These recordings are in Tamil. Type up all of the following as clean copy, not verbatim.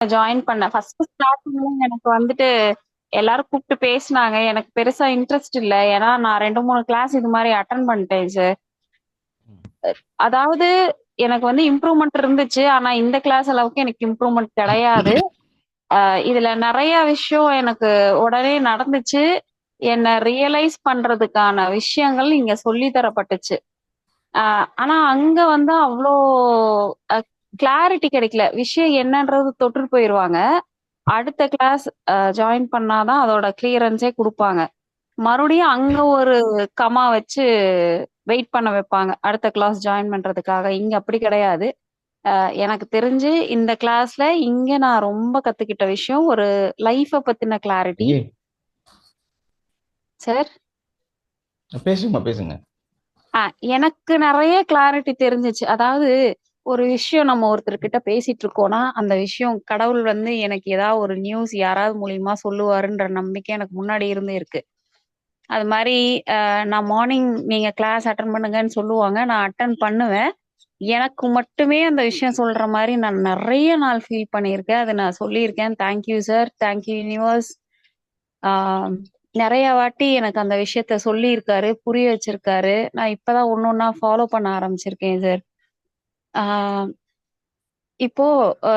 ஜாயின் பண்ணேன். ஃபர்ஸ்ட் ஸ்டார்டிங்ல எனக்கு வந்துட்டு எல்லாரும் கூப்பிட்டு பேசினாங்க. எனக்கு பெருசா இன்ட்ரெஸ்ட் இல்ல. ஏன்னா நான் 2, 3 கிளாஸ் இது மாரி அட்டெண்ட் பண்ணிட்டேன் சார். அதாவது எனக்கு வந்து இம்ப்ரூவ்மெண்ட் இருந்துச்சு. ஆனா இந்த கிளாஸ் அளவுக்கு எனக்கு இம்ப்ரூவ்மெண்ட் கிடையாது. இதுல நெறைய விஷயம் எனக்கு உடனே நடந்துச்சு. என்ன ரியலைஸ் பண்றதுக்கான விஷயங்கள் இங்க சொல்லி தரப்பட்டுச்சு. ஆனா அங்க வந்து அவ்ளோ அ கிளாரிட்டி கிடைக்கல. விஷயம் என்னன்றது தொட்டுட்டு போயிருவாங்க. அடுத்த கிளாஸ் ஜாயின் பண்ணா தான் அதோட கிளியரன்ஸே குடுப்பாங்க. மறுபடியும் அங்க ஒரு கமா வச்சு வெயிட் பண்ண வைப்பாங்க. அடுத்த கிளாஸ் ஜாயின் பண்றதுக்காக. இங்க அப்படி கிடையாது. எனக்கு தெரிஞ்சு இந்த கிளாஸ்ல இங்க நான் ரொம்ப கத்துக்கிட்ட விஷயம் ஒரு லைஃப பத்தின கிளாரிட்டி. ஐயே சார் பேசுங்கம்மா பேசுங்க. எனக்கு நெறைய கிளாரிட்டி தெரிஞ்சுச்சு. அதாவது ஒரு விஷயம் நம்ம ஒருத்தர்கிட்ட பேசிட்டு இருக்கோம்னா, அந்த விஷயம் கடவுள் வந்து எனக்கு ஏதாவது ஒரு நியூஸ் யாராவது மூலியமா சொல்லுவாருன்ற நம்பிக்கை எனக்கு முன்னாடி இருந்தே இருக்கு. அது மாரி நான் மார்னிங் நீங்க கிளாஸ் அட்டெண்ட் பண்ணுங்கன்னு சொல்லுவாங்க. நான் அட்டெண்ட் பண்ணுவேன். எனக்கு மட்டுமே அந்த விஷயம் சொல்ற மாரி நான் நெறைய நாள் ஃபீல் பண்ணியிருக்கேன். அத நான் சொல்லியிருக்கேன். Thank you sir. Thank you universe. ஆ நெறைய வாட்டி எனக்கு அந்த விஷயத்த சொல்லியிருக்காரு. புரிய வச்சிருக்காரு. நான் இப்ப தான் ஒண்ணொன்னா ஃபாலோ பண்ண ஆரம்பிச்சிருக்கேன் சார். ஆ இப்போ அ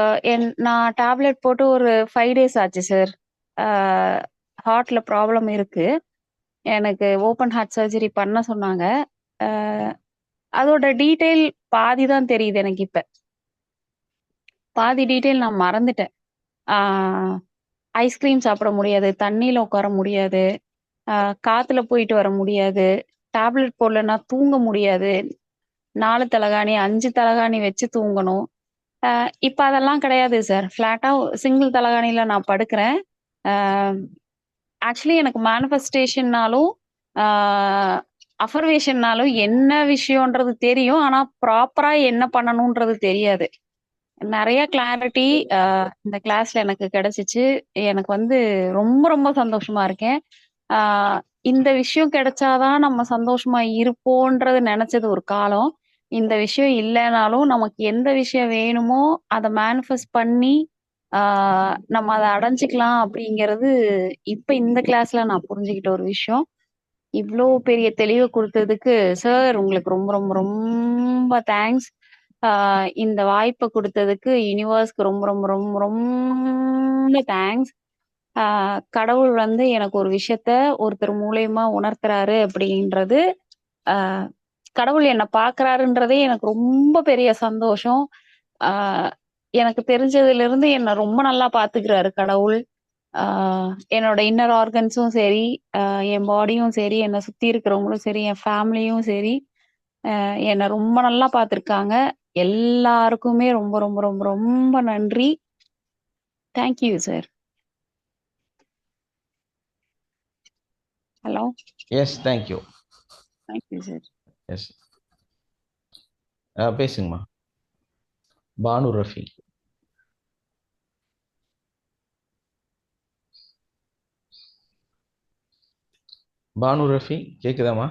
நான் டேப்லெட் போட்டு ஒரு 5 டேஸ் ஆச்சு சார். ஆ ஹார்ட்ல ப்ராப்ளம் இருக்கு. எனக்கு ஓப்பன் ஹார்ட் சர்ஜரி பண்ண சொன்னாங்க. அ அதோட டீட்டெயில் பாதி தான் தெரியுது எனக்கு இப்ப. பாதி டீட்டெயில் நான் மறந்துட்டேன். ஆ ஐஸ்கிரீம் சாப்பிட முடியாது. தண்ணீல உட்கார முடியாது. அ காத்துல போயிட்டு வர முடியாது. டேப்லெட் போடலன்னா தூங்க முடியாது. 4 தலகாணி, 5 தலகாணி வச்சு தூங்கணும். இப்ப அதெல்லாம் கிடையாது சார். ஃப்ளாட்டா சிங்கிள் தலகாணியில நான் படுக்கிறேன். அ ஆக்சுவலி எனக்கு மேனிஃபெஸ்டேஷன்னாலும், ஆ அஃபர்மேஷன்னாலும் என்ன விஷயம்ன்றது தெரியும். ஆனா ப்ராப்பரா என்ன பண்ணணும்ன்றது தெரியாது. நெறைய கிளாரிட்டி இந்த கிளாஸ்ல எனக்கு கிடைச்சுச்சு. எனக்கு வந்து ரொம்ப ரொம்ப சந்தோஷமா இருக்கேன். ஆ இந்த விஷயம் கிடைச்சா தான் நம்ம சந்தோஷமா இருப்போன்றது நெனச்சது ஒரு காலம். இந்த விஷயம் இல்லனாலும் நமக்கு எந்த விஷயம் வேணுமோ அத மேனிஃபெஸ்ட் பண்ணி, ஆ நம்ம அத அடைஞ்சுக்கலாம் அப்படிங்கிறது இப்ப இந்த கிளாஸ்ல நான் புரிஞ்சுகிட்ட ஒரு விஷயம். இவ்ளோ பெரிய தெளிவ குடுத்ததுக்கு சார் உங்களுக்கு ரொம்ப ரொம்ப ரொம்ப தேங்க்ஸ். ஆ இந்த வாய்ப்ப குடுத்ததுக்கு யுனிவர்ஸ்க்கு ரொம்ப ரொம்ப ரொம்ப ரொம்ப தேங்க்ஸ். ஆ கடவுள் வந்து எனக்கு ஒரு விஷயத்த ஒருத்தர் மூலியமா உணர்த்துறாரு அப்படின்றது, ஆ கடவுள் என்ன பார்க்குறாருன்றதே எனக்கு ரொம்ப பெரிய சந்தோஷம். ஆ எனக்கு தெரிஞ்சதிலிருந்து என்ன ரொம்ப நல்லா பார்த்துக்கிறாரு கடவுள். ஆ என்னோட இன்னர் ஆர்கன்ஸும் சரி, அ என் பாடியும் சரி, என்ன சுத்தி இருக்கிறவங்களும் சரி, என் ஃபேமிலியும் சரி, என்ன ரொம்ப நல்லா பார்த்துருக்காங்க. எல்லாருக்குமே ரொம்ப ரொம்ப ரொம்ப ரொம்ப நன்றி. Thank you sir. Hello. Yes thank you. Thank you sir. Yes பேசுங்கம்மா. பானு ரஃபி. பானு ரஃபி கேக்குதாம்மா?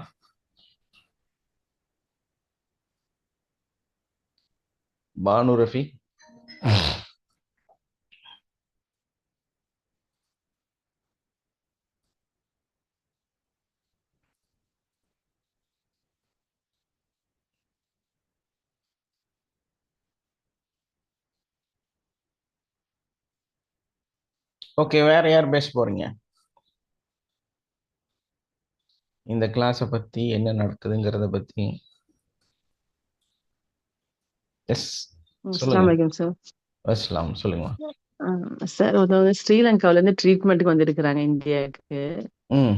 பானு ரஃபி. ஓகே, வேற யார் பேச போறீங்க? இந்த கிளாஸை பத்தி என்ன நடக்குதுங்கிறத பத்தி. எஸ் சொல்லுங்க. அஸ்ஸலாமு அலைக்கும் சார். அஸ்லாம் சொல்லுங்கம்மா. சார் ஒருத்தவங்க ஸ்ரீலங்காவுல இருந்து ட்ரீட்மெண்ட்டுக்கு வந்திருக்கிறாங்க இந்தியாவுக்கு. ம்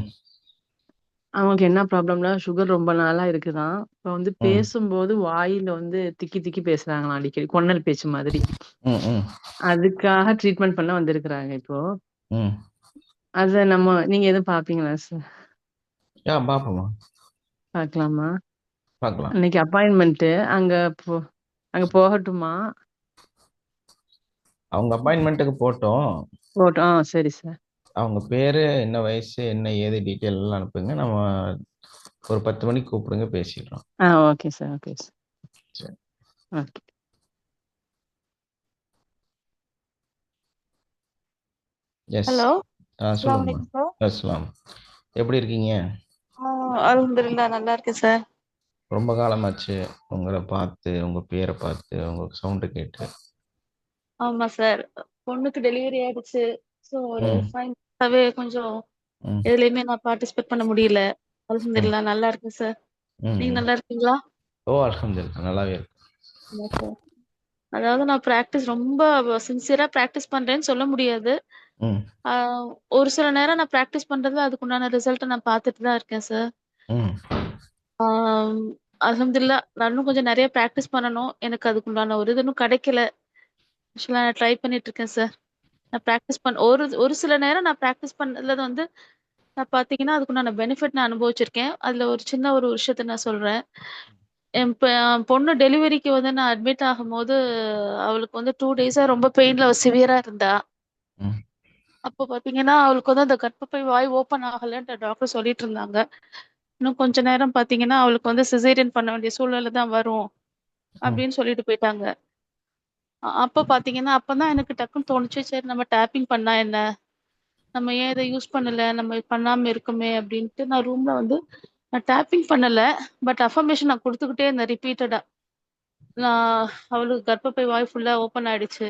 அவங்களுக்கு என்ன ப்ராப்ளம்னா சுகர் ரொம்ப நாளா இருக்குதாம். இப்போ வந்து ம் பேசும்போது வாயில வந்து திக்கி திக்கி பேசுறாங்களாம் அடிக்கடி. கொன்னல் பேச்சு மாதிரி. ம் ம் அதுக்காக ட்ரீட்மெண்ட் பண்ண வந்திருக்கிறாங்க இப்போ. ம் அத நீங்க எதுவும் பாப்பீங்களா சார்? பாப்போம்மா, பார்க்கலாமா? பார்க்கலாம். இன்னைக்கு அப்பாயின்மெண்ட் அங்க அங்க போகட்டுமா? அவங்க அப்பாயின்மெண்ட்டுக்கு போட்டோம். போட்டோம். சரி சார். அவங்க பேரு என்ன, வயசு என்ன, ஏது டீட்டெயில் எல்லாம் அனுப்புங்க. நம்ம ஒரு 10 மணிக்கு கூப்பிடுங்க, பேசிடுறோம். Okay sir. Okay sir. சரி. ஓகே. எஸ். ஹலோ, அஸ்ஸலாமு சொல்லுங்கம்மா. அலைக்கும் சார். அஸ்லாம். எப்படி இருக்கீங்க? அல்ஹம்துலில்லாஹ் நல்லா இருக்கேன் சார். ரொம்ப காலமாச்சு உங்கள பார்த்து, உங்க பேர பார்த்து, உங்க சவுண்ட கேட்டு. ஆமா சார். பொண்ணுக்கு டெலிவரி ஆயிடுச்சு. ஸோ ஒரு ம், 5 மந்த்ஸாவே கொஞ்சம் ம், எதுலயுமே நான் பார்ட்டிசிபேட் பண்ண முடியல. ம், அல்ஹம்துலில்லாஹ் நல்லா இருக்கேன் சார். நீங்க ம். நல்லா இருக்கீங்களா? ஓ! அல்ஹம்துலில்லாஹ் நல்லாவே இருக்கு. ஆமா சார். அதாவது நான் ரொம்ப சின்சியரா பிராக்டிஸ் பண்றேன்னு சொல்ல முடியாது. ம், ஆ ஒரு சில நேரம் நான் பிராக்டிஸ் பண்றதுல அதுக்குண்டான ரிசல்ட்ட நான் பார்த்துட்டு தான் இருக்கேன் சார். ம். ஆம் அல்ஹம்துலில்லாஹ் நான் இன்னும் கொஞ்சம் நெறைய பிராக்டிஸ் பண்ணணும். எனக்கு அதுக்குண்டான ஒரு இது இன்னும் கிடைக்கல. ஆக்சுவலா நான் ட்ரை பண்ணிட்டு இருக்கேன் சார். நான் பிராக்டிஸ் ஒரு ஒரு சில நேரம் நான் பிராக்டிஸ் பண்ணதுல வந்து நான் பார்த்தீங்கன்னா, அதுக்குண்டான பெனிஃபிட் நான் அனுபவிச்சிருக்கேன். அதுல ஒரு சின்ன ஒரு விஷயத்த நான் சொல்றேன். என் பொண்ணு டெலிவரிக்கு வந்து நான் அட்மிட் ஆகும்போது, அவளுக்கு வந்து 2 டேஸா ரொம்ப பெயின்ல சிவியரா இருந்தா. ம், அப்போ பார்த்தீங்கன்னா, அவளுக்கு வந்து அந்த கர்ப்பப்பை வாய் ஓப்பன் ஆகலன்ட்டு டாக்டர் சொல்லிட்டு இருந்தாங்க. இன்னும் கொஞ்ச நேரம் பார்த்தீங்கன்னா, அவளுக்கு வந்து சிசேரியன் பண்ண வேண்டிய சூழ்நிலை தான் வரும். ம், அப்படின்னு சொல்லிட்டு போயிட்டாங்க. அப்ப பார்த்தீங்கன்னா, அப்பதான் எனக்கு டக்குன்னு தோணுச்சு, சரி நம்ம டேப்பிங் பண்ணா என்ன? நம்ம ஏன் இத யூஸ் பண்ணல? நம்ம பண்ணாம இருக்கோமே அப்டின்ட்டு நான் ரூம்ல வந்து நான் டேப்பிங் பண்ணல. பட் அஃபர்மேஷன் நான் குடுத்துக்கிட்டே இருந்தேன் ரிப்பீட்டடா. நான் அவளுக்கு கர்ப்பப்பை வாய் ஃபுல்லா ஓப்பன் ஆயிடுச்சு.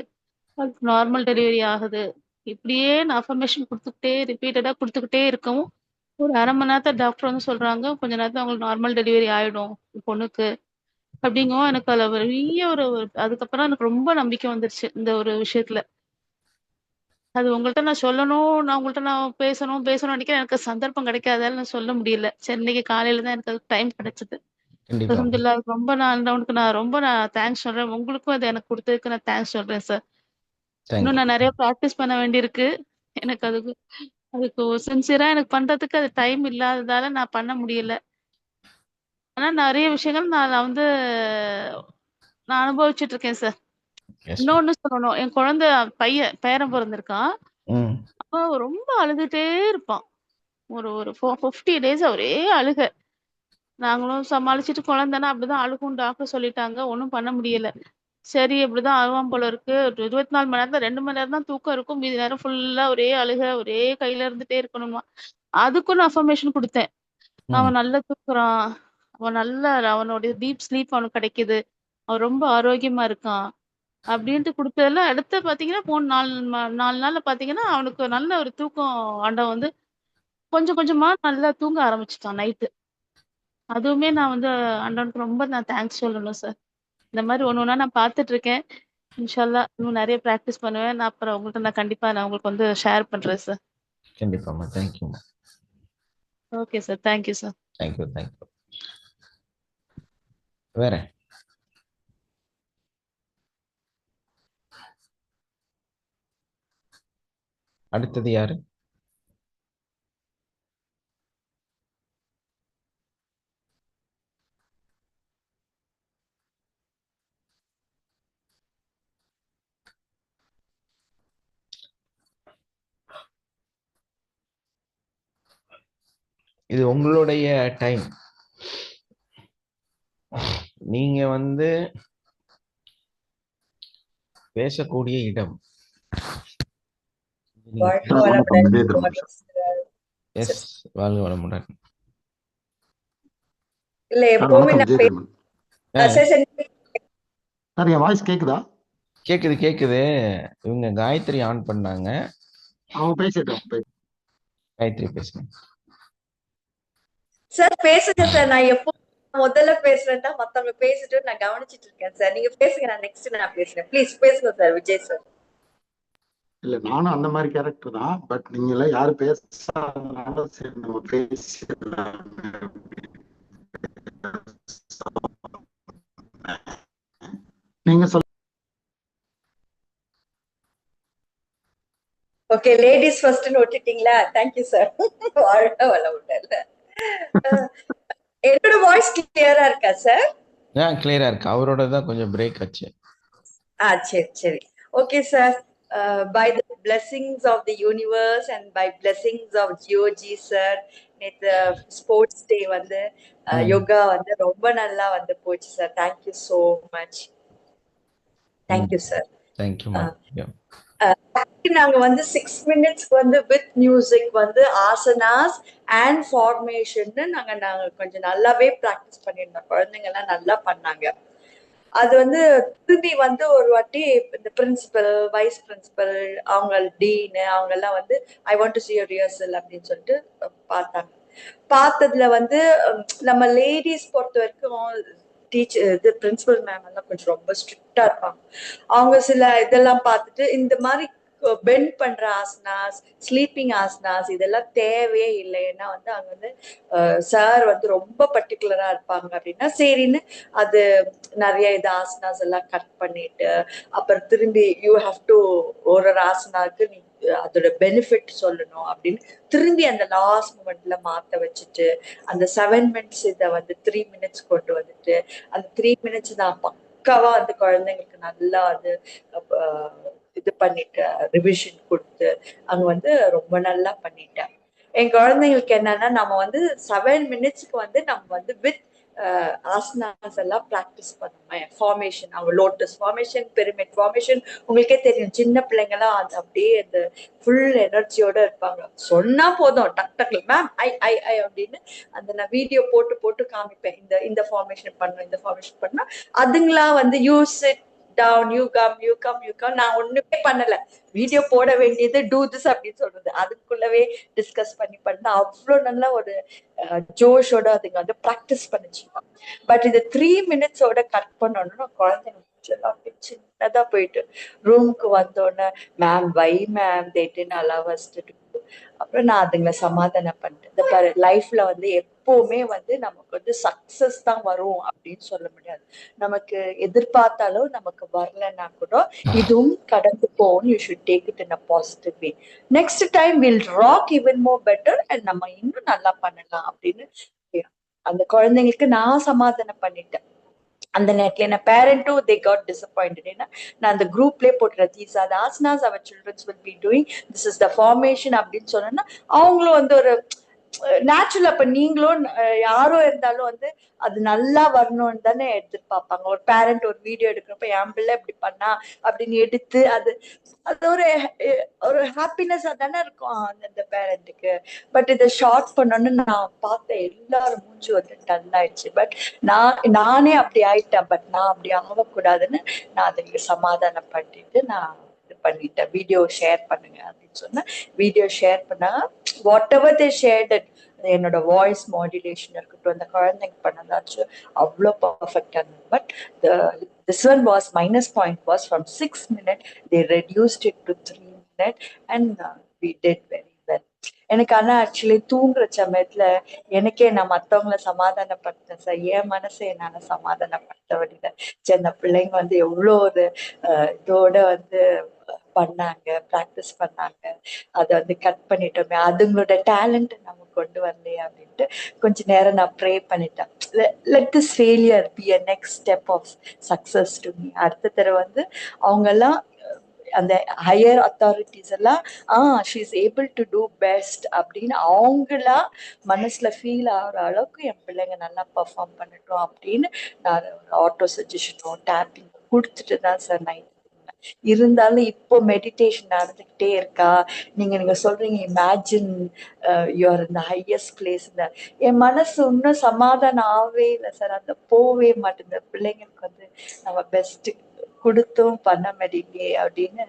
அவளுக்கு நார்மல் டெலிவரி ஆகுது. இப்படியே நான் அஃபர்மேஷன் குடுத்துக்கிட்டே ரிப்பீட்டடா குடுத்துக்கிட்டே இருக்கவும், ஒரு 1/2 மணி நேரத்துல டாக்டர் வந்து சொல்றாங்க, "கொஞ்ச நேரத்துல உங்களுக்கு நார்மல் டெலிவரி ஆயிடும் உங்க பொண்ணுக்கு." அப்படிங்கவும் எனக்கு அதுல பெரிய அதுக்கப்புறம் எனக்கு ரொம்ப நம்பிக்கை வந்துருச்சு இந்த ஒரு விஷயத்துல. அது உங்கள்ட்ட நான் சொல்லணும், நான் பேசணும்னு நெனைக்கிறேன். எனக்கு சந்தர்ப்பம் கிடைக்காததால நான் சொல்ல முடியல. சரி இன்னைக்கு காலையில தான் எனக்கு அதுக்கு டைம் கிடைச்சது. கண்டிப்பாம்மா. அல்ஹம்துலில்லாஹ் ரொம்ப நான் தேங்க்ஸ் சொல்றேன். உங்களுக்கும் அத எனக்கு குடுத்ததுக்கு நான் தேங்க்ஸ் சொல்றேன் சார். தேங்க் இன்னும் யூ. நான் நெறைய பிராக்டிஸ் பண்ண வேண்டியிருக்கு. எனக்கு அதுக்கு அதுக்கு சின்சியரா எனக்கு பண்றதுக்கு அது டைம் இல்லாததால நான் பண்ண முடியல. ஆனா நெறைய விஷயங்கள் நான் வந்து நான் அனுபவிச்சுட்டு இருக்கேன் சார். எஸ்மா. இன்னொன்னு சொல்லணும். என் குழந்தை பேரன் பொறந்திருக்கான். ம், அவன் ரொம்ப அழுதுட்டே இருப்பான். ஒரு ஒரு 50 டேஸா ஒரே அழுக. நாங்களும் சமாளிச்சுட்டு குழந்தனா அப்படிதான் அழுகும் டாக்டர் சொல்லிட்டாங்க. ஒண்ணும் பண்ண முடியல. சரி இப்படிதான் அழுவான் போல இருக்கு. ஒரு 24 மணி நேரத்துல 2 மணி நேரம் தான் தூக்கம் இருக்கும். மீதி நேரம் ஃபுல்லா ஒரே அழுக, ஒரே கையில இருந்துட்டே இருக்கணுமா. அதுக்கும் நான் அஃபர்மேஷன் குடுத்தேன். ம், அவன் நல்லா தூங்குறான். அவனுடைய டீப் ஸ்லீப் அவனுக்கு கிடைக்குது. அவன் ரொம்ப ஆரோக்கியமா இருக்கான். அப்படின்ட்டு குடுத்ததுல அடுத்து பார்த்தீங்கன்னா, 4 நாள்ல பார்த்தீங்கன்னா, அவனுக்கு நல்ல ஒரு தூக்கம் ஆண்டவன் வந்து கொஞ்சம் கொஞ்சமா நல்லா தூங்க ஆரம்பிச்சுட்டான் நைட்டு. அதுவுமே நான் வந்து ஆண்டவனுக்கு ரொம்ப நான் தேங்க்ஸ் சொல்லணும் சார். இந்த மாரி ஒண்ணு ஒண்ணா நான் பார்த்துட்டு இருக்கேன். இன்ஷா அல்லாஹ் இன்னும் நெறைய பிராக்டிஸ் பண்ணுவேன். நான் அப்புறம் உங்கள்ட்ட நான் உங்களுக்கு வந்து ஷேர் பண்றேன் சார். கண்டிப்பாம்மா. தேங்க் யூம்மா. Okay sir. Thank you sir. Thank you, thank you. வேற? அடுத்தது யாரு? இது உங்களுடைய டைம். நீங்க வந்து பேசக்கூடிய இடம். நீங்க வாழ்க பேச- வளமுடன். வணக்கம் Morning, sir. எஸ். வாழ்க வளமுடன். இல்ல சார் எப்பவுமே வணக்கம் நான் விஜயதர்மன் சரி, சரி. சார் என் வாய்ஸ் கேக்குதா? கேக்குது, கேக்குது. இவங்க காயத்ரி ஆன் பண்ணாங்க. அவங்க பேசிட்டோம் காயத்ரி பேசுங்க. சார் பேசுங்க சார். நான் எப்போ முதல்ல பேசுறேன்னா மத்தவங்க பேசிட்டு நான் கவனிச்சிட்டு இருக்கேன் சார். நீங்க பேசுங்க, நான் நெக்ஸ்ட் நான் பேசுறேன். ப்ளீஸ் பேசுங்க சார் விஜய் சார். இல்ல நானும் அந்த மாதிரி கேரக்டர் தான். பட் நீங்க எல்லாம் யாரும் பேசாதனால சரி நம்ம பேசலாம். நீங்க சொல்ல ஓகே, லேடிஸ் ஃபர்ஸ்ட்னு விட்டுட்டீங்களா? Thank you sir. வாழ்க வளமுடன். அஹ், என்னோட வாய்ஸ் கிளியரா இருக்கா சார்? கிளியரா இருக்கு. அவரோட தான் கொஞ்சம் பிரேக் ஆச்சு. சரி சரி. Okay sir. By the blessings of the universe and by blessings of ஜியோஜி சார், நேற்று ஸ்போர்ட்ஸ் டே வந்து யோகா வந்து ரொம்ப நல்லா வந்து போச்சு sir. Thank you so much. Thank you sir. தேங்க்யூமா. நாங்க வந்து 6 மினிட்ஸ்க்கு வந்து வித் மியூசிக் வந்து ஆசனாஸ் அண்ட் ஃபார்மேஷன் நாங்க கொஞ்சம் நல்லாவே ப்ராக்டிஸ் பண்ணியிருந்தோம். குழந்தைங்க எல்லாம் நல்லா பண்ணாங்க. அது வந்து திரும்பி வந்து ஒரு வாட்டி இந்த பிரின்சிபல், வைஸ் பிரின்சிபல், அவங்க டீனு அவங்க எல்லாம் வந்து I want to see your rehearsal அப்படின்னு சொல்லிட்டு பார்த்தாங்க. பார்த்ததுல வந்து நம்ம லேடிஸ் பொறுத்த வரைக்கும் டீச்சர் இது பிரின்சிபல் மேம் எல்லாம் கொஞ்சம் ரொம்ப ஸ்ட்ரிக்டா இருப்பாங்க. அவங்க சில இதெல்லாம் பார்த்துட்டு இந்த மாதிரி பெண்ட் பண்ற ஆசனாஸ், ஸ்லீப்பிங் ஆசனாஸ் இதெல்லாம் தேவையே இல்லை. ஏன்னா வந்து அங்க வந்து சார் வந்து ரொம்ப பர்டிகுலரா இருப்பாங்க அப்படின்னா சரின்னு அது நிறைய இது ஆசனாஸ் எல்லாம் கட் பண்ணிட்டு அப்புறம் திரும்பி யூ ஹாவ் டு ஒரு ஆசனாவுக்கு நீ அதோட பெனிஃபிட் சொல்லணும் அப்படின்னு திரும்பி அந்த லாஸ்ட் மூமெண்ட்ல மாத்த வச்சுட்டு அந்த 7 மினிட்ஸ் இதை வந்து 3 மினிட்ஸ் கொண்டு வந்துட்டு அந்த 3 மினிட்ஸ் நான் பக்காவா அந்த குழந்தைங்களுக்கு நல்லா வந்து இது பண்ணிட்டு ரிவிஷன் கொடுத்து அங்க வந்து ரொம்ப நல்லா பண்ணிட்டேன். என் குழந்தைங்களுக்கு என்னன்னா நம்ம வந்து 7 மினிட்ஸ்க்கு வந்து நம்ம வந்து வித் ஆசனாஸ் எல்லாம் ப்ராக்டிஸ் பண்ணுவேன். ஃபார்மேஷன் அவங்க லோட்டஸ் ஃபார்மேஷன், பிரமிட் ஃபார்மேஷன் உங்களுக்கே தெரியும். சின்ன பிள்ளைங்கலாம் அது அப்படியே அந்த ஃபுல் எனர்ஜியோட இருப்பாங்க. சொன்னா போதும் டக் டக்ல மேம் ஐ ஐ ஐ அப்படின்னு அந்த நான் வீடியோ போட்டு போட்டு காமிப்பேன். இந்த ஃபார்மேஷன் பண்ணணும், இந்த ஃபார்மேஷன் பண்ணா அதுங்களா வந்து use it down, you come. நான் ஒண்ணுமே பண்ணல. வீடியோ போட வேண்டியது டூ திஸ் அப்படின்னு சொல்றது. அதுக்குள்ளவே டிஸ்கஸ் பண்ண அவ்வளவு நல்ல ஒரு ஜோஷோட அதுங்க வந்து ப்ராக்டிஸ் பண்ணிச்சு. பட் இது 3 மினிட்ஸோட கட் பண்ணணும்னா குழந்தைங்க சின்னதா போயிட்டு ரூமுக்கு வந்தோடனே ma'am why ma'am they didn't allow us to do. அப்புறம் நான் அதுங்களை சமாதானம் பண்ணிட்டேன். இந்த பாரு லைஃப்ல வந்து எப்பவுமே வந்து நமக்கு வந்து சக்சஸ் தான் வரும் அப்படின்னு சொல்ல முடியாது. நமக்கு எதிர்பார்த்தாலும் நமக்கு வரலன்னா கூட இதுவும் கடந்து போகும். You should take it in a positive way. Next time will rock even more better and நம்ம இன்னும் நல்லா பண்ணலாம் அப்படின்னு அந்த குழந்தைங்களுக்கு நான் சமாதானம் பண்ணிட்டேன். அந்த நேரத்துல என்ன பேரண்டும் they got disappointed. ஏன்னா நான் அந்த குரூப்லயே போட்டுறேன் these are the asanas our children will be doing, this is the formation அப்படின்னு சொன்னா அவங்களும் வந்து ஒரு நேச்சுரல். அப்ப நீங்களும் யாரோ இருந்தாலும் வந்து அது நல்லா வரணும்னு தானே எதிர்பார்ப்பாங்க. ஒரு பேரண்ட் ஒரு வீடியோ எடுக்கிறப்ப என் பிள்ளை இப்படி பண்ணா அப்படின்னு எடுத்து அது ஒரு ஹாப்பினஸா தானே இருக்கும் அந்த பேரண்ட்டுக்கு. பட் இதை ஷார்ட் பண்ணணும்னு நான் பார்த்தேன். எல்லாரும் மூச்சு வந்து டல் ஆயிடுச்சு. பட் நானே அப்படி ஆயிட்டேன். பட் நான் அப்படி ஆகக்கூடாதுன்னு நான் அதுக்கு சமாதானம் பண்ணிட்டு நான் இது பண்ணிட்டேன். வீடியோ ஷேர் பண்ணுங்க அப்படின்னு சொன்னேன். வீடியோ ஷேர் பண்ணா what ever they shirt it, என்னோட வாய்ஸ் மாடுலேஷன் இருக்கட்டும், அந்த குழந்தைங்க பண்ணதாச்சும் அவ்வளோ பர்ஃபெக்டா இருந்தது. But this one was minus point was from 6 minutes they reduced it to 3 minutes and we did very well. எனக்கு ஆனா ஆக்சுவலி தூங்குற சமயத்துல எனக்கே நான் மத்தவங்களை சமாதானப்படுத்தேன் சார். என் மனசை என்னால சமாதானப்படுத்த முடியல. சின்ன பிள்ளைங்க வந்து எவ்வளோ ஒரு இதோட வந்து பண்ணாங்க, ப்ராக்டிஸ் பண்ணாங்க. அதை வந்து கட் பண்ணிட்டோமே, அதுங்களோட டேலண்ட் நம்ம கொண்டு வரலையே அப்படின்ட்டு கொஞ்ச நேரம் நான் ப்ரே பண்ணிட்டேன். let this failure be a next step of success to me. அடுத்த தடவை வந்து அவங்க எல்லாம் அந்த ஹையர் அத்தாரிட்டிஸ் எல்லாம் she is able to do best அப்படின்னு அவங்களா மனசுல ஃபீல் ஆகிற அளவுக்கு என் பிள்ளைங்க நல்லா பெர்ஃபார்ம் பண்ணட்டும் அப்படின்னு நான் ஆட்டோ சஜஷனோ டேப்பிங் கொடுத்துட்டு தான் சார் நைட் இருந்தாலும் இப்போ மெடிடேஷன் நடந்துகிட்டே இருக்கா. நீங்க சொல்றீங்க இமேஜின் யூஆர் இந்த ஹையஸ்ட் பிளேஸ். என் மனசு இன்னும் சமாதானம் ஆகவே இல்லை சார். அந்த போவே மாட்டேங்குது. பிள்ளைங்களுக்கு வந்து நம்ம பெஸ்ட் கொடுத்தும் பண்ண முடியலையே அப்படின்னு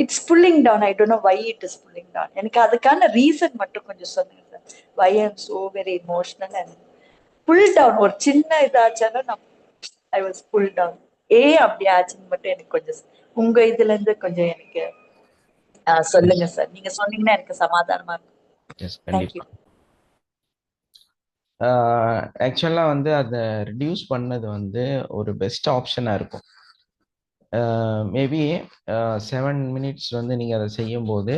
it's pulling down. I don't know why it is pulling down. எனக்கு அதுக்கான ரீசன் மட்டும் கொஞ்சம் சொல்லுங்க sir. Why I am so very emotional and pull down. ஒரு சின்ன இதாச்சாலும் நான் ஐ வாஸ் புல் டவுன். அப்படி ஆச்சுன்னு மட்டும் எனக்கு கொஞ்சம் உங்க இதுல இருந்து கொஞ்சம் எனக்கு சொல்லுங்க சார். நீங்க சொன்னீங்கன்னா எனக்கு சமாதானமா இருக்கும். ஆக்சுவலா வந்து அதை ரிடியூஸ் பண்ணது வந்து ஒரு பெஸ்ட் ஆப்ஷனா இருக்கும். மேபி 7 மினிட்ஸ் வந்து நீங்க அதை செய்யும் போது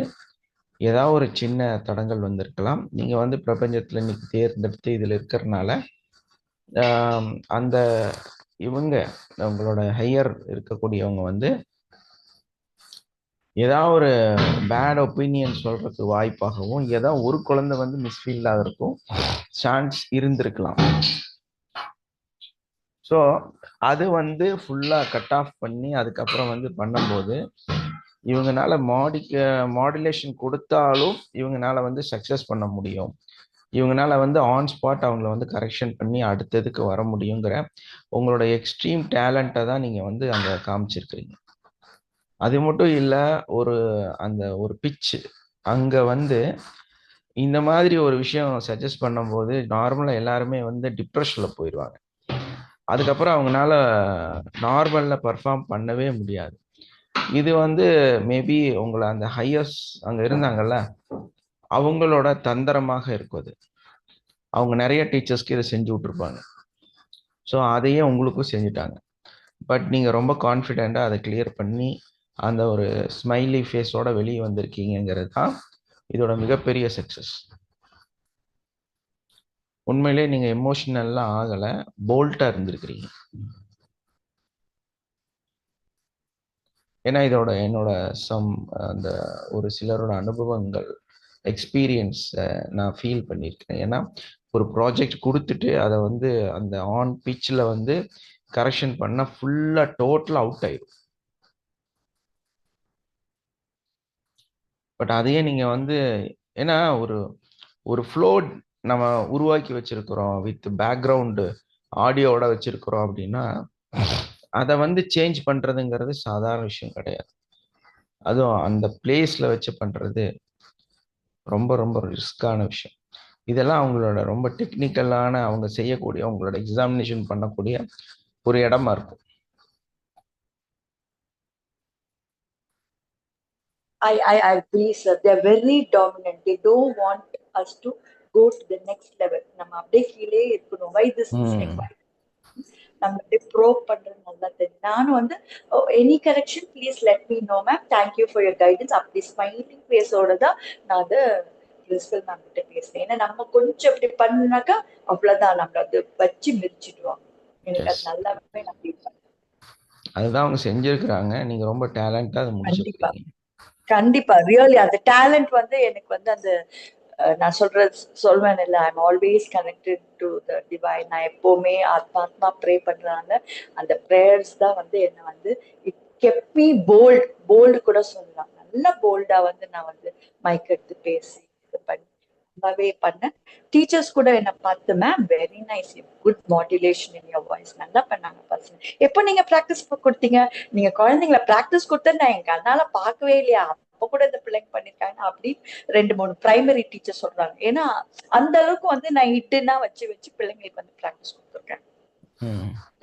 ஏதாவது ஒரு சின்ன தடங்கள் வந்திருக்கலாம். நீங்க வந்து பிரபஞ்சத்துல இன்னைக்கு தேர்ந்தெடுத்து இதுல இருக்கிறதுனால அந்த இவங்க உங்களோட ஹையர் இருக்கக்கூடியவங்க வந்து ஏதாவது ஒரு பேட் ஒப்பீனியன் சொல்றதுக்கு வாய்ப்பாகவும் ஏதாவது ஒரு குழந்தை வந்து மிஸ்ஃபீல் ஆகிறதுக்கும் சான்ஸ் இருந்திருக்கலாம். ஸோ அது வந்து ஃபுல்லாக கட் ஆஃப் பண்ணி அதுக்கப்புறம் வந்து பண்ணும்போது இவங்கனால மாடுலேஷன் கொடுத்தாலும் இவங்கனால வந்து சக்ஸஸ் பண்ண முடியும், இவங்கனால வந்து ஆன் ஸ்பாட் அவங்கள வந்து கரெக்ஷன் பண்ணி அடுத்ததுக்கு வர முடியுங்கிற உங்களோட எக்ஸ்ட்ரீம் டேலண்ட்டை தான் நீங்கள் வந்து அங்கே காமிச்சிருக்கிறீங்க. அது மட்டும் இல்லை, அந்த ஒரு பிச்சு அங்கே வந்து இந்த மாதிரி ஒரு விஷயம் சஜஸ்ட் பண்ணும்போது நார்மலாக எல்லாருமே வந்து டிப்ரெஷனில் போயிடுவாங்க. அதுக்கப்புறம் அவங்களால நார்மலில் பர்ஃபார்ம் பண்ணவே முடியாது. இது வந்து மேபி உங்களை அந்த ஹையர்ஸ் அங்கே இருந்தாங்கல்ல அவங்களோட தந்திரமாக இருக்குது. அவங்க நிறைய டீச்சர்ஸ்க்கு இதை செஞ்சு விட்ருப்பாங்க. ஸோ அதையே உங்களுக்கும் செஞ்சுட்டாங்க. பட் நீங்கள் ரொம்ப கான்ஃபிடெண்ட்டாக அதை கிளியர் பண்ணி அந்த ஒரு ஸ்மைலி ஃபேஸோட வெளியே வந்திருக்கீங்கிறது தான் இதோட மிகப்பெரிய சக்ஸஸ். உண்மையிலே நீங்கள் எமோஷனல்லாம் ஆகலை, போல்ட்டாக இருந்திருக்கிறீங்க. ஏன்னா என்னோட அந்த ஒரு சிலரோட அனுபவங்கள் எக்ஸ்பீரியன்ஸ் நான் ஃபீல் பண்ணியிருக்கேன். ஏன்னா ஒரு ப்ராஜெக்ட் கொடுத்துட்டு அதை வந்து அந்த ஆன் பிச்சில் வந்து கரெக்ஷன் பண்ணால் ஃபுல்லாக டோட்டலாக அவுட் ஆயிடும். பட் அதையே நீங்கள் வந்து ஏன்னா ஒரு ஃப்ளோ நம்ம உருவாக்கி வச்சிருக்கிறோம் வித் பேக்ரவுண்டு ஆடியோவோட வச்சிருக்கிறோம் அப்படின்னா அதை வந்து சேஞ்ச் பண்ணுறதுங்கிறது சாதாரண விஷயம் கிடையாது. அதுவும் அந்த பிளேஸில் வச்சு பண்ணுறது ரொம்ப ரொம்ப ரிஸ்கான விஷயம். இதெல்லாம் அவங்களோட ரொம்ப டெக்னிக்கலான அவங்க செய்யக்கூடிய அவங்களோட எக்ஸாமினேஷன் பண்ணக்கூடிய ஒரு இடமா இருக்கும். I agree, sir. They're very dominant. They don't want us to go to the next level. நம்ம அப்படியே கீழே இருக்கணும். Why this mistake? நம்ம அப்படியே ப்ரோப் பண்றது நல்லா தெரியும். நானும் வந்து any correction please let me know ma'am, thank you for your guidance அப்படி ஸ்மைலிங் ஃபேஸோட தான் நான் அதை பிரின்சிபல் மேம் கிட்ட பேசுறேன். ஏன்னா நம்ம கொஞ்சம் அப்படி பண்ணாக்கா அவ்வளவுதான், நம்மள அது வச்சு மிதிச்சிடுவாங்க. எனக்கு அது நல்லாவே நான் ஃபீல் பண்ணேன். அதுதான் அவங்க செஞ்சிருக்கிறாங்க. நீங்க ரொம்ப டேலண்டா அதை முடிச்சிருக்கீங்க. கண்டிப்பா ரியலி அந்த டேலண்ட் வந்து எனக்கு வந்து அந்த நான் சொல்வேன் இல்ல, I am always connected to the divine. நான் எப்பவுமே ஆத்மாத்மா ப்ரே பண்றாங்க. அந்த ப்ரேயர்ஸ் தான் வந்து என்ன வந்து இட் கெப்ட் மீ போல்டு கூட சொல்லலாம். நல்ல போல்டா வந்து நான் வந்து மைக் எடுத்து பேசி இது பண்ணி நல்லாவே பண்ணேன். டீச்சர்ஸ் கூட என்ன பார்த்து ma'am very nice, good modulation in your voice, நல்லா பண்ணாங்க பசங்க. எப்போ நீங்க ப்ராக்டிஸ் கொடுத்தீங்க? நீங்க குழந்தைங்களை ப்ராக்டிஸ் கொடுத்தா நான் எங்க கண்ணால பார்க்கவே இல்லையா, அப்ப கூட இந்த பிள்ளைங்க பண்ணிருக்காங்க அப்படி 2-3 பிரைமரி டீச்சர் சொல்றாங்க. ஏன்னா அந்த அளவுக்கு வந்து நான் இட்டுனா வச்சு பிள்ளைங்களுக்கு வந்து ப்ராக்டிஸ் கொடுத்துருக்கேன்.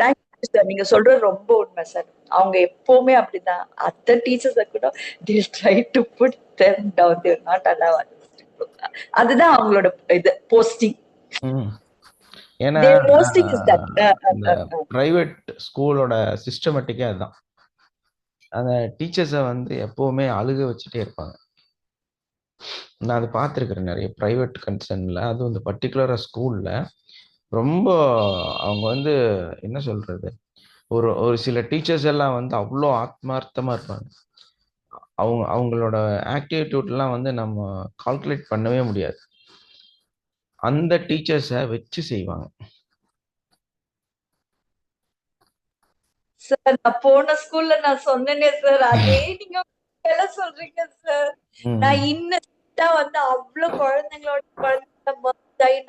தேங்க்யூ சார், நீங்க சொல்றது ரொம்ப உண்மை சார். அவங்க எப்பவுமே அப்படிதான். அத்த டீச்சர்ஸை கூட they try to put them down, they will not allow others. அதுதான் அவங்களோட இது போஸ்டிங். ஏன்னா பிரைவேட் ஸ்கூலோட சிஸ்டமேட்டிக்கே அதுதான். அந்த டீச்சர்ஸை வந்து எப்பவுமே அழுக வச்சுட்டே இருப்பாங்க. நான் அதை பார்த்துருக்குறேன் நிறைய ப்ரைவேட் கன்சர்னில். அதுவும் இந்த பர்டிகுலராக ஸ்கூலில் ரொம்ப அவங்க வந்து என்ன சொல்கிறது, ஒரு சில டீச்சர்ஸ் எல்லாம் வந்து அவ்வளோ ஆத்மார்த்தமாக இருப்பாங்க. அவங்களோட ஆக்டிவிட்டியூட்லாம் வந்து நம்ம கால்குலேட் பண்ணவே முடியாது. அந்த டீச்சர்ஸை வச்சு செய்வாங்க. சார் நான் போன ஸ்கூல்ல நான் சொன்னேனே சார், அதே நீங்க எல்லாம் சொல்றீங்க சார். நான் இன்னா வந்து அவ்வளவு குழந்தைங்களோட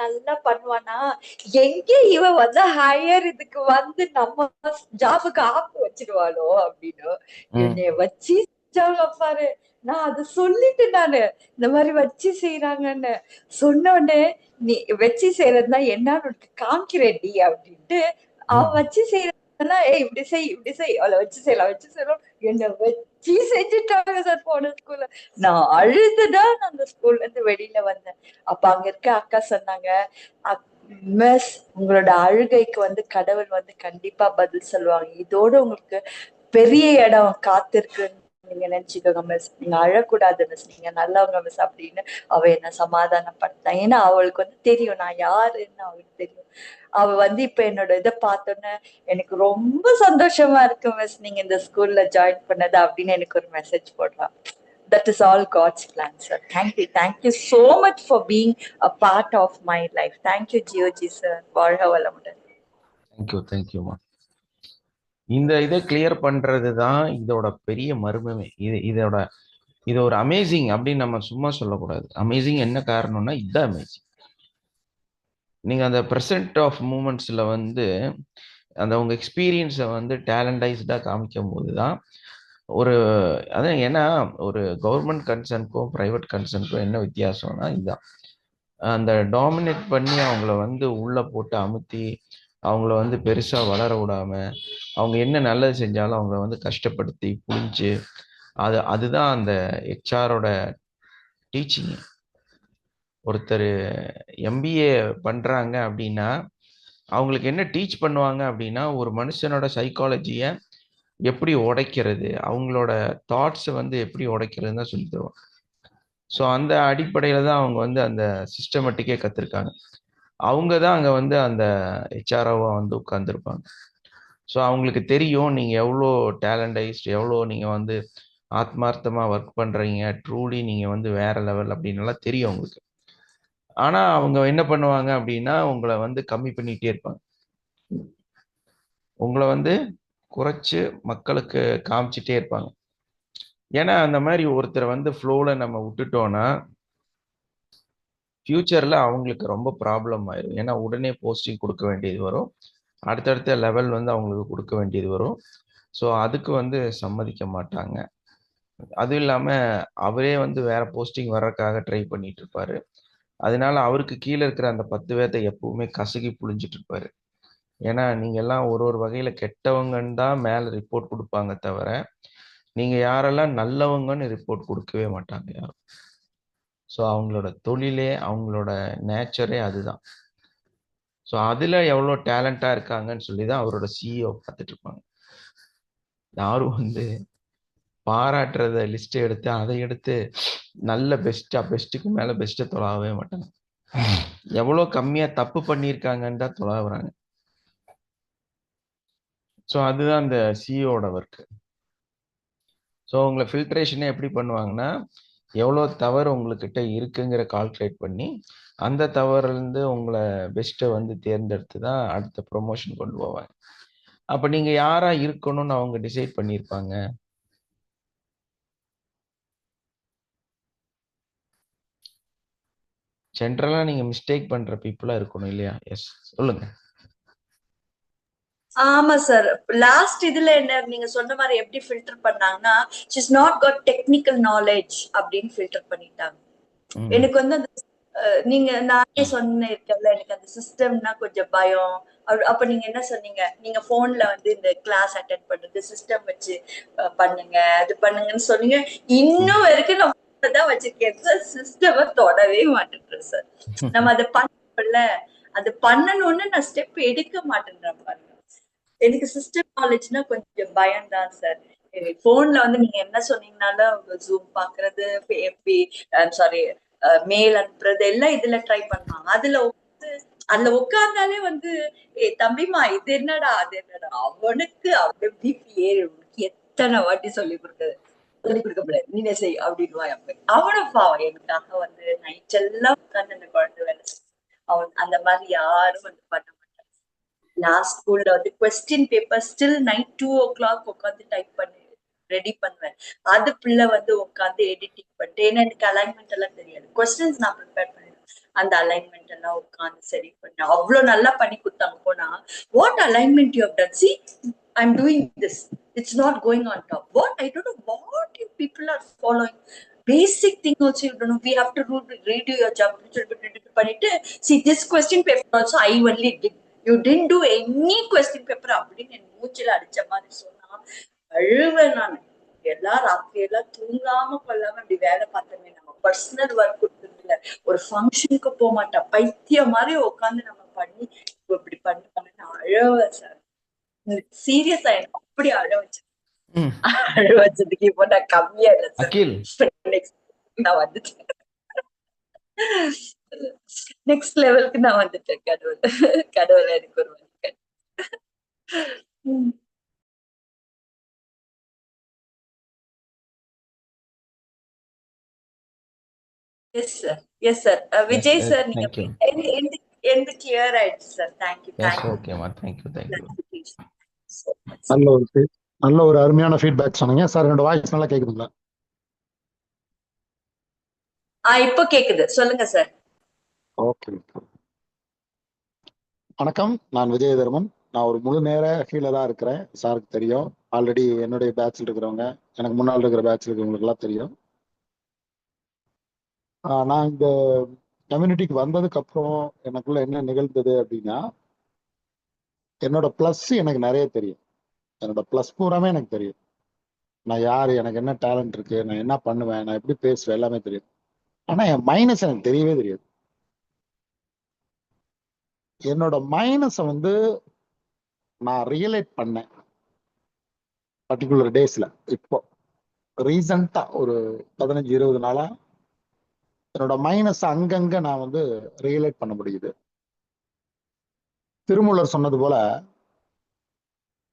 நல்லா பண்ணுவானா, எங்க இவ வந்து ஹையர் இதுக்கு வந்து நம்ம ஜாபுக்கு ஆப்பு வச்சிருவாளோ அப்படின்னு என்னைய வச்சு பாரு. நான் அதை சொல்லிட்டு நானு இந்த மாதிரி வச்சு செய்யறாங்கன்னு சொன்ன உடனே, நீ வச்சு செய்யறதுனா என்னன்னு காமிக்கிறேன்டி அப்படின்ட்டு அவ வச்சு செய்யறதுனா இப்படி செய் அவளை வச்சு செய்யலாம் என்ன வச்சு செஞ்சுட்டாங்க சார் போன ஸ்கூல்ல. நான் அழுதுதான் நான் அந்த ஸ்கூல்ல இருந்து வெளியில வந்தேன். அப்ப அங்க இருக்க அக்கா சொன்னாங்க, மிஸ் உங்களோட அழுகைக்கு வந்து கடவுள் வந்து கண்டிப்பா பதில் சொல்லுவாங்க, இதோட உங்களுக்கு பெரிய இடம் காத்திருக்குன்னு நீங்க நினைச்சுக்கோங்க மிஸ், நீங்க அழக்கூடாது மிஸ், நீங்க நல்லவங்க மிஸ் அப்படின்னு அவ என்ன சமாதானப்படுத்தான். ஏன்னா அவளுக்கு வந்து தெரியும் நான் யாருன்னு அவளுக்கு தெரியும். அவ வந்து இப்ப என்னோட இதை பார்த்தோன்னே எனக்கு ரொம்ப சந்தோஷமா இருக்கு மிஸ் நீங்க இந்த ஸ்கூல்ல ஜாயின் பண்ணது அப்படின்னு எனக்கு ஒரு மெசேஜ் போடலாம். That is all God's plan, sir. Thank you so much for being a part of my life. Thank you, GOG sir. வாழ்க வளமுடன். Thank you, ma. இந்த இதை கிளியர் பண்றது தான் இதோட பெரிய மர்மமே. இது ஒரு அமேசிங் அப்படின்னு நம்ம சும்மா சொல்லக்கூடாது. அமேசிங் என்ன காரணம்னா இதுதான் அமேசிங். நீங்க அந்த ப்ரெசன்ட் ஆஃப் மூமெண்ட்ஸ்ல வந்து அந்த உங்க எக்ஸ்பீரியன்ஸை வந்து டேலண்டைஸ்டா காமிக்கும் போது தான் ஒரு அதான். ஏன்னா ஒரு கவர்மெண்ட் கன்சர்னுக்கும் ப்ரைவேட் கன்சர்னுக்கும் என்ன வித்தியாசம்னா இதுதான். அந்த டாமினேட் பண்ணி அவங்கள வந்து உள்ள போட்டு அமுத்தி அவங்கள வந்து பெருசா வளர விடாம அவங்க என்ன நல்லது செஞ்சாலும் அவங்கள வந்து கஷ்டப்படுத்தி புரிஞ்சு அதுதான் அந்த ஹெச்ஆரோட டீச்சிங். ஒருத்தர் எம்பிஏ பண்றாங்க அப்படின்னா அவங்களுக்கு என்ன டீச் பண்ணுவாங்க அப்படின்னா ஒரு மனுஷனோட சைக்காலஜியை எப்படி உடைக்கிறது, அவங்களோட தாட்ஸை வந்து எப்படி உடைக்கிறதுன்னு தான் சொல்லி தருவாங்க. ஸோ அந்த அடிப்படையில் தான் அவங்க வந்து அந்த சிஸ்டமேட்டிக்கே கற்றுருக்காங்க. அவங்க தான் அங்கே வந்து அந்த ஹெச்ஆர்ஓவாக வந்து உட்காந்துருப்பாங்க. ஸோ அவங்களுக்கு தெரியும் நீங்கள் எவ்வளோ டேலண்டைஸ்ட், எவ்வளோ நீங்கள் வந்து ஆத்மார்த்தமாக ஒர்க் பண்ணுறீங்க, ட்ரூலி நீங்கள் வந்து வேற லெவல் அப்படின்னுலாம் தெரியும் அவங்களுக்கு. ஆனால் அவங்க என்ன பண்ணுவாங்க அப்படின்னா உங்களை வந்து கம்மி பண்ணிகிட்டே இருப்பாங்க. உங்களை வந்து குறைச்சு மக்களுக்கு காமிச்சிட்டே இருப்பாங்க. ஏன்னா அந்த மாதிரி ஒருத்தரை வந்து ஃப்ளோவில் நம்ம விட்டுட்டோன்னா ஃப்யூச்சரில் அவங்களுக்கு ரொம்ப ப்ராப்ளம் ஆயிடும். ஏன்னா உடனே போஸ்டிங் கொடுக்க வேண்டியது வரும், அடுத்தடுத்த லெவல் வந்து அவங்களுக்கு கொடுக்க வேண்டியது வரும். ஸோ அதுக்கு வந்து சம்மதிக்க மாட்டாங்க. அதுவும் இல்லாமல் அவரே வந்து வேற போஸ்டிங் வர்றதுக்காக ட்ரை பண்ணிட்டு இருப்பாரு. அதனால அவருக்கு கீழே இருக்கிற அந்த 10 பேர்த்தை எப்பவுமே கசகி புழிஞ்சிட்டு இருப்பாரு. ஏன்னா நீங்க எல்லாம் ஒரு வகையில கெட்டவங்கன்னு தான் மேல ரிப்போர்ட் கொடுப்பாங்க தவிர நீங்க யாரெல்லாம் நல்லவங்கன்னு ரிப்போர்ட் கொடுக்கவே மாட்டாங்க யாரும். ஸோ அவங்களோட தொழிலே அவங்களோட நேச்சரே அதுதான். ஸோ அதுல எவ்வளோ டேலண்டா இருக்காங்கன்னு சொல்லி தான் அவரோட சிஇஓ பார்த்துட்டு இருப்பாங்க. யாரும் வந்து பாராட்டுறத லிஸ்ட் எடுத்து அதை எடுத்து நல்ல பெஸ்ட்டுக்கு மேல பெஸ்ட்டை தொழாவே மாட்டாங்க. எவ்வளோ கம்மியா தப்பு பண்ணியிருக்காங்கன்னு தான் தொழாவுறாங்க. ஸோ அதுதான் அந்த சிஇஓட ஒர்க்கு. ஸோ உங்களை ஃபில்ட்ரேஷனே எப்படி பண்ணுவாங்கன்னா எவ்வளோ தவறு உங்கள்கிட்ட இருக்குங்கிற கால்குலேட் பண்ணி அந்த தவறுலேருந்து உங்களை பெஸ்ட்டை வந்து தேர்ந்தெடுத்து தான் அடுத்த ப்ரொமோஷன் கொண்டு போவாங்க. அப்போ நீங்கள் யாராக இருக்கணும்னு அவங்க டிசைட் பண்ணியிருப்பாங்க. ஜென்ரலாக நீங்கள் மிஸ்டேக் பண்ணுற பீப்புளாக இருக்கணும் இல்லையா? எஸ், சொல்லுங்க. ஆமா சார். லாஸ்ட் இதுல என்ன நீங்க சொன்ன மாதிரி எப்படி ஃபில்டர் பண்ணாங்கன்னா she's not got technical knowledge அப்படின்னு ஃபில்டர் பண்ணிட்டாங்க. எனக்கு வந்து அந்த நீங்க நானே சொன்னேன்ல எனக்கு அந்த சிஸ்டம்னா கொஞ்சம் பயம். அப்ப நீங்க என்ன சொன்னீங்க, நீங்க போன்ல வந்து இந்த கிளாஸ் அட்டென்ட் பண்றது சிஸ்டம் வச்சு பண்ணுங்க அது பண்ணுங்கன்னு சொன்னீங்க. இன்னும் வரைக்கும் நான் தான் வச்சிருக்கேன் சார், சிஸ்டம் தொடவே மாட்டேன் சார். நம்ம அதை பண்ணல, அது பண்ணணும்னு நான் ஸ்டெப் எடுக்க மாட்டேன்றேன் பாருங்க. எனக்கு சிஸ்டம் நாலேஜ்னா கொஞ்சம் பயம் தான் சார். போன்ல வந்து நீங்க என்ன சொன்னீங்கனாலும் ஜூம் பாக்குறது, சாரி மெயில் அனுப்புறது எல்லாம் இதுல ட்ரை பண்ணுவாங்க. அதுல உட்கார்ந்தாலே வந்து தம்பிமா இது என்னடா அது என்னடா அவனுக்கு அவன் பிபி ஏறி எத்தனை வாட்டி சொல்லி கொடுக்க முடியாது, நீனே செய் அப்படின்னு. அவனை பாவம் எனக்காக வந்து நைட் எல்லாம் உட்கார்ந்து அந்த குழந்தை வேலை அவன் அந்த மாதிரி யாரும் வந்து பண்ண மாட்டாங்க. லாஸ்ட் ஸ்கூல்ல வந்து question paper still night 2 o'clock உட்காந்து டைப் பண்ணி ரெடி பண்ணுவேன். அது பிள்ளை வந்து உட்காந்து எடிட்டிங் பண்ணிட்டு, ஏன்னா எனக்கு அலைன்மெண்ட் எல்லாம் தெரியாது, கொஸ்டின்ஸ் நான் ப்ரிப்பேர் பண்ணிடுவேன். அந்த அலைன்மெண்ட் எல்லாம் உட்காந்து சரி பண்ண அவ்வளவு நல்லா பண்ணி கொடுத்தாங்க. போனா what alignment you have done, see I'm doing this, it's not going on top, what I don't know what you people are following, basic thing also you don't know, we have to redo your job பண்ணிட்டு see this question paper also I only did, you didn't do any question paper அப்படின்னு என் மூச்சில அடிச்ச மாதிரி சொன்னா அழுவேன் நான். எல்லாம் ராத்திரி எல்லாம் தூங்காம கொள்ளாம இப்படி வேலை பார்த்தமே. நம்ம பர்சனல் ஒர்க் கொடுத்ததுல ஒரு ஃபங்க்ஷனுக்கு போக மாட்டேன், பைத்தியம் மாதிரி உட்காந்து நம்ம பண்ணி இப்படி பண்ணு அழவேன் சார். சீரியஸா எனக்கு அப்படி அழ வச்சதுக்கு இப்போ நான் கம்மியா இல்லை சார். நான் வந்துட்டேன், நெக்ஸ்ட் லெவலுக்கு நான் வந்துட்டேன். கடவுள் எனக்கு ஒரு வழி. Yes sir, yes sir. Vijay sir, நீங்க எந்த கிளியர் ஆயிடுச்சு sir. Thank you. Yes, okay ma, thank you. so much. நல்ல ஒரு நல்ல ஒரு அருமையான ஃபீட்பேக் சொன்னீங்க சார். என்னோட வாய்ஸ் நல்லா கேக்குதுங்களா? இப்போ கேக்குது, சொல்லுங்க சார். ஓகே. வணக்கம், நான் விஜயதர்மன். நான் ஒரு முழு நேர ஹீலரா இருக்கிறேன். சாருக்கு தெரியும். ஆல்ரெடி என்னுடைய பேட்ச்ல இருக்கிறவங்க, எனக்கு முன்னால் இருக்கிற பேட்ச்ல இருக்கிறவங்களுக்கு எல்லாம் தெரியும். நான் இந்த கம்யூனிட்டிக்கு வந்ததுக்கு அப்புறம் எனக்குள்ள என்ன நிகழ்ந்தது அப்படின்னா, என்னோட பிளஸ் எனக்கு நிறைய தெரியும். என்னோட பிளஸ் பூராமே எனக்கு தெரியும். நான் யாரு, எனக்கு என்ன டேலண்ட் இருக்கு, நான் என்ன பண்ணுவேன், நான் எப்படி பேசுவேன், எல்லாமே தெரியும். ஆனா என் மைனஸ் எனக்கு தெரியவே தெரியாது. என்னோட மைனஸை வந்து நான் ரியலைட் பண்ணேன் பர்டிகுலர் டேஸ்ல. இப்போ ரீசண்டா ஒரு 15-20 நாளா என்னோட மைனஸ் அங்கங்க நான் வந்து ரியலைட் பண்ண முடியுது. திருமூலர் சொன்னது போல,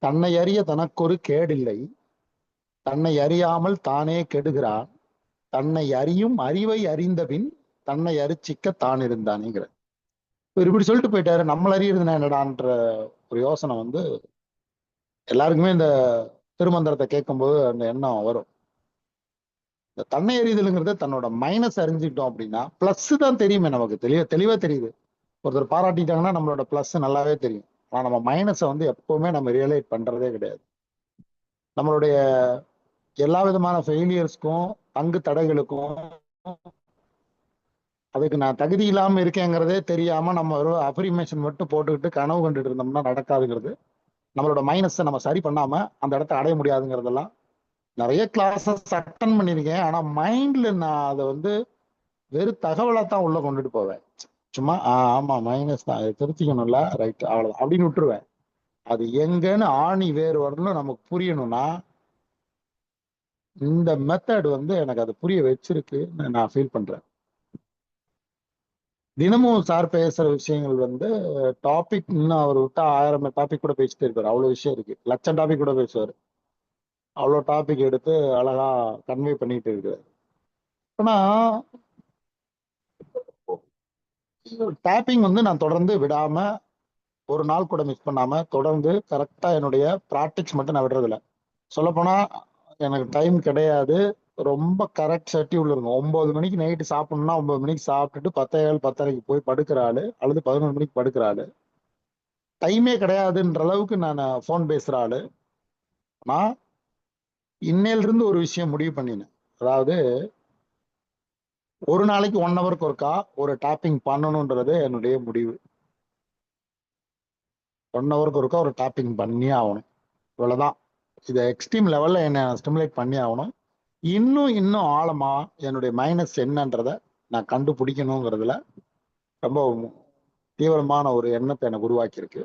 தன்னை அறிய தனக்கொரு கேடில்லை, தன்னை அறியாமல் தானே கெடுகிறான், தன்னை அறியும் அறிவை அறிந்தபின் தன்னை அரிச்சிக்க தான் இருந்தானேங்கிற. இவர் இப்படி சொல்லிட்டு போயிட்டாரு. நம்மள அறியறதுன்னா என்னடான்ற ஒரு யோசனை வந்து எல்லாருக்குமே இந்த திருமந்திரத்தை கேட்கும்போது அந்த எண்ணம் வரும். இந்த தன்னை அறிதலுங்கிறது தன்னோட மைனஸ் அறிஞ்சுக்கிட்டோம் அப்படின்னா பிளஸ் தான் தெரியுமே நமக்கு. தெளிவா தெரியுது. ஒருத்தர் பாராட்டிட்டாங்கன்னா நம்மளோட பிளஸ் நல்லாவே தெரியும். ஆனா நம்ம மைனஸை வந்து எப்பவுமே நம்ம ரியலைட் பண்றதே கிடையாது. நம்மளுடைய எல்லா விதமான ஃபெயிலியர்ஸ்க்கும் பங்கு தடைகளுக்கும் அதுக்கு நான் தகுதி இல்லாம இருக்கேங்கிறதே தெரியாம நம்ம ஒரு அஃபர்மேஷன் மட்டும் போட்டுக்கிட்டு கனவு கண்டுட்டு இருந்தோம்னா நடக்காதுங்கிறது. நம்மளோட மைனஸை நம்ம சரி பண்ணாம அந்த இடத்த அடைய முடியாதுங்கிறதெல்லாம் நிறைய கிளாஸஸ் அட்டன் பண்ணியிருக்கேன். ஆனா மைண்ட்ல நான் அதை வந்து வெறும் தகவலா தான் உள்ள கொண்டுட்டு போவேன். சும்மா ஆமா மைனஸ் தான், அதை திருத்திக்கணும்ல, ரைட், அவ்வளவுதான் அப்படின்னு விட்டுருவேன். அது எங்கன்னு ஆணி வேறு வரணும் நமக்கு புரியணும்னா இந்த மெத்தட் வந்து எனக்கு அது புரிய வச்சிருக்குன்னு நான் ஃபீல் பண்றேன். தினமும் சார் பேசுற விஷயங்கள் வந்து டாபிக் இன்னும் அவர் விட்டா 1000 டாபிக் கூட பேசிட்டே இருப்பாரு. அவ்வளவு விஷயம் இருக்கு. லட்சம் டாபிக் கூட பேசுவாரு. அவ்வளோ டாபிக் எடுத்து அழகா கன்வே பண்ணிட்டு இருக்காரு. ஆனா டேப்பிங் வந்து நான் தொடர்ந்து விடாம, ஒரு நாள் கூட மிஸ் பண்ணாம தொடர்ந்து கரெக்டா என்னுடைய ப்ராக்டிக்ஸ் மட்டும் நான் விடுறதில்ல. சொல்லப்போனா எனக்கு டைம் கிடையாது. ரொம்ப கரெக்ட் ஷெட்யூல் இருக்கும். 9 மணிக்கு நைட்டு சாப்பிடணும்னா 9 மணிக்கு சாப்பிட்டுட்டு 10:15 10:30க்கு போய் படுக்கிற ஆளு, அல்லது 11 மணிக்கு படுக்கிற ஆளு. டைமே கிடையாதுன்ற அளவுக்கு நான் ஃபோன் பேசுற ஆளு. நான் இன்னையில இருந்து ஒரு விஷயம் முடிவு பண்ணினேன். அதாவது ஒரு நாளைக்கு 1 ஹவருக்கு ஒருக்கா ஒரு டாப்பிங் பண்ணணும்ன்றது என்னுடைய முடிவு. 1 ஹவருக்கு ஒருக்கா ஒரு டாப்பிங் பண்ணியே ஆகணும். இவ்வளவுதான். இதை எக்ஸ்ட்ரீம் லெவல்ல என்ன ஸ்டிமுலேட் பண்ணி ஆகணும். இன்னும் ஆழமா என்னுடைய மைனஸ் என்னன்றத நான் கண்டுபிடிக்கணுங்கிறதுல ரொம்ப தீவிரமான ஒரு எண்ணத்தை எனக்கு உருவாக்கி இருக்கு.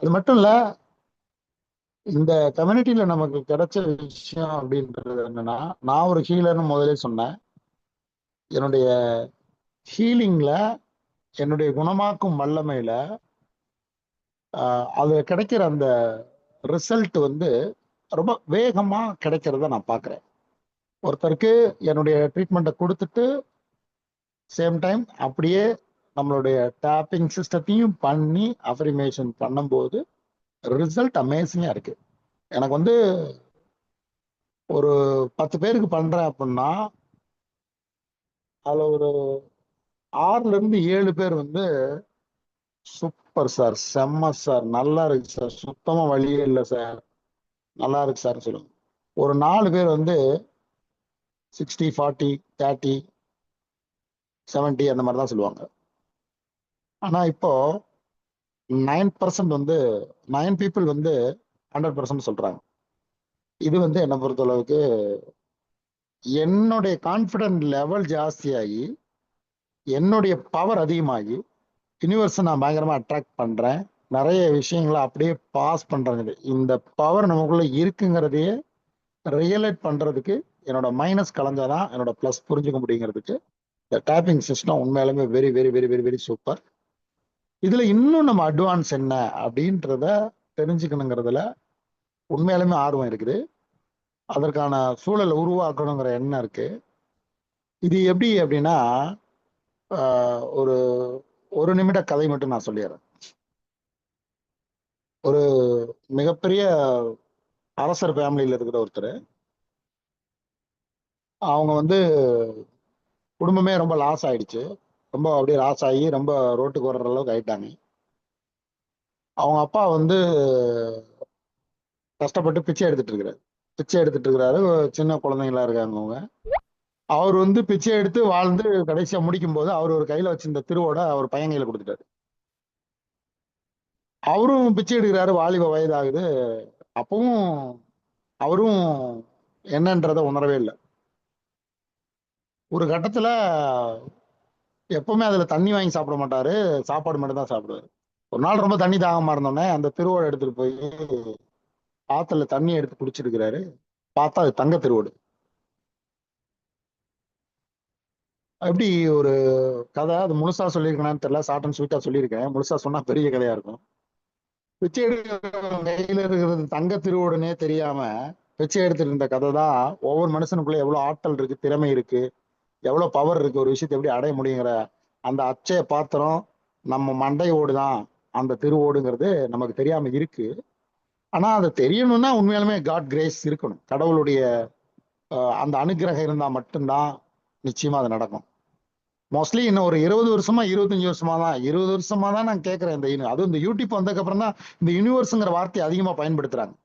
அது மட்டும் இல்ல, இந்த கம்யூனிட்டியில நமக்கு கிடைச்ச விஷயம் அப்படின்றது என்னன்னா, நான் ஒரு ஹீலர்னு முதலே சொன்னேன். என்னுடைய ஹீலிங்ல, என்னுடைய குணமாக்கும் வல்லமையில அது கிடைக்கிற அந்த ரிசல்ட் வந்து ரொம்ப வேகமா கிடைக்கிறத நான் பார்க்கிறேன். ஒருத்தருக்கு என்னுடைய ட்ரீட்மெண்ட்டை கொடுத்துட்டு சேம் டைம் அப்படியே நம்மளுடைய டேப்பிங் சிஸ்டத்தையும் பண்ணி அஃபர்மேஷன் பண்ணும்போது ரிசல்ட் அமேசிங்கா இருக்கு. எனக்கு வந்து ஒரு 10 பேருக்கு பண்றேன் அப்படின்னா அதுல ஒரு 6ல இருந்து 7 பேர் வந்து சூப்பர் சார், செம்ம சார், நல்லா இருக்கு சார், சுத்தமா வழியே இல்லை சார், நல்லா இருக்கு சார் சொல்லுங்க. ஒரு 4 பேர் வந்து 60 40 30 70 அந்த மாதிரி தான் சொல்லுவாங்க. ஆனா இப்போ 9% வந்து 9 பீப்புள் வந்து 100% சொல்றாங்க. இது வந்து என்னை பொறுத்தளவுக்கு என்னுடைய கான்ஃபிடன்ட் லெவல் ஜாஸ்தியாகி என்னுடைய பவர் அதிகமாகி யூனிவர்ஸை நான் பயங்கரமா அட்ராக்ட் பண்றேன். நிறைய விஷயங்களை அப்படியே பாஸ் பண்றாங்க. இந்த பவர் நமக்குள்ள இருக்குங்கிறதையே ரியலைட் பண்றதுக்கு என்னோட மைனஸ் கலந்தாதான் என்னோட பிளஸ் புரிஞ்சுக்க முடியுங்கிறதுக்கு இந்த டேப்பிங் சிஸ்டம் உண்மையாலுமே very very very very very super. இதுல இன்னும் நம்ம அட்வான்ஸ் என்ன அப்படின்றத தெரிஞ்சுக்கணுங்கிறதுல உண்மையாலுமே ஆர்வம் இருக்குது. அதற்கான சூழலை உருவாக்கணுங்கிற எண்ணம் இருக்கு. இது எப்படி அப்படின்னா ஒரு 1 நிமிட கதை மட்டும் நான் சொல்லிடுறேன். ஒரு மிகப்பெரிய அரசர் ஃபேமிலியில இருக்கிற ஒருத்தர். அவங்க வந்து குடும்பமே ரொம்ப லாஸ் ஆயிடுச்சு. ரொம்ப அப்படியே லாஸ் ஆகி ரொம்ப ரோட்டுக்கு வர்ற அளவுக்கு ஆயிட்டாங்க. அவங்க அப்பா வந்து கஷ்டப்பட்டு பிச்சை எடுத்துட்டு இருக்கிறாரு. பிச்சை எடுத்துட்டு இருக்கிறாரு. சின்ன குழந்தைங்களா இருக்காங்க அவங்க. அவர் வந்து பிச்சை எடுத்து வாழ்ந்து கடைசியா முடிக்கும் போது அவர் ஒரு கையில வச்சிருந்த திருவோட அவர் பையன் கையில கொடுத்துட்டாரு. அவரும் பிச்சை எடுக்கிறாரு, வாலிப வயதாகுது. அப்பவும் அவரும் என்னன்றத உணரவே இல்லை. ஒரு கட்டத்துல எப்பவுமே அதுல தண்ணி வாங்கி சாப்பிட மாட்டாரு, சாப்பாடு மட்டும் தான் சாப்பிடுவாரு. ஒரு நாள் ரொம்ப தண்ணி தாகமா இருந்தோடனே அந்த திருவோட எடுத்துட்டு போய் ஆத்துல தண்ணி எடுத்து குடிச்சிருக்கிறாரு. பார்த்தா அது தங்க திருவோடு. எப்படி ஒரு கதை, அது முழுசா சொல்லியிருக்கேன்னு தெரியல, ஷார்ட் அண்ட் ஸ்வீட்டா சொல்லியிருக்கேன். முழுசா சொன்னா பெரிய கதையா இருக்கும். பிச்சை எடுக்கிறவங்க கையில இருக்கிறது தங்க திருவோடுனே தெரியாம பிச்சை எடுத்துட்டு இருந்த கதை தான் ஒவ்வொரு மனுஷனுக்குள்ள எவ்வளவு ஆற்றல் இருக்கு, திறமை இருக்கு, எவ்வளவு பவர் இருக்கு, ஒரு விஷயத்தை எப்படி அடைய முடியுங்கிற அந்த அச்சய பாத்திரம் நம்ம மண்டையோடு தான் அந்த திருவோடுங்கிறது நமக்கு தெரியாம இருக்கு. ஆனா அதை தெரியணும்னா உண்மையாலுமே காட் கிரேஸ் இருக்கணும், கடவுளுடைய அந்த அனுகிரகம் இருந்தா மட்டும்தான் நிச்சயமா அது நடக்கும். மோஸ்ட்லி இன்னும் ஒரு 20 வருஷமா 25 வருஷமா தான் 20 வருஷமா தான் நான் கேட்கிறேன். அதுவும் இந்த யூடியூப் வந்ததுக்கு அப்புறம் தான் இந்த யூனிவர்ஸ்ங்கிற வார்த்தையை அதிகமா பயன்படுத்துறாங்க.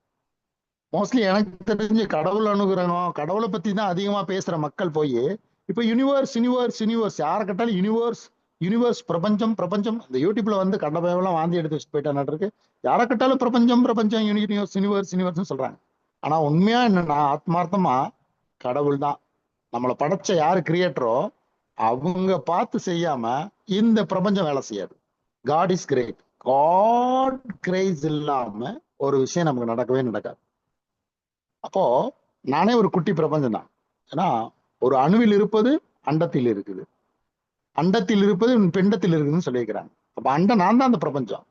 மோஸ்ட்லி எனக்கு தெரிஞ்சு கடவுள் அனுகிரகம், கடவுளை பத்தி தான் அதிகமா பேசுற மக்கள் போய் இப்ப யூனிவர்ஸ் யூனிவர்ஸ் யூனிவர்ஸ் யாரை கேட்டாலும் யூனிவர்ஸ் யூனிவர்ஸ் பிரபஞ்சம் பிரபஞ்சம். இந்த யூடியூப்ல வந்து கண்டபயம்லாம் வாந்தி எடுத்து வச்சு போயிட்டா இருக்கு. யாரை கேட்டாலும் பிரபஞ்சம் பிரபஞ்சம் யூனிவர்ஸ் யூனிவர்ஸ் யூனிவர்ஸ் சொல்றாங்க. ஆனா உண்மையா என்னன்னா ஆத்மார்த்தமா கடவுள் தான் நம்மளை படைச்ச யாரு கிரியேட்டரோ அவங்க பார்த்து செய்யாம இந்த பிரபஞ்சம் வேலை செய்யாது. God is great. God grace இல்லாம ஒரு விஷயம் நமக்கு நடக்கவே நடக்காது. அப்போ நானே ஒரு குட்டி பிரபஞ்சம் தான். ஏன்னா ஒரு அணுவில் இருப்பது அண்டத்தில் இருக்குது, அண்டத்தில் இருப்பது பிண்டத்தில் இருக்குதுன்னு சொல்லியிருக்கிறாங்க. அப்ப அண்டம் நான் தான் அந்த பிரபஞ்சம்.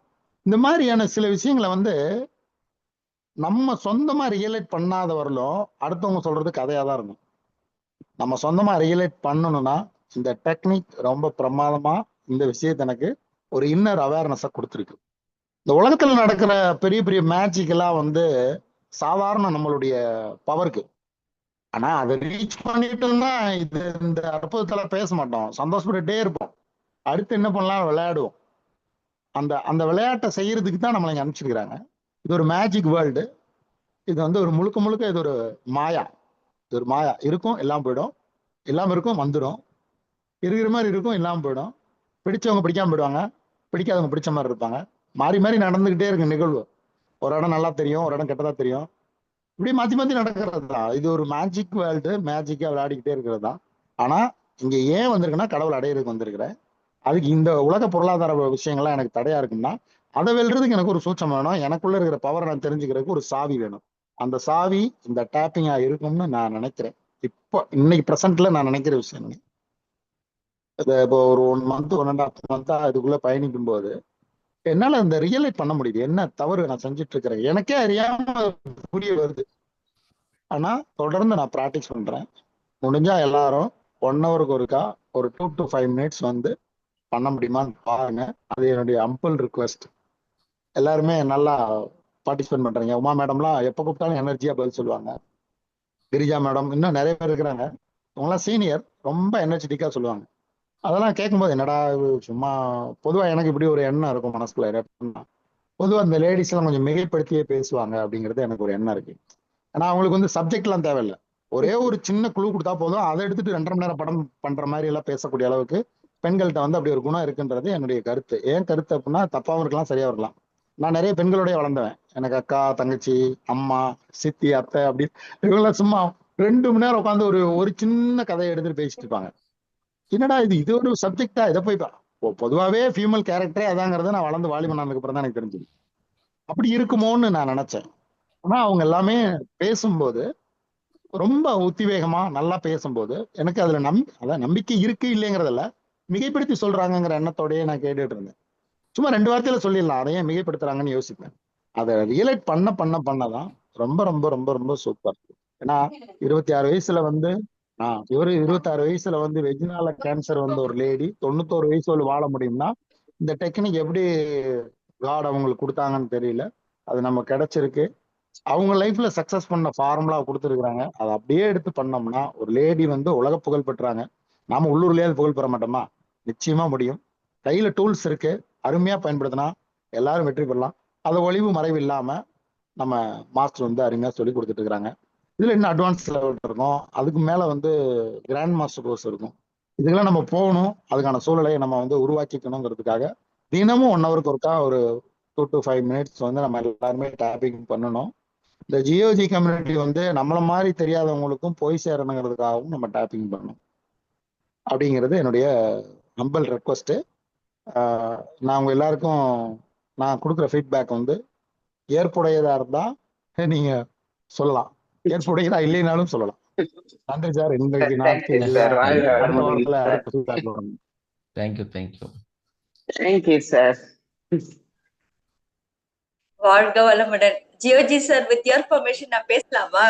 இந்த மாதிரியான சில விஷயங்களை வந்து நம்ம சொந்தமா ரியலைட் பண்ணாத வரலும் அடுத்தவங்க சொல்றது கதையா தான் இருக்கும். நம்ம சொந்தமா ரியலைட் பண்ணணும்னா இந்த டெக்னிக் ரொம்ப பிரமாதமா இந்த விஷயத்தை எனக்கு ஒரு இன்னர் அவேர்னஸை கொடுத்துருக்கு. இந்த உலகத்துல நடக்கிற பெரிய பெரிய மேஜிக் எல்லாம் வந்து சாதாரண நம்மளுடைய பவருக்கு. ஆனா அதை ரீச் பண்ணிட்டோம்னா இது இந்த அற்புதத்துல பேச மாட்டோம், சந்தோஷப்பட்டுட்டே இருப்போம். அடுத்து என்ன பண்ணலாம், விளையாடுவோம். அந்த அந்த விளையாட்டை செய்யறதுக்கு தான் நம்மளை இங்க அனுப்பிச்சிருக்கிறாங்க. இது ஒரு மேஜிக் வேர்ல்டு. இது வந்து ஒரு முழுக்க முழுக்க இது ஒரு மாயா. இது ஒரு மாயா. இருக்கும் எல்லாம் போயிடும், எல்லாம் இருக்கும் வந்துடும், இருக்கிற மாதிரி இருக்கும் இல்லாம போயிடும், பிடிச்சவங்க பிடிக்காம போயிடுவாங்க, பிடிக்காதவங்க பிடிச்ச மாதிரி இருப்பாங்க. மாறி மாறி நடந்துகிட்டே இருக்கு நிகழ்வு. ஒரு இடம் நல்லா தெரியும், ஒரு இடம் கெட்டதா தெரியும், இப்படி மாத்தி மாத்தி நடக்கிறது தான். இது ஒரு மேஜிக் வேர்ல்டு, மேஜிக்கா விளையாடிக்கிட்டே இருக்கிறது தான். ஆனா இங்க ஏன் வந்திருக்குன்னா கடவுள் அடையிறதுக்கு வந்திருக்கிறேன். அதுக்கு இந்த உலக பொருளாதார விஷயங்கள்லாம் எனக்கு தடையா இருக்குன்னா அதை வெல்றதுக்கு எனக்கு ஒரு சூட்சம் வேணும், எனக்குள்ள இருக்கிற பவரை நான் தெரிஞ்சுக்கிறதுக்கு ஒரு சாவி வேணும். அந்த சாவி இந்த டேப்பிங்கா இருக்கும்னு நான் நினைக்கிறேன். இப்போ இன்னைக்கு பிரசன்ட்ல நான் நினைக்கிற விஷயம். இப்போ ஒரு 1 மந்த் 1.5 மந்த்தா இதுக்குள்ள பயணிக்கும் போது என்னால இந்த ரியலைட் பண்ண முடியுது, என்ன தவறு நான் செஞ்சுட்டு இருக்கிறேன் எனக்கே அறியாம புரிய வருது. ஆனா தொடர்ந்து நான் ப்ராக்டிஸ் பண்றேன். முடிஞ்சா எல்லாரும் 1 ஹவருக்கு ஒருக்கா ஒரு 2 to 5 மினிட்ஸ் வந்து பண்ண முடியுமான்னு பாருங்க. அது என்னுடைய அம்பிள் ரிக்வெஸ்ட். எல்லாருமே நல்லா பார்ட்டிசிபேட் பண்றீங்க. உமா மேடம்லாம் எப்ப கூப்பிட்டாலும் எனர்ஜியா பதில் சொல்லுவாங்க. கிரிஜா மேடம், இன்னும் நிறைய பேர் இருக்கிறாங்க, அவங்களாம் சீனியர், ரொம்ப எனர்ஜெட்டிக்கா சொல்லுவாங்க. அதெல்லாம் கேட்கும்போது என்னடா சும்மா பொதுவா எனக்கு இப்படி ஒரு எண்ணம் இருக்கும் மனசுக்குள்ள. பொதுவா இந்த லேடிஸ் எல்லாம் கொஞ்சம் மிகைப்படுத்தியே பேசுவாங்க அப்படிங்கிறது எனக்கு ஒரு எண்ணம் இருக்கு. ஆனா அவங்களுக்கு வந்து சப்ஜெக்ட் எல்லாம் தேவையில்லை, ஒரே ஒரு சின்ன குழு கொடுத்தா போதும், அதை எடுத்துட்டு 2.5 மணி நேரம் படம் பண்ற மாதிரி எல்லாம் பேசக்கூடிய அளவுக்கு பெண்கள்கிட்ட வந்து அப்படி ஒரு குணம் இருக்குன்றது என்னுடைய கருத்து. ஏன் கருத்து அப்படின்னா தப்பாவும் இருக்கலாம் சரியா இருக்கலாம். நான் நிறைய பெண்களோடய வளர்ந்தவன். எனக்கு அக்கா, தங்கச்சி, அம்மா, சித்தி, அத்தை அப்படி இவங்களாம் சும்மா 2 மணி நேரம் உட்காந்து ஒரு சின்ன கதையை எடுத்துட்டு பேசிட்டு இருப்பாங்க. என்னடா இது ஒரு சப்ஜெக்டா, இதை போய் பொதுவாவே ஃபீமேல் கேரக்டரே அதாங்கிறத நான் வளர்ந்து வாலிபனானதுக்கு அப்புறம் தான் எனக்கு தெரிஞ்சது. அப்படி இருக்குமோன்னு நான் நினைச்சேன். ஆனா அவங்க எல்லாமே பேசும்போது ரொம்ப உத்திவேகமா நல்லா பேசும்போது எனக்கு அதுல அதான் நம்பிக்கை இருக்கு இல்லைங்கிறதில்ல, மிகைப்படுத்தி சொல்றாங்கிற எண்ணத்தோடயே நான் கேட்டுட்டு இருந்தேன். சும்மா 2 வார்த்தையில சொல்லிடலாம், அதையே மிகைப்படுத்துறாங்கன்னு யோசிப்பேன். அதை ரியலைட் பண்ணதான் ரொம்ப ரொம்ப ரொம்ப ரொம்ப சூப்பர். ஏன்னா 26 வயசுல வந்து இவரு 26 வயசுல வந்து வெஜினால கேன்சர் வந்து ஒரு லேடி 91 வயசு வாழ முடியும்னா இந்த டெக்னிக் எப்படி காட் அவங்களுக்கு கொடுத்தாங்கன்னு தெரியல. அது நம்ம கிடைச்சிருக்கு. அவங்க லைஃப்ல சக்சஸ் பண்ண ஃபார்முலா கொடுத்துருக்காங்க. அதை அப்படியே எடுத்து பண்ணோம்னா ஒரு லேடி வந்து உலக புகழ் பெற்றாங்க. நாம உள்ளூர்லயாவது புகழ் பெற மாட்டோமா? நிச்சயமா முடியும். கையில டூல்ஸ் இருக்கு, அருமையா பயன்படுத்தினா எல்லாரும் வெற்றி பெறலாம். அதை ஒளிவு மறைவு இல்லாம நம்ம மாஸ்டர் வந்து அருமையா சொல்லி கொடுத்துட்டு இருக்காங்க. இதுல இன்னும் அட்வான்ஸ் லெவல் இருக்கும், அதுக்கு மேல வந்து கிராண்ட் மாஸ்டர் கோர்ஸ் இருக்கும். இதுக்கெல்லாம் நம்ம போகணும், அதுக்கான சூழலை நம்ம வந்து உருவாக்கிக்கணுங்கிறதுக்காக தினமும் 1 ஹவருக்கு ஒருக்கா ஒரு 2 to 5 மினிட்ஸ் வந்து நம்ம எல்லாருமே டேப்பிங் பண்ணணும். இந்த ஜியோஜி கம்யூனிட்டி வந்து நம்மள மாதிரி தெரியாதவங்களுக்கும் போய் சேரணுங்கிறதுக்காகவும் நம்ம டேப்பிங் பண்ணணும் அப்படிங்கிறது என்னுடைய ஹம்பல் ரெக்வஸ்ட். நான் உங்க எல்லாருக்கும் நான் கொடுக்குற ஃபீட்பேக் வந்து ஏற்புடையதா இருந்தா நீங்க சொல்லலாம், ஏற்புடையதா இல்லைனாலும் சொல்லலாம். நன்றி சார். இன்றைக்கு நாட்கள் தேங்க்யூ சார். அடுத்த வாழ்க வாரத்துல வளமுடன் அடுத்த ஃபீட்பேக் வரும். Thank you thank you. Thank you sir. வாழ்க வளமுடன். ஜியோஜி சார், வித் யுவர் பெர்மிஷன் நான் பேசலாமா?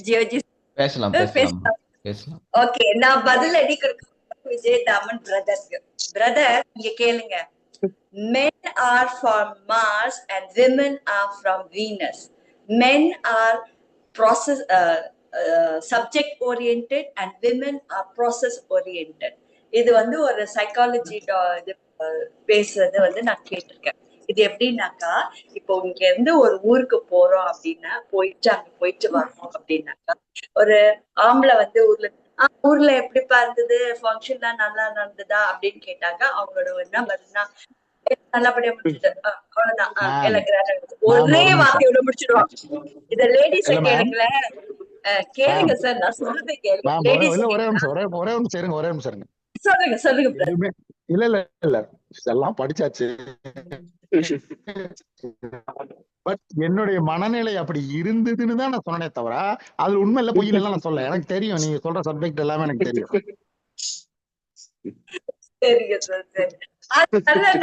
ஜியோஜி பேசலாம் பேசலாம் பேசலாம். பேசலாம். ஓகே, நான் பதில் அடி கொடுக்க விஜய் தாமன் பிரதர்ஸ்க்கு. பிரதர், இங்க கேளுங்க. Men are from Mars and women are from Venus. Men are subject oriented and women are process oriented. இது வந்து ஒரு சைக்காலஜி பேசுறது வந்து நான் கேட்டிருக்கேன். இது எப்படின்னாக்கா, இப்போ இங்க இருந்து ஒரு ஊருக்கு போறோம் அப்படின்னா, அங்க போயிட்டு வரணும் அப்படின்னாக்கா, ஒரு ஆம்பளை வந்து ஊர்ல எப்படிப்பா இருந்தது, ஃபங்க்ஷன் தான் நல்லா நடந்ததா அப்படின்னு கேட்டாக்கா, அவங்களோட என்ன பதில்னா, நல்லபடியா முடிச்சுட்டு அவ்வளவுதான், எல்லாம் கிராண்டா ஒரே வார்த்தையோட முடிச்சிடுவாங்க. இத லேடிஸ கேளுங்களேன். கேளுங்க சார், நான் சொல்றது கேளுங்க. ஒரே நிமிஷம் இருங்க. சொல்லுங்க. இல்ல இல்ல இல்ல, இதெல்லாம் படிச்சாச்சு. பட் என்னுடைய மனநிலை அப்படி இருந்ததுன்னு தான் நான் சொன்னேனே தவிர அது உண்மை இல்ல பொய்யில எல்லாம் நான் சொல்ல. எனக்கு தெரியும் நீங்க சொல்ற சப்ஜெக்ட் எல்லாமே எனக்கு தெரியும். சரிங்க சார், சரி. அதனால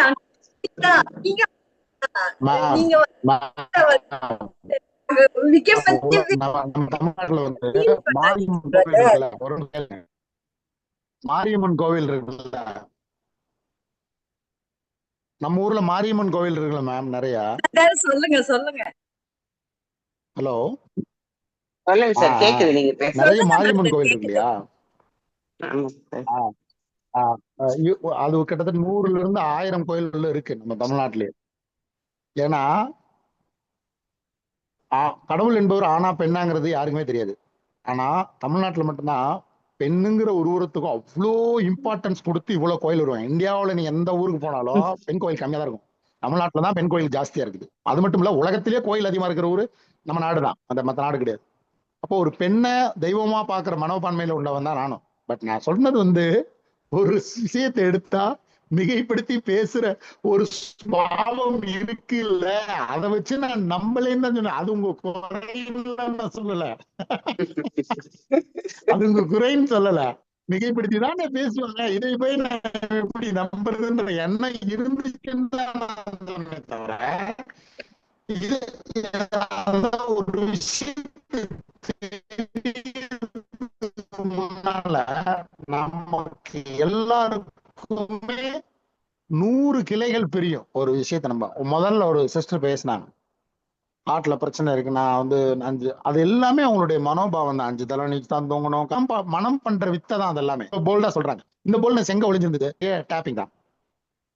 தமிழ்நாட்டுல வந்து மாரியம்மன் கோவில் இருக்குல்ல, நம்ம ஊர்ல மாரியம்மன் கோவில் இருக்குல்ல மேம், நிறைய. சொல்லுங்க. ஹலோ, சொல்லுங்க சார், கேக்குது நீங்க பேச. நிறைய மாரியம்மன் கோவில் இருக்கு இல்லையா? அது கிட்டத்தட்ட 100ல இருந்து 1000 கோயில்கள் இருக்கு நம்ம தமிழ்நாட்டிலேயே. ஏன்னா கடவுள் என்பவர் ஆனா பெண்ணாங்கிறது யாருக்குமே தெரியாது. ஆனா தமிழ்நாட்டுல மட்டும்தான் பெண்ணுங்கிற ஒரு உருவத்துக்கும் அவ்வளோ இம்பார்ட்டன்ஸ் கொடுத்து இவ்வளவு கோயில் வருவாங்க. இந்தியாவில நீ எந்த ஊருக்கு போனாலும் பெண் கோயில் கம்மியா தான் இருக்கும். தமிழ்நாட்டுல தான் பெண் கோயில் ஜாஸ்தியா இருக்குது. அது மட்டும் இல்ல, உலகத்திலேயே கோயில் அதிகமா இருக்கிற ஊரு நம்ம நாடுதான், அந்த மற்ற நாடு கிடையாது. அப்போ ஒரு பெண்ணை தெய்வமா பாக்குற மனோபான்மையில உள்ளவன் தான் நானும். பட் நான் சொன்னது வந்து ஒரு விஷயத்தை எடுத்தா மிகைப்படுத்தி பேசுற ஒரு சுபாவம் இருக்கு இல்ல, அதை வச்சு நான் நம்மளேன்னு தான் சொன்னேன். அது உங்க குறைன்னு நான் சொல்லல, அது உங்க குறைன்னு சொல்லல, மிகைப்படுத்தி தான் பேசுவாங்க. இதை போய் நான் எப்படி நம்புறதுன்ற எண்ணம் இருந்துச்சுன்னு தான் நான் சொன்னேன் தவிர ஒரு விஷயத்துக்கு முன்னால நமக்கு எல்லாருக்குமே 100 கிளைகள் பிரியும். ஒரு விஷயத்த நம்ம முதல்ல ஒரு சிஸ்டர் பேசினாங்க, ஹார்ட்ல பிரச்சனை இருக்கு, நான் வந்து 5, அது எல்லாமே அவங்களுடைய மனோபாவம் தான். 5 தலை நீச்சு தான் தூங்கணும், மனம் பண்ற வித்தை தான். அது எல்லாமே போல்டா சொல்றாங்க. இந்த போல்ட்னஸ் எங்க ஒளிஞ்சிருந்தது? டேப்பிங் தான்.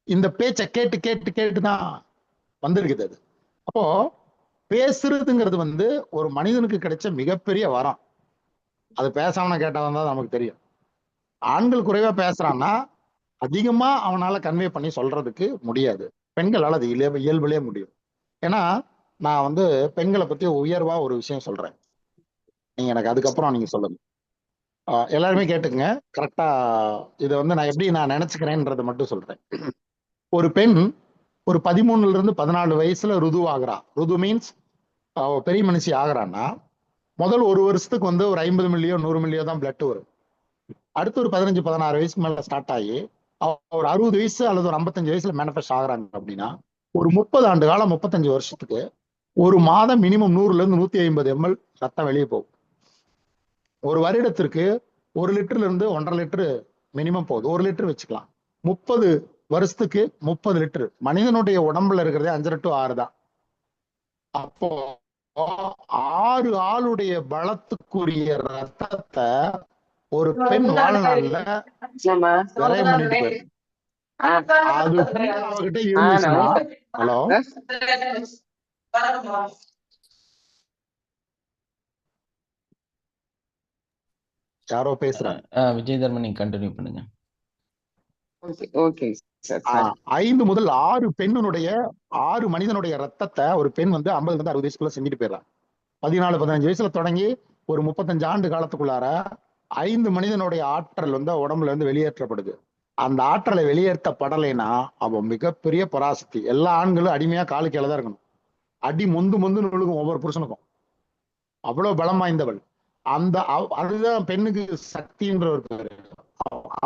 இந்த பேச்சை கேட்டு கேட்டு கேட்டு தான் வந்திருக்குது அது. அப்போ பேசுறதுங்கிறது வந்து ஒரு மனிதனுக்கு கிடைச்ச மிகப்பெரிய வரம். அது பேசாம கேட்டவன் தான் நமக்கு தெரியும். ஆண்கள் குறைவா பேசுறான்னா அதிகமா அவனால கன்வே பண்ணி சொல்றதுக்கு முடியாது. பெண்களால் அது இயல்புலயே முடியும். ஏன்னா நான் வந்து பெண்களை பத்தி உயர்வா ஒரு விஷயம் சொல்றேன், நீங்க எனக்கு அதுக்கப்புறம் நீங்க சொல்லுங்க. எல்லாருமே கேட்டுக்குங்க கரெக்டா. இதை வந்து நான் எப்படி நான் நினைச்சுக்கிறேன்றதை மட்டும் சொல்றேன். ஒரு பெண் ஒரு 13ல இருந்து 14 வயசுல ருது ஆகுறா. ருது மீன்ஸ் பெரிய மனுஷி ஆகுறான்னா முதல் 1 வருஷத்துக்கு வந்து ஒரு 50 மில்லியோ 100 மில்லியோ தான் பிளட் வரும். அடுத்து ஒரு 15-16 வயசுக்கு மேல ஸ்டார்ட் ஆகி ஒரு 60 வயசு அல்லது ஒரு 55 வயசுல மேனிஃபெஸ்ட் ஆகுறாங்க அப்படின்னா ஒரு 30 ஆண்டு காலம், 35 வருஷத்துக்கு ஒரு மாதம் மினிமம் 100ல இருந்து 150 ml ரத்தம் வெளியே போகும். ஒரு வருடத்திற்கு 1 லிட்டர்ல இருந்து 1.5 லிட்டர் மினிமம் போகுது. 1 லிட்டர் வச்சுக்கலாம். 30 வருஷத்துக்கு 30 லிட்டர். மனிதனுடைய உடம்புல இருக்கிறதே 5 to 6 தான். அப்போ 6 ஆளுடைய பலத்துக்குரிய ரத்தத்தை ஒரு பெண் வாழ்நாள்ல விரயம் பண்ணிட்டு போயிரு. அது அவகிட்ட இருந்துச்சுன்னா, ஹலோ, யாரோ பேசுறாங்க. விஜய் தர்மன் நீங்க கண்டினியூ பண்ணுங்க. Okay sir. 5 முதல் 6 பெண்ணுடைய 6 மனிதனுடைய ரத்தத்தை ஒரு பெண் வந்து 50 இருந்து 60 வயசுக்குள்ள செஞ்சுட்டு போயிடலாம். 14-15 வயசுல தொடங்கி ஒரு 35 ஆண்டு காலத்துக்குள்ளார 5 மனிதனுடைய ஆற்றல் வந்து உடம்புல இருந்து வெளியேற்றப்படுது. அந்த ஆற்றலை வெளியேற்றப்படலைன்னா அவன் மிகப்பெரிய பராசக்தி. எல்லா ஆண்களும் அடிமையா காலு கீழே தான் இருக்கணும். அடி மொந்து விழுகும் ஒவ்வொரு புருஷனுக்கும். அவ்வளவு பலம் வாய்ந்தவள். அந்த அதுதான் பெண்ணுக்கு சக்தின்ற ஒரு பேரு.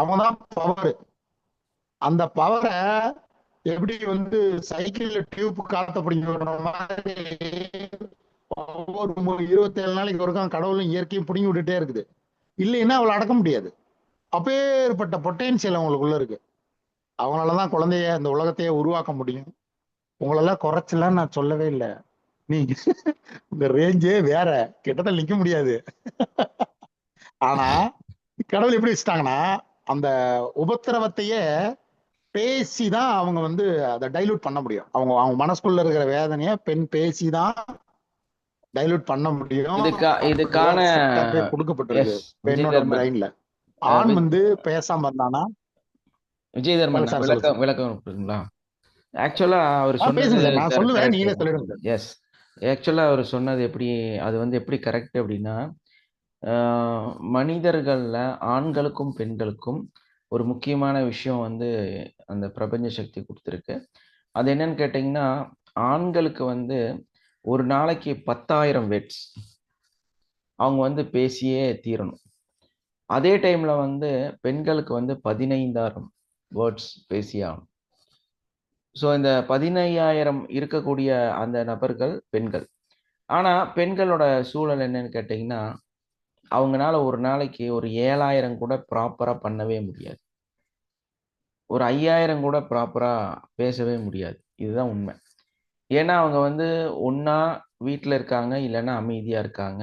அவன்தான் பவர். அந்த பவரை எப்படி வந்து சைக்கிள்ல டியூப் காத்த பிடிங்கிற மாதிரி ஒவ்வொரு 27 நாளைக்கு ஒருக்கான் கடவுளும் இயற்கையும் பிடிங்கி விட்டுட்டே இருக்குது. இல்லைன்னா அவளை அடக்க முடியாது. அப்பேற்பட்ட பொட்டன்சியல் அவங்களுக்குள்ள இருக்கு. அவங்களாலதான் குழந்தைய இந்த உலகத்தையே உருவாக்க முடியும். உங்களெல்லாம் குறைச்சலாம் நான் சொல்லவே இல்லை. நீங்க இந்த ரேஞ்சே வேற, கிட்டத்தட்ட நிக்க முடியாது. ஆனா கடவுள் எப்படி வச்சுட்டாங்கன்னா, அந்த உபத்திரவத்தையே பேசிதான் அவங்க வந்து அதை டைலூட் பண்ண முடியும். அவங்க மனசுக்குள்ள இருக்கிற வேதனைய பெண் பேசிதான் டைலூட் பண்ண முடியும். இதுக்கான கொடுக்கப்பட்டிருக்கு பெண்ணோட பிரெயின்ல. ஆண் வந்து பேசாம இருந்தானா. விஜய் தர்மன் விளக்கம் கொடுங்களா? ஆக்சுவலா அவர் சொன்னது, எஸ், ஆக்சுவலா அவர் சொன்னது எப்படி, அது வந்து எப்படி கரெக்ட் அப்படின்னா, மனிதர்கள்ல ஆண்களுக்கும் பெண்களுக்கும் ஒரு முக்கியமான விஷயம் வந்து அந்த பிரபஞ்ச சக்தி கொடுத்துருக்கு. அது என்னன்னு கேட்டிங்கன்னா, ஆண்களுக்கு வந்து ஒரு நாளைக்கு 10,000 வேர்ட்ஸ் அவங்க வந்து பேசியே தீரணும். அதே டைம்ல வந்து பெண்களுக்கு வந்து 15,000 வேர்ட்ஸ் பேசியாகணும். ஸோ இந்த 15,000 இருக்கக்கூடிய அந்த நபர்கள் பெண்கள். ஆனா பெண்களோட சூழல் என்னன்னு கேட்டிங்கன்னா, அவங்களால ஒரு நாளைக்கு ஒரு 7,000 கூட ப்ராப்பரா பண்ணவே முடியாது. ஒரு 5,000 கூட ப்ராப்பரா பேசவே முடியாது. இதுதான் உண்மை. ஏன்னா அவங்க வந்து ஒண்ணா வீட்டில் இருக்காங்க, இல்லைன்னா அமைதியா இருக்காங்க,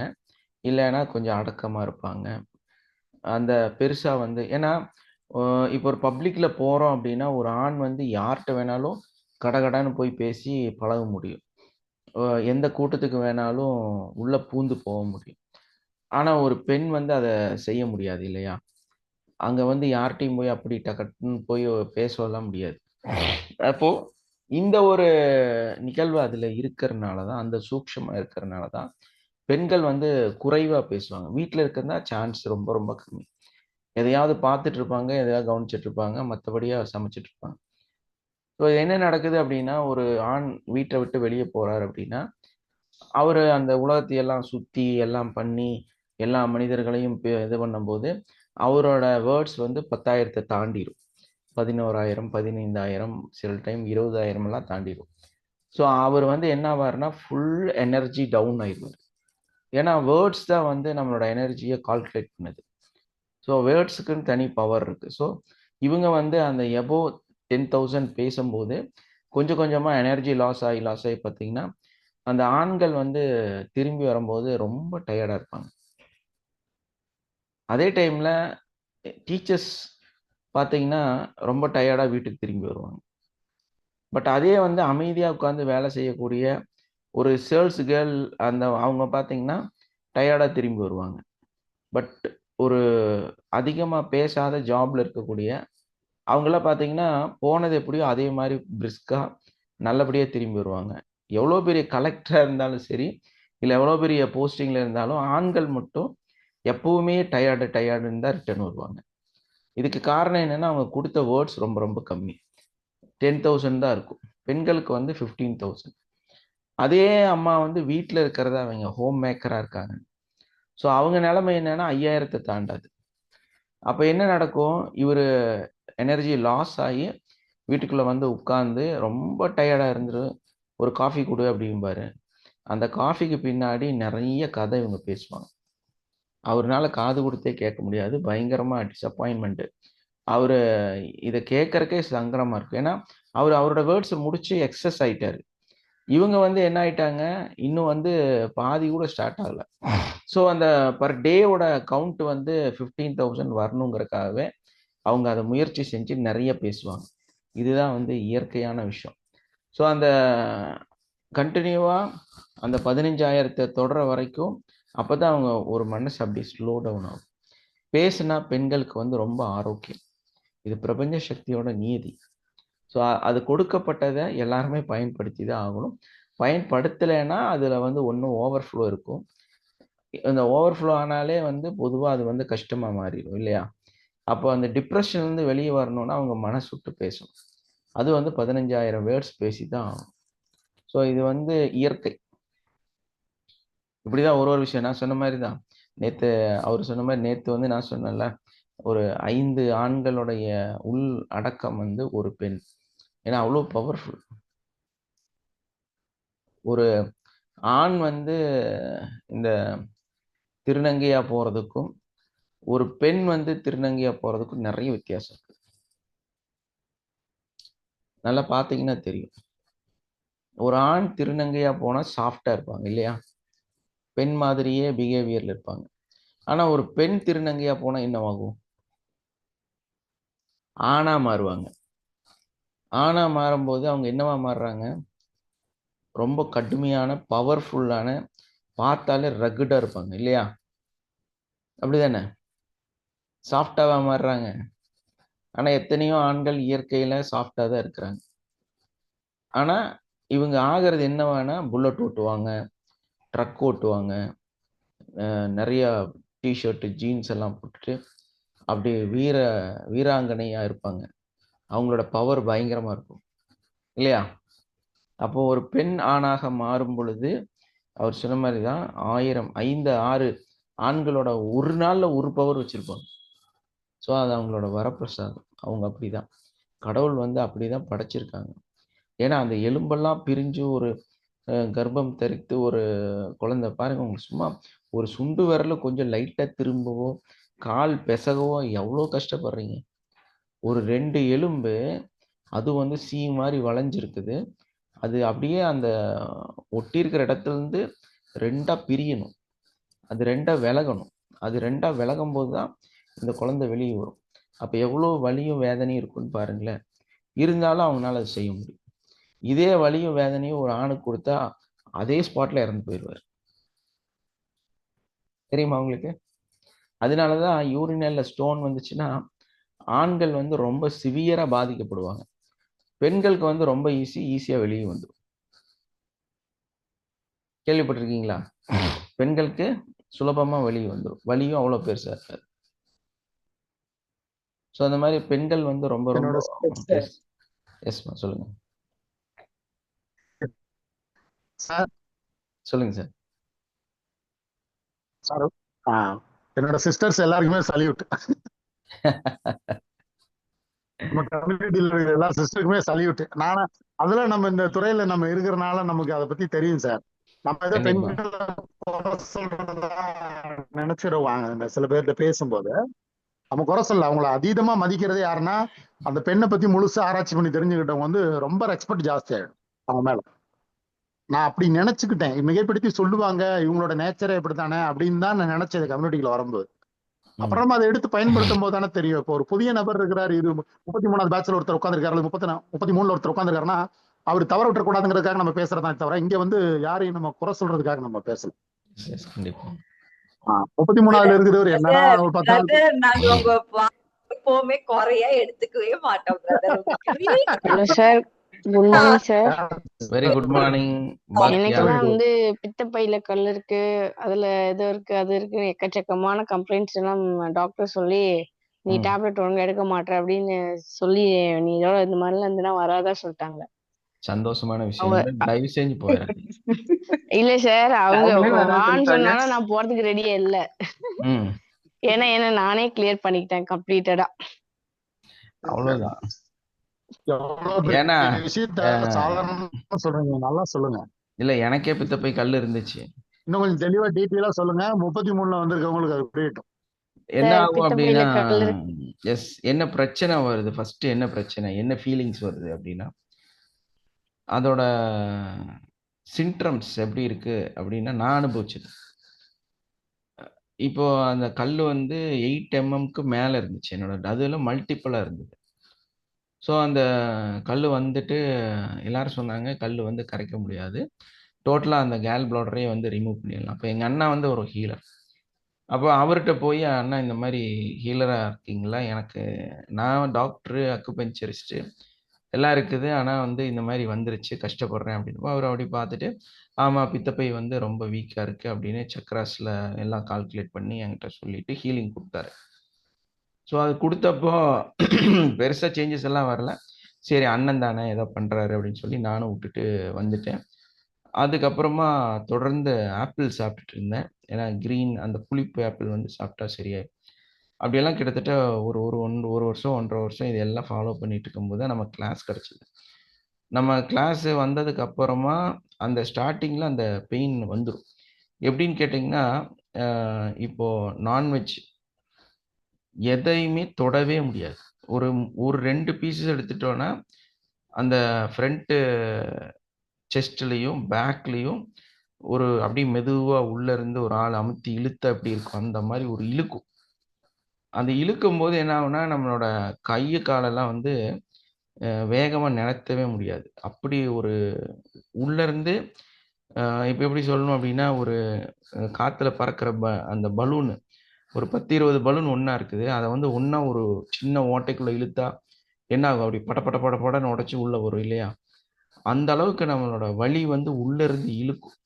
இல்லைன்னா கொஞ்சம் அடக்கமா இருப்பாங்க. அந்த பெருசா வந்து ஏன்னா இப்போ ஒரு பப்ளிக்ல போறோம் அப்படின்னா ஒரு ஆண் வந்து யார்கிட்ட வேணாலும் கடகடன்னு போய் பேசி பழக முடியும். எந்த கூட்டத்துக்கு வேணாலும் உள்ள பூந்து போக முடியும். ஆனா ஒரு பெண் வந்து அதை செய்ய முடியாது இல்லையா? அங்க வந்து யார்கிட்டையும் போய் அப்படி டக்குன்னு போய் பேசலாம் முடியாது. அப்போ இந்த ஒரு நிகழ்வு அதுல இருக்கிறதுனாலதான், அந்த சூக்ஷமா இருக்கிறதுனாலதான் பெண்கள் வந்து குறைவா பேசுவாங்க. வீட்டுல இருக்கிறதா சான்ஸ் ரொம்ப ரொம்ப கம்மி. எதையாவது பார்த்துட்டு இருப்பாங்க, எதையாவது கவனிச்சுட்டு இருப்பாங்க, மற்றபடியா சமைச்சிட்டு இருப்பாங்க. ஸோ என்ன நடக்குது அப்படின்னா, ஒரு ஆண் வீட்டை விட்டு வெளியே போறாரு அப்படின்னா, அவரு அந்த உலகத்தையெல்லாம் சுத்தி எல்லாம் பண்ணி எல்லா மனிதர்களையும் இது பண்ணும்போது அவரோட வேர்ட்ஸ் வந்து 10,000 தாண்டிடும். 11,000, 15,000, சில டைம் 20,000 எல்லாம் தாண்டிடும். ஸோ அவர் வந்து என்ன ஆவார்னா ஃபுல் எனர்ஜி டவுன் ஆயிடுவார். ஏன்னா வேர்ட்ஸ் தான் வந்து நம்மளோட எனர்ஜியை கால்குலேட் பண்ணுது. ஸோ வேர்ட்ஸுக்குன்னு தனி பவர் இருக்கு. ஸோ இவங்க வந்து அந்த எபோவ் 10,000 பேசும்போது கொஞ்சம் கொஞ்சமாக எனர்ஜி லாஸ் ஆகி பார்த்தீங்கன்னா, அந்த ஆண்கள் வந்து திரும்பி வரும்போது ரொம்ப டயர்டாக இருப்பாங்க. அதே டைமில் டீச்சர்ஸ் பார்த்தீங்கன்னா ரொம்ப டயர்டாக வீட்டுக்கு திரும்பி வருவாங்க. பட் அதே வந்து அமைதியாக உட்காந்து வேலை செய்யக்கூடிய ஒரு சேல்ஸ் கேர்ள் அவங்க பார்த்தீங்கன்னா டயர்டாக திரும்பி வருவாங்க. பட் ஒரு அதிகமாக பேசாத ஜாப்ல இருக்கக்கூடிய அவங்களாம் பார்த்தீங்கன்னா போனது எப்படியோ அதே மாதிரி பிரிஸ்காக நல்லபடியாக திரும்பி வருவாங்க. எவ்வளோ பெரிய கலெக்டராக இருந்தாலும் சரி, இல்லை எவ்வளோ பெரிய போஸ்டிங்கில் இருந்தாலும் ஆண்கள் மட்டும் எப்பவுமே டயர்டுன்னு தான் ரிட்டர்ன் வருவாங்க. இதுக்கு காரணம் என்னன்னா, அவங்க கொடுத்த வேர்ட்ஸ் ரொம்ப ரொம்ப கம்மி. 10,000 தான் இருக்கும். பெண்களுக்கு வந்து 15,000. அதே அம்மா வந்து வீட்டில் இருக்கிறதா அவங்க ஹோம் மேக்கராக இருக்காங்க. ஸோ அவங்க நிலைமை என்னன்னா 5,000 தாண்டாது. அப்போ என்ன நடக்கும், இவர் எனர்ஜி லாஸ் ஆகி வீட்டுக்குள்ளே வந்து உட்காந்து ரொம்ப டயர்டாக இருந்துரு, ஒரு காஃபி கொடு அப்படிம்பாரு. அந்த காஃபிக்கு பின்னாடி நிறைய கதை இவங்க பேசுவாங்க. அவர்னால காது கொடுத்தே கேட்க முடியாது. பயங்கரமாக டிசப்பாயின்மெண்ட்டு. அவரு இதை கேட்கறக்கே சங்கடமா இருக்கு. ஏன்னா அவரோட வேர்ட்ஸ் முடிச்சு எக்ஸஸ் ஆயிட்டாரு. இவங்க வந்து என்ன ஆயிட்டாங்க, இன்னும் வந்து பாதி கூட ஸ்டார்ட் ஆகல. ஸோ அந்த பர் டேவோட கவுண்ட் வந்து 15,000 வரணுங்கிறதுக்காகவே அவங்க அதை முயற்சி செஞ்சு நிறைய பேசுவாங்க. இதுதான் வந்து இயற்கையான விஷயம். ஸோ அந்த கண்டினியூவா அந்த 15,000 தொடர வரைக்கும் அப்பதான் அவங்க ஒரு மனசு அப்படி ஸ்லோ டவுன் ஆகும். பேசுனா பெண்களுக்கு வந்து ரொம்ப ஆரோக்கியம். இது பிரபஞ்ச சக்தியோட நியதி. ஸோ அது கொடுக்கப்பட்டதை எல்லாருமே பயன்படுத்தி தான் ஆகணும். பயன்படுத்தலைன்னா அதில் வந்து ஒன்றும் ஓவர்ஃப்ளோ இருக்கும். அந்த ஓவர்ஃப்ளோ ஆனாலே வந்து பொதுவாக அது வந்து கஷ்டமாக மாறிடும் இல்லையா? அப்போ அந்த டிப்ரெஷன்லேருந்து வெளியே வரணும்னா அவங்க மனசு விட்டு பேசணும். அது வந்து 15,000 வேர்ட்ஸ் பேசி தான் ஆகும். ஸோ இது வந்து இயற்கை. இப்படிதான் ஒரு விஷயம் நான் சொன்ன மாதிரி தான். நேற்று அவர் சொன்ன மாதிரி நேற்று வந்து நான் சொன்னேன்ல, ஒரு 5 ஆண்களுடைய உள் அடக்கம் வந்து ஒரு பெண். ஏன்னா அவ்வளோ பவர்ஃபுல். ஒரு ஆண் வந்து இந்த திருநங்கையா போறதுக்கும் ஒரு பெண் வந்து திருநங்கையா போறதுக்கும் நிறைய வித்தியாசம் இருக்கு. நல்லா பார்த்தீங்கன்னா தெரியும். ஒரு ஆண் திருநங்கையா போனா சாஃப்டா இருப்பாங்க இல்லையா? பெண் மாதிரியே பிஹேவியர்ல இருப்பாங்க. ஆனா ஒரு பெண் திருநங்கையா போனா என்னவாகும்? ஆணா மாறுவாங்க. ஆணா மாறும்போது அவங்க என்னவா மாறுறாங்க? ரொம்ப கடுமையான பவர்ஃபுல்லான, பார்த்தாலே ரகுடா இருப்பாங்க இல்லையா? அப்படிதானே? சாஃப்டாவா மாறுறாங்க. ஆனா எத்தனையோ ஆண்கள் இயற்கையில சாஃப்டா தான் இருக்கிறாங்க. ஆனா இவங்க ஆகிறது என்னவானா, புல்லட் ஓட்டுவாங்க, ட்ரக் ஓட்டுவாங்க, நிறைய டிஷர்ட் ஜீன்ஸ் எல்லாம் போட்டுட்டு அப்படியே வீராங்கனையா இருப்பாங்க. அவங்களோட பவர் பயங்கரமா இருக்கும் இல்லையா? அப்போ ஒரு பெண் ஆணாக மாறும் பொழுது அவர் சொன்ன மாதிரி தான் 1000 5 6 ஆண்களோட ஒரு நாள்ல ஒரு பவர் வச்சிருப்பாங்க. ஸோ அது அவங்களோட வரப்பிரசாதம். அவங்க அப்படிதான், கடவுள் வந்து அப்படிதான் படைச்சிருக்காங்க. ஏன்னா அந்த எலும்பெல்லாம் பிரிஞ்சு ஒரு கர்ப்பம் தரித்து ஒரு குழந்தை பாருங்க, உங்களுக்கு சும்மா ஒரு சுண்டு விரல கொஞ்சம் லைட்டா திரும்பவோ கால் பிசகவோ எவ்வளோ கஷ்டப்படுறீங்க. ஒரு 2 எலும்பு அது வந்து சீ மாதிரி வளைஞ்சிருக்குது. அது அப்படியே அந்த ஒட்டி இருக்கிற இடத்துல இருந்து 2ஆ பிரியணும். அது 2ஆ விலகணும். அது 2ஆ விலகும் போது தான் இந்த குழந்தை வெளியே வரும். அப்போ எவ்வளோ வலியும் வேதனையும் இருக்குன்னு பாருங்களேன். இருந்தாலும் அவங்களால அது செய்ய முடியும். இதே வலியும் வேதனையும் ஒரு ஆணுக்கு கொடுத்தா அதே ஸ்பாட்ல இறந்து போயிடுவார். தெரியுமா உங்களுக்கு? அதனாலதான் யூரினல்ல ஸ்டோன் வந்துச்சுன்னா ஆண்கள் வந்து ரொம்ப சிவியரா பாதிக்கப்படுவாங்க. பெண்களுக்கு வந்து ரொம்ப ஈஸியா வெளியே வந்துடும். கேள்விப்பட்டிருக்கீங்களா? பெண்களுக்கு சுலபமா வெளியே வந்துடும். வலியும் அவ்வளவு பெருசா இருக்காது. ஸோ அந்த மாதிரி பெண்கள் வந்து ரொம்ப ரொம்ப என்னோட எஸ்மா சொல்லுங்க சார் சொல்லுங்க சார். சார் என்னோட சிஸ்டர்ஸ் எல்லாருக்குமே சல்யூட். நம்ம கம்யூனிட்டியில் இருக்கிற எல்லா சிஸ்டருக்குமே சல்யூட். நானும் அதுல நம்ம இந்த துறையில நம்ம இருக்கிறனால நமக்கு அதை பத்தி தெரியும் சார். நம்ம ஏதோ கண்டிப்பா. பெண்களை சொல்றதா நினைச்சிருவாங்க சில பேர்கிட்ட பேசும்போது. நம்ம குறை சொல்ல, அவங்கள அதீதமா மதிக்கிறது யாருன்னா அந்த பெண்ணை பத்தி முழுசா ஆராய்ச்சி பண்ணி தெரிஞ்சுக்கிட்டவங்க வந்து ரொம்ப ரெஸ்பெக்ட் ஜாஸ்தி ஆயிடும் அவங்க மேல. நான் அப்படி நினைச்சுக்கிட்டேன். மிகைப்படுத்தி சொல்லுவாங்க இவங்களோட நேச்சரே இப்படித்தானே அப்படின்னு தான் நான் நினைச்சது கம்யூனிட்டிக்குள்ள வரும்போது. அப்புறமா அதை எடுத்து பயன்படுத்தும் போது தானே தெரியும். இப்போ ஒரு புதிய நபர் இருக்கிறாரு, 33வது பேட்ச்ல ஒருத்தர் உட்காந்துருக்காரு, 33ல ஒருத்தர் உட்காந்துருக்காருன்னா அவர் தவற விட்டுறக்கூடாதுங்கிறதுக்காக நம்ம பேசுறதா தவிர இங்க வந்து யாரையும் நம்ம குறை சொல்றதுக்காக நம்ம பேசல. கண்டிப்பா. 33வது இருக்கிறவர் என்னன்னா ஒரு 10 நாள் நாங்க உங்க எப்பவுமே குறையா எடுத்துக்கவே மாட்டோம் brother. Hello sir, good morning sir. Very good morning. எனக்கெல்லாம் வந்து பித்தப்பையில கல் இருக்கு, அதுல இது இருக்கு, அது இருக்கு, எக்கச்சக்கமான கம்ப்ளைண்ட்ஸ் எல்லாம் டாக்டர் சொல்லி நீ டேப்லெட் ஒழுங்கா எடுக்க மாட்டே அப்படின்னு சொல்லி நீ இதோட இந்த மாதிரிலாம் இருந்துன்னா வராதா சொல்லிட்டாங்க. சந்தோஷமான விஷயம். தயவு செஞ்சு போயிடுறேன். இல்ல சார், அவங்க வான்னு சொன்னாலும் நான் போறதுக்கு ரெடியே இல்ல. ஏன்னா என்ன நானே கிளியர் பண்ணிக்கிட்டேன் கம்ப்ளீட்டடா. அவ்வளவுதான். ஏன்னா சாதாரணமா சொல்றீங்க, நல்லா சொல்லுங்க. இல்ல எனக்கே பித்தப்பை கல் இருந்துச்சு. இன்னும் கொஞ்சம் தெளிவா டீட்டெயிலா சொல்லுங்க. 33ல வந்திருக்கவங்களுக்கு அது புரியட்டும். என்ன ஆகும் அப்படின்னா எஸ். என்ன பிரச்சனை வருது? ஃபர்ஸ்ட் என்ன பிரச்சனை? என்ன ஃபீலிங்ஸ் வருது அப்படின்னா, அதோட சிம்ப்டம்ஸ் எப்படி இருக்கு அப்படின்னா, நான் அனுபவிச்சது. இப்போ அந்த கல்லு வந்து 8 எம்எம்க்கு மேல இருந்துச்சு என்னோட. அதுல மல்டிபிளா இருந்தது. ஸோ அந்த கல்லு வந்துட்டு எல்லாரும் சொன்னாங்க, கல்லு வந்து கரைக்க முடியாது. டோட்டலா அந்த கேல் பிளாடரே வந்து ரிமூவ் பண்ணிடலாம். அப்ப எங்க அண்ணா வந்து ஒரு ஹீலர். அப்போ அவர்ட்ட போய், "அண்ணா இந்த மாரி ஹீலரா இருக்கீங்களா? எனக்கு நான் டாக்டரு, அக்குபஞ்சரிஸ்ட்டு எல்லாம் இருக்குது. ஆனா வந்து இந்த மாரி வந்துருச்சு, கஷ்டப்படுறேன்" அப்படின்னப்போ, அவரு அப்படி பார்த்துட்டு, "ஆமா, பித்தப்பை வந்து ரொம்ப வீக்கா இருக்கு" அப்படின்னு சக்ராஸ்ல எல்லாம் கால்குலேட் பண்ணி என்கிட்ட சொல்லிட்டு ஹீலிங் குடுத்தாரு. ஸோ அது குடுத்தப்போ பெருசா சேஞ்சஸ் எல்லாம் வரல. சரி அண்ணன் தானே ஏதோ பண்றாரு அப்படின்னு சொல்லி நானும் விட்டுட்டு வந்துட்டேன். அதுக்கப்புறமா தொடர்ந்து ஆப்பிள் சாப்பிட்டுட்டு இருந்தேன். ஏன்னா கிரீன் அந்த புளிப்பு ஆப்பிள் வந்து சாப்பிட்டா சரியாயிடும். அப்படியெல்லாம் கிட்டத்தட்ட ஒரு ஒரு 1 வருஷம் 1 1/2 வருஷம் இதெல்லாம் ஃபாலோ பண்ணிட்டு இருக்கும்போது தான் நமக்கு கிளாஸ் கிடைச்சது. நம்ம கிளாஸ் வந்ததுக்கு அப்புறமா அந்த ஸ்டார்ட்டிங்ல அந்த பெயின் வந்துரும். எப்படின்னு கேட்டீங்கன்னா, அ இப்போ நான்வெஜ் எதையுமே தொடவே முடியாது. ஒரு ஒரு 2 பீஸஸ் எடுத்துட்டோம்னா, அந்த ஃப்ரண்ட் செஸ்ட்லயும், பேக்லயும் ஒரு அப்படியே மெதுவா உள்ள இருந்து ஒரு ஆள் அமுத்தி இழுத்தா எப்படி இருக்கும்? அந்த மாரி ஒரு இழுக்கும். அந்த இழுக்கும்போது என்ன ஆகும்னா, நம்மளோட கை, காலெல்லாம் வந்து வேகமா நகர்த்தவே முடியாது. அப்படி ஒரு உள்ள இருந்து இப்ப எப்படி சொல்லணும் அப்படின்னா, ஒரு காத்துல பறக்கிற அந்த பலூனு ஒரு 10, 20 பலூன் ஒண்ணா இருக்குது. அத வந்து ஒண்ணா ஒரு சின்ன ஓட்டைக்குள்ள இழுத்தா என்ன ஆகும்? அப்படி பட பட பட படன்னு உடைச்சு உள்ள வரும் இல்லையா? அந்த அளவுக்கு நம்மளோட வலி வந்து உள்ள இருந்து இழுக்கும்.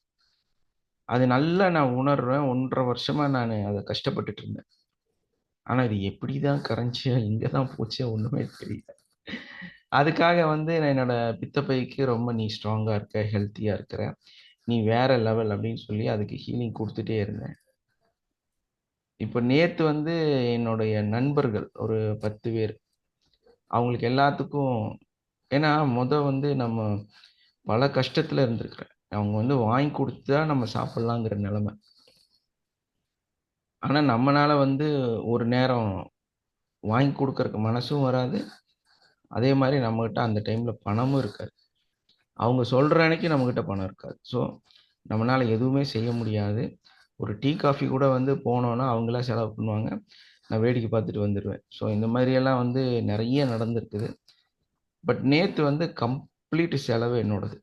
அது நல்லா நான் உணர்றேன். 1 1/2 வருஷமா நானு அத கஷ்டப்பட்டுட்டு இருந்தேன். ஆனா இது எப்படிதான் கரைஞ்சு இங்க தான் போச்சே ஒண்ணுமே தெரியல. அதுக்காக வந்து நான் என்னோட பித்தப்பைக்கு ரொம்ப நீ ஸ்ட்ராங்கா இருக்க, ஹெல்த்தியா இருக்கிற. நீ வேற லெவல் அப்படின்னு சொல்லி அதுக்கு ஹீலிங் குடுத்துட்டே இருந்தேன். இப்ப நேத்து வந்து என்னுடைய நண்பர்கள் ஒரு 10 பேர். அவங்களுக்கு எல்லாத்துக்கும் ஏன்னா வந்து நம்ம பல கஷ்டத்துல இருந்திருக்கிறேன். அவங்க வந்து வாங்கி குடுத்தா நம்ம சாப்பிடலாங்கிற நிலைமை. ஆனா நம்மனால வந்து ஒரு நேரம் வாங்கி குடுக்கறக்கு மனசும் வராது. அதே மாரி நம்மகிட்ட அந்த டைம்ல பணமும் இருக்காது. அவங்க சொல்ற அன்னைக்கு நம்மகிட்ட பணம் இருக்காது. ஸோ நம்மனால எதுவுமே செய்ய முடியாது. ஒரு டீ, காஃபி கூட வந்து போனோம்னா அவங்களா செலவு பண்ணுவாங்க. நான் வேடிக்கை பார்த்துட்டு வந்துருவேன். ஸோ இந்த மாரியெல்லாம் வந்து நெறைய நடந்திருக்குது. பட் நேத்து வந்து கம்ப்ளீட் செலவு என்னோடது.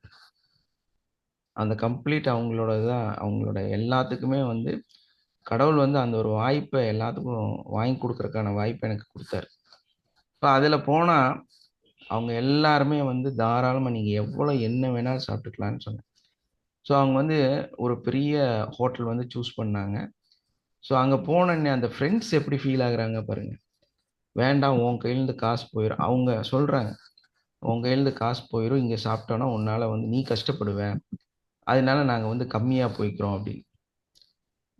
அந்த கம்ப்ளீட் அவங்களோடது தான். அவங்களோட எல்லாத்துக்குமே வந்து கடவுள் வந்து அந்த ஒரு வாய்ப்ப எல்லாத்துக்கும் வாங்கி குடுக்கறக்கான வாய்ப்ப எனக்கு குடுத்தாரு. இப்ப அதுல போனா அவங்க எல்லாருமே வந்து தாராளமா நீங்க எவ்வளோ என்ன வேணாலும் சாப்பிட்டுக்கலாம்ன்னு சொன்னேன். ஸோ அவங்க வந்து ஒரு பெரிய ஹோட்டல் வந்து சூஸ் பண்ணாங்க. ஸோ அங்க போனோனே அந்த ஃப்ரெண்ட்ஸ் எப்படி ஃபீல் ஆகுறாங்க பாருங்க. வேண்டாம் உன் கையிலேருந்து காசு போயிரும். அவங்க சொல்றாங்க. உன் கையிலேருந்து காசு போயிரும். இங்க சாப்பிட்டோம்னா உன்னால வந்து நீ கஷ்டப்படுவ. அதனால நாங்க வந்து கம்மியா போய்க்கிறோம் அப்படின்னு.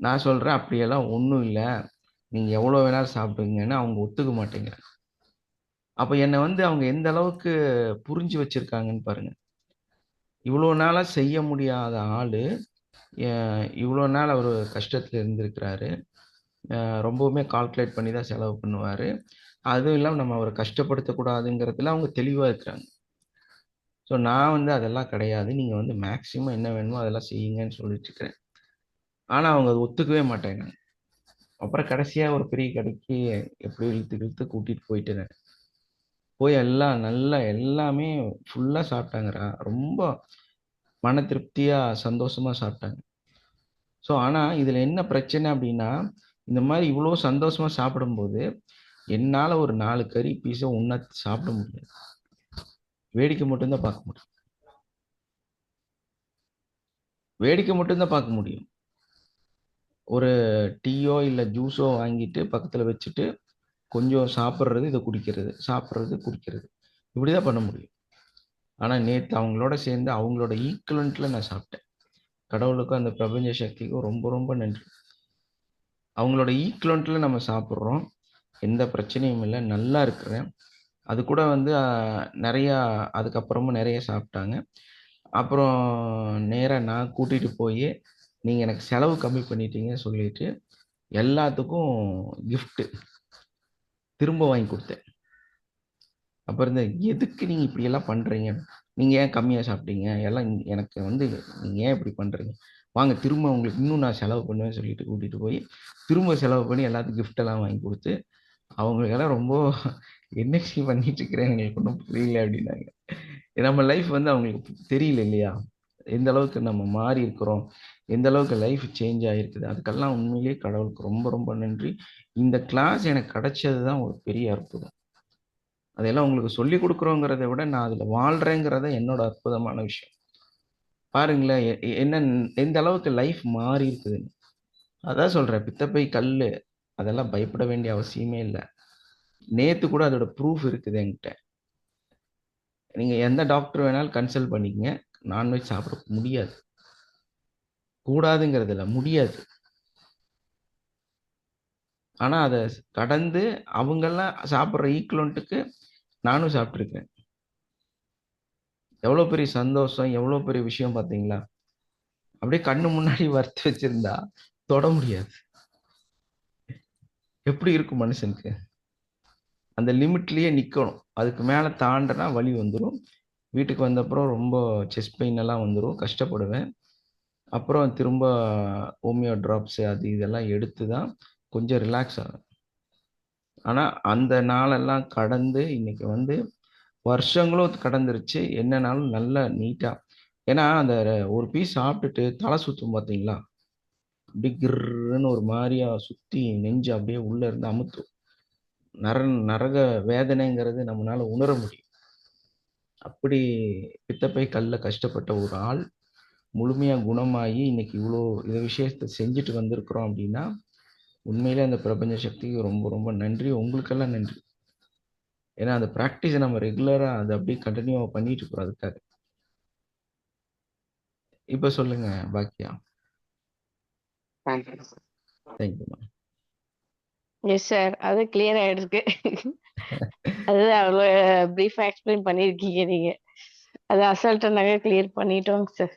நான் சொல்றேன் அப்படியெல்லாம் ஒண்ணும் இல்ல. நீங்க எவ்வளோ வேணாலும் சாப்பிடுங்கன்னு அவங்க ஒத்துக்க மாட்டேங்கிறாங்க. அப்ப என்ன வந்து அவங்க எந்த அளவுக்கு புரிஞ்சு வச்சிருக்காங்கன்னு பாருங்க. இவ்வளோ நாளா செய்ய முடியாத ஆளு, இவ்வளோ நாள் அவரு கஷ்டத்துல இருந்திருக்கிறாரு. ரொம்பவுமே கால்குலேட் பண்ணி தான் செலவு பண்ணுவாரு. அதுவும் இல்லாம நம்ம அவர கஷ்டப்படுத்தக்கூடாதுங்கிறதுல அவங்க தெளிவா இருக்கிறாங்க. ஸோ நான் வந்து அதெல்லாம் கிடையாது. நீங்க வந்து மேக்ஸிமம் என்ன வேணுமோ அதெல்லாம் செய்யுங்கன்னு சொல்லிட்டு இருக்கிறேன். ஆனா அவங்க அத ஒத்துக்கவே மாட்டேங்கிறாங்க. அப்புறம் கடைசியா ஒரு பெரிய கடைக்கு எப்படியோ இழுத்து இழுத்து கூட்டிட்டு போயிட்டேன் நானு. போய் எல்லாம் நல்லா எல்லாமே ஃபுல்லா சாப்பிட்டாங்கடா. ரொம்ப மன திருப்தியா, சந்தோஷமா சாப்பிட்டாங்க. ஸோ ஆனா இதுல என்ன பிரச்சனை அப்படின்னா, இந்த மாரி இவ்வளோ சந்தோஷமா சாப்பிடும்போது, என்னால ஒரு 4 கறி பீஸ ஒண்ணா சாப்பிட முடியாது. வேடிக்கை மட்டும் தான் பார்க்க முடியும். வேடிக்கை மட்டும் தான் பார்க்க முடியும். ஒரு டீயோ, இல்ல ஜூஸோ வாங்கிட்டு பக்கத்துல வச்சுட்டு, கொஞ்சம் சாப்பிடுறது, இத குடிக்கிறது. சாப்பிடுறது, குடிக்கிறது. இப்படிதான் பண்ண முடியும். ஆனா நேத்து அவங்களோட சேர்ந்து அவங்களோட ஈக்குவலன்ட்ல நான் சாப்பிட்டேன். கடவுளுக்கும், அந்த பிரபஞ்ச சக்திக்கும் ரொம்ப ரொம்ப நன்றி. அவங்களோட ஈக்குவலன்ட்ல நம்ம சாப்பிடுறோம். எந்த பிரச்சனையும் இல்ல. நல்லா இருக்கிறேன். அது கூட வந்து நெறையா அதுக்கப்புறமும் நெறைய சாப்பிட்டாங்க. அப்புறம் நேரா நான் கூட்டிட்டு போயி, நீங்க எனக்கு செலவு கம்மி பண்ணிட்டீங்கன்னு சொல்லிட்டு, எல்லாத்துக்கும் கிஃப்ட் திரும்ப வாங்கி கொடுத்தேன். அப்போ இருந்த எதுக்கு நீங்கள் இப்படியெல்லாம் பண்ணுறீங்க, நீங்கள் ஏன் கம்மியாக சாப்பிட்டீங்க, எல்லாம் எனக்கு வந்து நீங்கள் ஏன் இப்படி பண்ணுறீங்க, வாங்க திரும்ப உங்களுக்கு இன்னும் நான் செலவு பண்ணுவேன்னு சொல்லிட்டு கூட்டிகிட்டு போய் திரும்ப செலவு பண்ணி எல்லாத்துக்கும் கிஃப்டெல்லாம் வாங்கி கொடுத்து அவங்களுக்கெல்லாம் ரொம்ப என்ன பண்ணிட்டு இருக்கிறேன் எங்களுக்கு ஒன்றும் புரியல அப்படின்னாங்க. நம்ம லைஃப் வந்து அவங்களுக்கு தெரியல இல்லையா, எந்த அளவுக்கு நம்ம மாறி இருக்கிறோம், எந்த அளவுக்கு லைஃப் சேஞ்ச் ஆகிருக்குது. அதுக்கெல்லாம் உண்மையிலேயே கடவுளுக்கு ரொம்ப ரொம்ப நன்றி. இந்த கிளாஸ் எனக்கு கிடைச்சது தான் ஒரு பெரிய அற்புதம். அதெல்லாம் உங்களுக்கு சொல்லிக் கொடுக்குறோங்கிறத விட நான் அதில் வாழ்கிறேங்கிறத என்னோட அற்புதமான விஷயம். பாருங்களேன் என்ன எந்த அளவுக்கு லைஃப் மாறி இருக்குதுன்னு. அதான் சொல்கிறேன், பித்தப்பை கல் அதெல்லாம் பயப்பட வேண்டிய அவசியமே இல்லை. நேற்று கூட அதோட ப்ரூஃப் இருக்குது என்கிட்ட. நீங்கள் எந்த டாக்டர் வேணாலும் கன்சல்ட் பண்ணிக்கங்க, நான்வெஜ் சாப்பிட முடியாது, கூடாதுங்கிறது இல்லை, முடியாது. ஆனால் அதை கடந்து அவங்கெல்லாம் சாப்பிட்ற ஈக்குவலண்ட்டுக்கு நானும் சாப்பிட்ருக்கேன். எவ்வளோ பெரிய சந்தோஷம், எவ்வளோ பெரிய விஷயம் பார்த்தீங்களா. அப்படியே கண்ணு முன்னாடி வறுத்து வச்சிருந்தா தொட முடியாது. எப்படி இருக்கும் மனுஷனுக்கு, அந்த லிமிட்லேயே நிற்கணும். அதுக்கு மேலே தாண்டினா வலி வந்துடும். வீட்டுக்கு வந்தப்புறம் ரொம்ப செஸ்ட் பெயின் எல்லாம் வந்துடும், கஷ்டப்படுவேன். அப்புறம் திரும்ப ஹோமியோ ட்ராப்ஸு அது இதெல்லாம் எடுத்து தான் கொஞ்சம் ரிலாக்ஸ் ஆகும். ஆனால் அந்த நாளெல்லாம் கடந்து இன்னைக்கு வந்து வருஷங்களும் கடந்துருச்சு. என்னன்னாலும் நல்லா நீட்டாக, ஏன்னா அந்த ஒரு பீஸ் சாப்பிட்டுட்டு தலை சுற்றும் பார்த்தீங்களா, அப்படி கிர்ன்னு ஒரு மாதிரியா சுற்றி நெஞ்சு அப்படியே உள்ளே இருந்து அமுத்தும். நரக வேதனைங்கிறது நம்மளால உணர முடியும். அப்படி பித்தப்பை கல்ல கஷ்டப்பட்ட ஒரு ஆள் முழுமையாக குணமாகி இன்னைக்கு இவ்வளோ இந்த விஷயத்தை செஞ்சுட்டு வந்திருக்கிறோம் அப்படின்னா உண்மையிலே அந்த பிரபஞ்ச சக்திக்கு ரொம்ப ரொம்ப நன்றி. உங்களுக்கெல்லாம் நன்றி. ஏன்னா அந்த ப்ராக்டிஸை நம்ம ரெகுலராக அதை அப்படியே கண்டினியூவாக பண்ணிட்டு இருக்கிறோம் அதுக்காக. இப்போ சொல்லுங்க பாக்கியா. தேங்க்யூ. தேங்க்யூ. எஸ் சார், அது கிளியர் ஆயிடுருக்கு. அது அவ்வளோ ப்ரீஃபாக எக்ஸ்பிளைன் பண்ணியிருக்கீங்க நீங்க. அது அசல்ட்டனாக கிளியர் பண்ணிட்டோங்க சார்.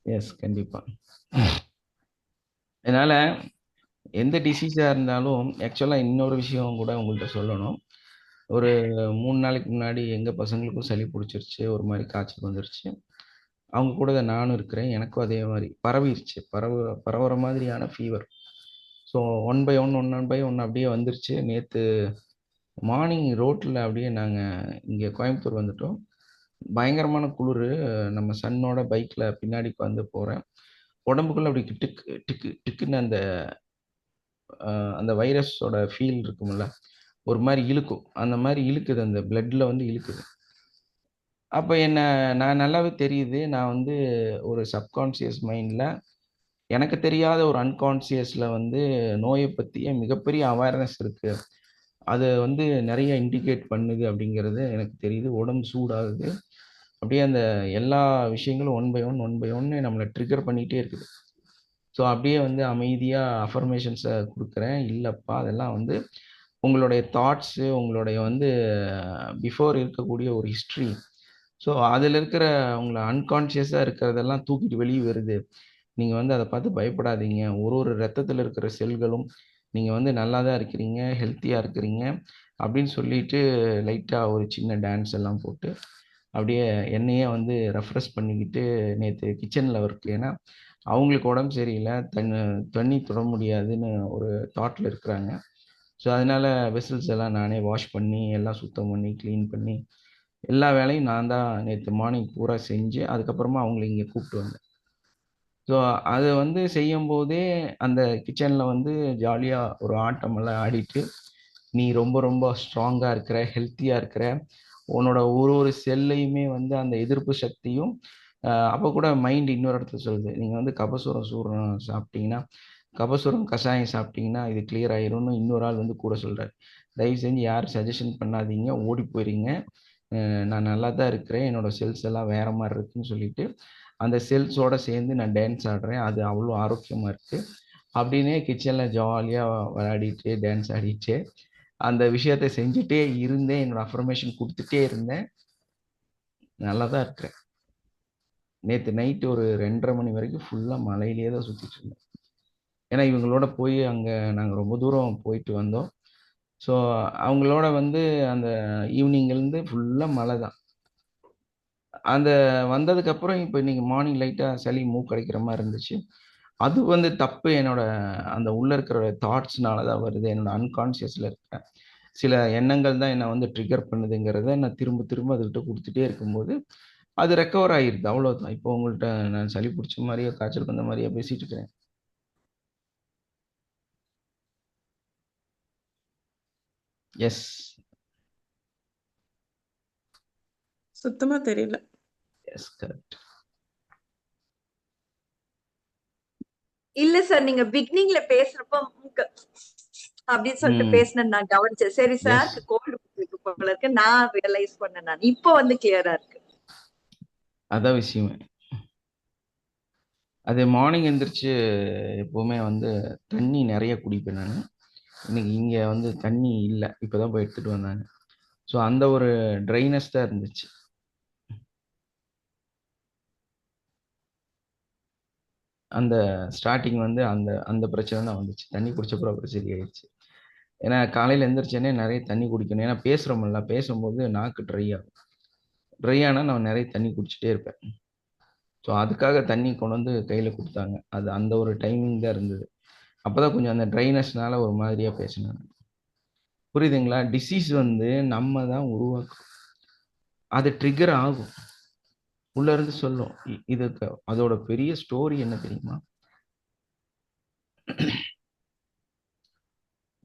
எஸ், கண்டிப்பாக. அதனால் எந்த டிசீஸாக இருந்தாலும் ஆக்சுவலாக இன்னொரு விஷயம் கூட உங்கள்கிட்ட சொல்லணும். ஒரு 3 நாளைக்கு முன்னாடி எங்கள் பசங்களுக்கும் சளி பிடிச்சிருச்சு, ஒரு மாதிரி காய்ச்சல் வந்துருச்சு. அவங்க கூட தான் நானும் இருக்கிறேன். எனக்கும் அதே மாதிரி பரவிருச்சு, பரவுற மாதிரியான ஃபீவர். ஸோ 1 பை 1 அப்படியே வந்துருச்சு. நேற்று மார்னிங் ரோட்டில் அப்படியே நாங்கள் இங்கே கோயம்புத்தூர் வந்துட்டோம். பயங்கரமான குளிர். நம்ம சன்னோட பைக்கில் பின்னாடி வந்து போகிறேன். உடம்புக்குள்ளே அப்படி டிக்கு டிக்கு டிக்குன்னு அந்த வைரஸோட ஃபீல் இருக்கும்ல, ஒரு மாதிரி இழுக்கும். அந்த மாதிரி இழுக்குது, அந்த பிளட்டில் வந்து இழுக்குது. அப்போ நான் நல்லாவே தெரியுது, நான் வந்து ஒரு சப்கான்ஷியஸ் மைண்டில் எனக்கு தெரியாத ஒரு அன்கான்ஷியஸில் வந்து நோயை பற்றிய மிகப்பெரிய அவேர்னஸ் இருக்குது. அது வந்து நிறைய இண்டிகேட் பண்ணுது அப்படிங்கிறது எனக்கு தெரியுது. உடம்பு சூடாகுது. அப்படியே அந்த எல்லா விஷயங்களும் 1 பை 1 நம்மளை ட்ரிகர் பண்ணிகிட்டே இருக்குது. ஸோ அப்படியே வந்து அமைதியாக அஃபர்மேஷன்ஸை கொடுக்குறேன். இல்லைப்பா, அதெல்லாம் வந்து உங்களுடைய தாட்ஸு, உங்களுடைய வந்து பிஃபோர் இருக்கக்கூடிய ஒரு ஹிஸ்ட்ரி. ஸோ அதில் இருக்கிற உங்களை அன்கான்ஷியஸாக இருக்கிறதெல்லாம் தூக்கிட்டு வெளியே வருது. நீங்கள் வந்து அதை பார்த்து பயப்படாதீங்க. ஒரு ரத்தத்தில் இருக்கிற செல்களும் நீங்கள் வந்து நல்லா தான் இருக்கிறீங்க, ஹெல்த்தியாக இருக்கிறீங்க அப்படின்னு சொல்லிட்டு லைட்டாக ஒரு சின்ன டான்ஸ் எல்லாம் போட்டு அப்படியே என்னையே வந்து ரெஃப்ரெஷ் பண்ணிக்கிட்டு நேற்று கிச்சனில் ஒர்க். ஏன்னா அவங்களுக்கு உடம்பு சரியில்லை, தண்ணி தொட முடியாதுன்னு ஒரு தாட்டில் இருக்கிறாங்க. ஸோ அதனால் வெசல்ஸ் எல்லாம் நானே வாஷ் பண்ணி எல்லாம் சுத்தம் பண்ணி க்ளீன் பண்ணி எல்லா வேலையும் நான் தான் நேற்று மார்னிங் பூரா செஞ்சு அதுக்கப்புறமா அவங்கள இங்கே கூப்பிட்டு வந்தேன். ஸோ அதை வந்து செய்யும்போதே அந்த கிச்சனில் வந்து ஜாலியாக ஒரு ஆட்டமெல்லாம் ஆடிட்டு, நீ ரொம்ப ரொம்ப ஸ்ட்ராங்காக இருக்கிற, ஹெல்த்தியாக இருக்கிற, உன்னோட ஒரு செல்லையுமே வந்து அந்த எதிர்ப்பு சக்தியும் அப்போ கூட மைண்ட் இன்னொரு இடத்துல சொல்லுது, நீங்கள் வந்து கபசுரம் சூரணம் சாப்பிட்டீங்கன்னா, கபசுரம் கஷாயம் சாப்பிட்டீங்கன்னா இது கிளியர் ஆயிரும்னு இன்னொரு ஆள் வந்து கூட சொல்கிறார். தயவு செஞ்சு யாரும் சஜஷன் பண்ணாதீங்க, ஓடி போயிடுங்க. நான் நல்லா தான் இருக்கிறேன், என்னோட செல்ஸ் எல்லாம் வேற மாதிரி இருக்குன்னு சொல்லிட்டு அந்த செல்ஸோட சேர்ந்து நான் டான்ஸ் ஆடுறேன். அது அவ்வளோ ஆரோக்கியமாக இருக்குது. அப்படின்னே கிச்சனில் ஜாலியாக விளையாடிட்டு டான்ஸ் ஆடிட்டு அந்த விஷயத்தை செஞ்சுட்டே இருந்தேன். என்னோட அஃபர்மேஷன் கொடுத்துட்டே இருந்தேன். நல்லா தான் இருக்கிறேன். நேற்று நைட்டு ஒரு 2:30 மணி வரைக்கும் ஃபுல்லாக மலையிலேயே தான் சுற்றிட்டு இருந்தேன். ஏன்னா இவங்களோட போய் அங்கே நாங்கள் ரொம்ப தூரம் போயிட்டு வந்தோம். ஸோ அவங்களோட வந்து அந்த ஈவினிங்லேருந்து ஃபுல்லாக மழை தான். அந்த வந்ததுக்கப்புறம் இப்போ இன்னைக்கு மார்னிங் லைட்டாக சளி மூக்கடைக்கிற மாதிரி இருந்துச்சு. அது வந்து தப்பு என்னோட அந்த உள்ள இருக்கிற தாட்ஸ்னால தான் வருது. என்னோட அன்கான்ஷியஸில் இருக்கிற சில எண்ணங்கள் தான் என்னை வந்து ட்ரிகர் பண்ணுதுங்கிறத நான் திரும்ப திரும்ப அதுகிட்ட கொடுத்துட்டே இருக்கும்போது அது ரெக்கவர் ஆகிருது. அவ்வளோதான். இப்போ உங்கள்கிட்ட நான் சளி பிடிச்ச மாதிரியே காய்ச்சல் வந்த மாதிரியே பேசிட்டு இருக்கிறேன். எஸ். சுத்தமா தெரியல. S, correct. இல்ல சார், நீங்க பிகினிங்ல பேசுறப்ப அப்படின்னு சொல்லிட்டு பேசினேன், நான் கவனிச்சேன். சரி சார், கோல்டு இருக்கு போல இருக்கு, நான் ரியலைஸ் பண்ணேன். நான் இப்போ வந்து கிளியரா இருக்கு. அதான் விஷயமே. அது மார்னிங் எந்திரிச்சு எப்போவுமே வந்து தண்ணி நிறைய குடிப்பேன் நான். இன்னைக்கு இங்கே வந்து தண்ணி இல்லை, இப்போ தான் போய் எடுத்துகிட்டு வந்தாங்க. ஸோ அந்த ஒரு ட்ரைனஸ் தான் இருந்துச்சு. அந்த ஸ்டார்டிங் வந்து அந்த அந்த பிரச்சனை தான் வந்துச்சு. தண்ணி குடிச்சப்பறம் அப்புறம் சரியாயிடுச்சு. ஏன்னா காலையில் எந்திரிச்சோன்னே நிறைய தண்ணி குடிக்கணும். ஏன்னா பேசுகிறோம்ல, பேசும்போது நாக்கு ட்ரை ஆகும். ட்ரை ஆனால் நான் நிறைய தண்ணி குடிச்சிட்டே இருப்பேன். ஸோ அதுக்காக தண்ணி கொண்டு வந்து கையில் கொடுத்தாங்க. அது அந்த ஒரு டைமிங் தான் இருந்தது. அப்போ தான் கொஞ்சம் அந்த ட்ரைனஸ்னால ஒரு மாதிரியாக பேசினேன். புரியுதுங்களா? டிசீஸ் வந்து நம்ம தான் உருவாக்கும். அது ட்ரிகர் ஆகும், உள்ள இருந்து சொல்லும். இதுக்கு அதோட பெரிய ஸ்டோரி என்ன தெரியுமா?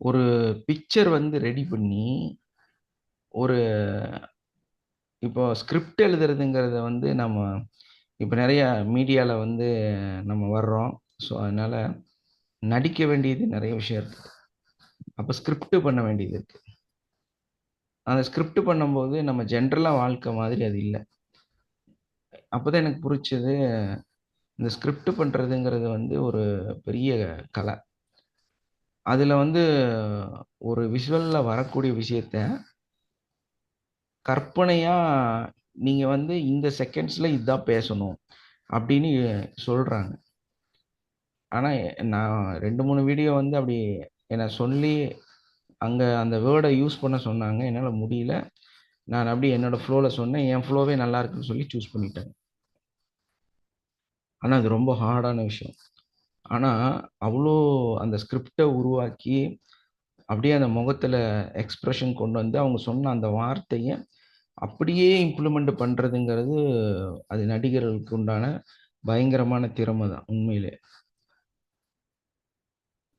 ஒரு பிக்சர் வந்து ரெடி பண்ணி ஒரு இப்போ ஸ்கிரிப்ட் எழுதுறதுங்கிறத வந்து நம்ம இப்போ நிறைய மீடியாவில் வந்து நம்ம வர்றோம். ஸோ அதனால் நடிக்க வேண்டியது நிறைய விஷயம் இருக்குது. அப்போ ஸ்கிரிப்ட் பண்ண வேண்டியது இருக்குது. அந்த ஸ்கிரிப்ட் பண்ணும்போது நம்ம ஜென்ரலாக வாழ்க்கை மாதிரி அது இல்லை. அப்போ தான் எனக்கு புரிச்சது, இந்த ஸ்கிரிப்ட் பண்ணுறதுங்கிறது வந்து ஒரு பெரிய கலை. அதில் வந்து ஒரு விஷுவலில் வரக்கூடிய விஷயத்த கற்பனையாக நீங்கள் வந்து இந்த செகண்ட்ஸில் இதுதான் பேசணும் அப்படின்னு சொல்கிறாங்க. ஆனால் நான் 2-3 வீடியோ வந்து அப்படி என்னை சொல்லி அங்கே அந்த வேர்டை யூஸ் பண்ண சொன்னாங்க. என்னால் முடியல. நான் அப்படி என்னோடய ஃப்ளோவில் சொன்னேன். என் ஃப்ளோவே நல்லா இருக்குன்னு சொல்லி சூஸ் பண்ணிட்டேன். ஆனால் அது ரொம்ப ஹார்டான விஷயம். ஆனால் அவ்வளோ அந்த ஸ்கிரிப்டை உருவாக்கி அப்படியே அந்த முகத்தில் எக்ஸ்ப்ரெஷன் கொண்டு வந்து அவங்க சொன்ன அந்த வார்த்தையை அப்படியே இம்ப்ளிமெண்ட் பண்ணுறதுங்கிறது அது நடிகர்களுக்கு உண்டான பயங்கரமான திறமை தான் உண்மையிலே.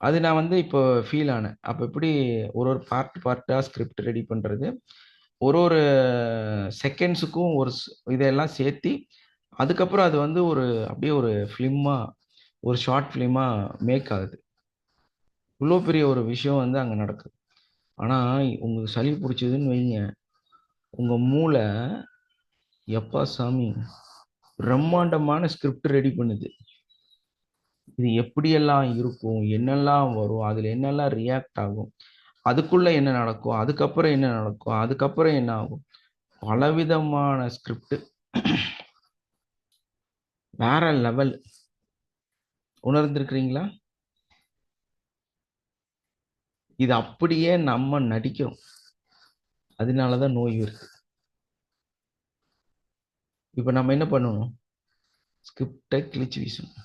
அது நான் வந்து இப்போ ஃபீல் ஆனேன். அப்போ எப்படி ஒரு பார்ட்டாக ஸ்கிரிப்ட் ரெடி பண்ணுறது, ஒரு செகண்ட்ஸுக்கும் இதெல்லாம் சேர்த்தி அதுக்கப்புறம் அது வந்து அப்படியே ஒரு ஃபிலிமாக, ஒரு ஷார்ட் ஃபிலிமாக மேக் ஆகுது. இவ்வளோ பெரிய ஒரு விஷயம் வந்து அங்கே நடக்குது. ஆனால் உங்களுக்கு சளி பிடிச்சதுன்னு வைங்க, உங்கள் மூளை எப்பா சாமி பிரம்மாண்டமான ஸ்கிரிப்ட் ரெடி பண்ணுது. இது எப்படியெல்லாம் இருக்கும், என்னெல்லாம் வரும், அதில் என்னெல்லாம் ரியாக்ட் ஆகும், அதுக்குள்ளே என்ன நடக்கும், அதுக்கப்புறம் என்ன நடக்கும், அதுக்கப்புறம் என்ன ஆகும், பலவிதமான ஸ்கிரிப்ட். வேற லெவல். உணர்ந்திருக்கிறீங்களா? இது அப்படியே நம்ம நடிக்கிறோம். அதனால தான் நோய் வருது. இப்போ நம்ம என்ன பண்ணணும்? ஸ்கிரிப்டை கிழிச்சு வீசணும்.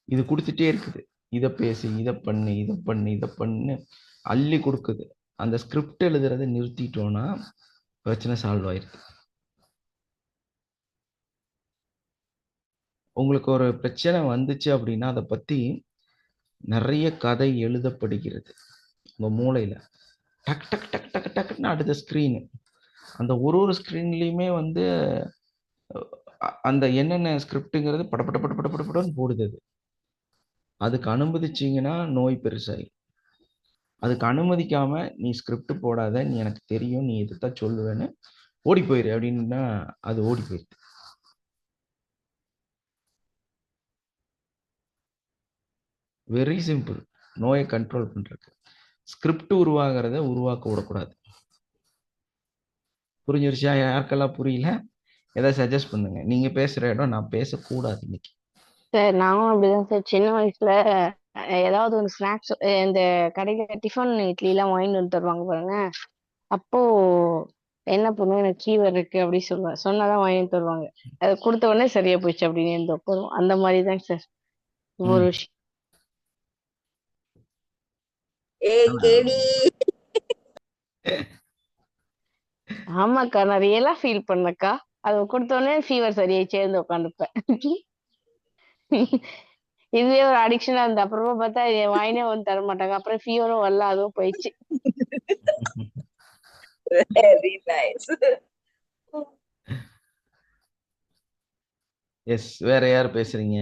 இது கொடுத்துட்டே இருக்குது. இதை பேசி, இதை பண்ணு, இதை பண்ணு, இதை பண்ணு அள்ளி கொடுக்குது. அந்த ஸ்கிரிப்ட் எழுதுறதை நிறுத்திட்டோன்னா பிரச்சனை சால்வ் ஆயிருக்கு. உங்களுக்கு ஒரு பிரச்சனை வந்துச்சு அப்படின்னா அதை பற்றி நிறைய கதை எழுதப்படுகிறது உங்கள் மூளையில். டக் டக் டக் டக் டக்குன்னு அடுத்த ஸ்க்ரீனு, அந்த ஒரு ஸ்க்ரீன்லேயுமே வந்து அந்த என்னென்ன ஸ்கிரிப்டுங்கிறது படப்பட பட படப்படன்னு போடுது. அதுக்கு அனுமதிச்சிங்கன்னா நோய் பெருசாகி, அதுக்கு அனுமதிக்காம நீ ஸ்கிரிப்ட் போடாத, நீ எனக்கு தெரியும், நீ எதுதான் சொல்லுவேன்னு ஓடி போயிரு அப்படின்னா அது ஓடி போயிடுது. Very simple. நோயை கண்ட்ரோல் பண்ணுறதுக்கு ஸ்கிரிப்ட் உருவாகிறத உருவாக்க விடக்கூடாது. புரிஞ்சிருச்சா? யாருக்கெல்லாம் புரியல ஏதாவது சஜஸ்ட் பண்ணுங்க. நீங்க பேசுற இடம், நான் பேசக்கூடாது இன்னைக்கு. சார் நானும் அப்படிதான் சார். சின்ன வயசுல ஏதாவது ஒரு ஸ்நாக்ஸ் இந்த கடையில டிஃபன் இட்லி எல்லாம் வாங்கிட்டு வந்து தருவாங்க பாருங்க. அப்போ என்ன பண்ணுவோம், எனக்கு ஃபீவர் இருக்கு அப்படி சொல்லுவேன். சொன்னாதான் வாங்கி வந்து தருவாங்க. அது கொடுத்த உடனே சரியா போயிடுச்சு அப்படின்னு எழுந்து உட்காரும். அந்த மாதிரி தான் சார் ஒரு ம். விஷயம். ஏய் கேடி ஆமாக்கா, நான் ரியலா ஃபீல் பண்ணக்கா. அது கொடுத்த உடனே ஃபீவர் சரியாயிடுச்சு, எழுந்து உட்காந்துப்பேன். இதுவே ஒரு அடிக்ஷனா இருந்த அப்புறமா பார்த்தா என் வாயினே வந்து தர மாட்டாங்க. அப்புறம் ஃபீவரும் வரல, அதுவும் போயிடுச்சு. Very nice. எஸ், வேற யார் பேசுறீங்க?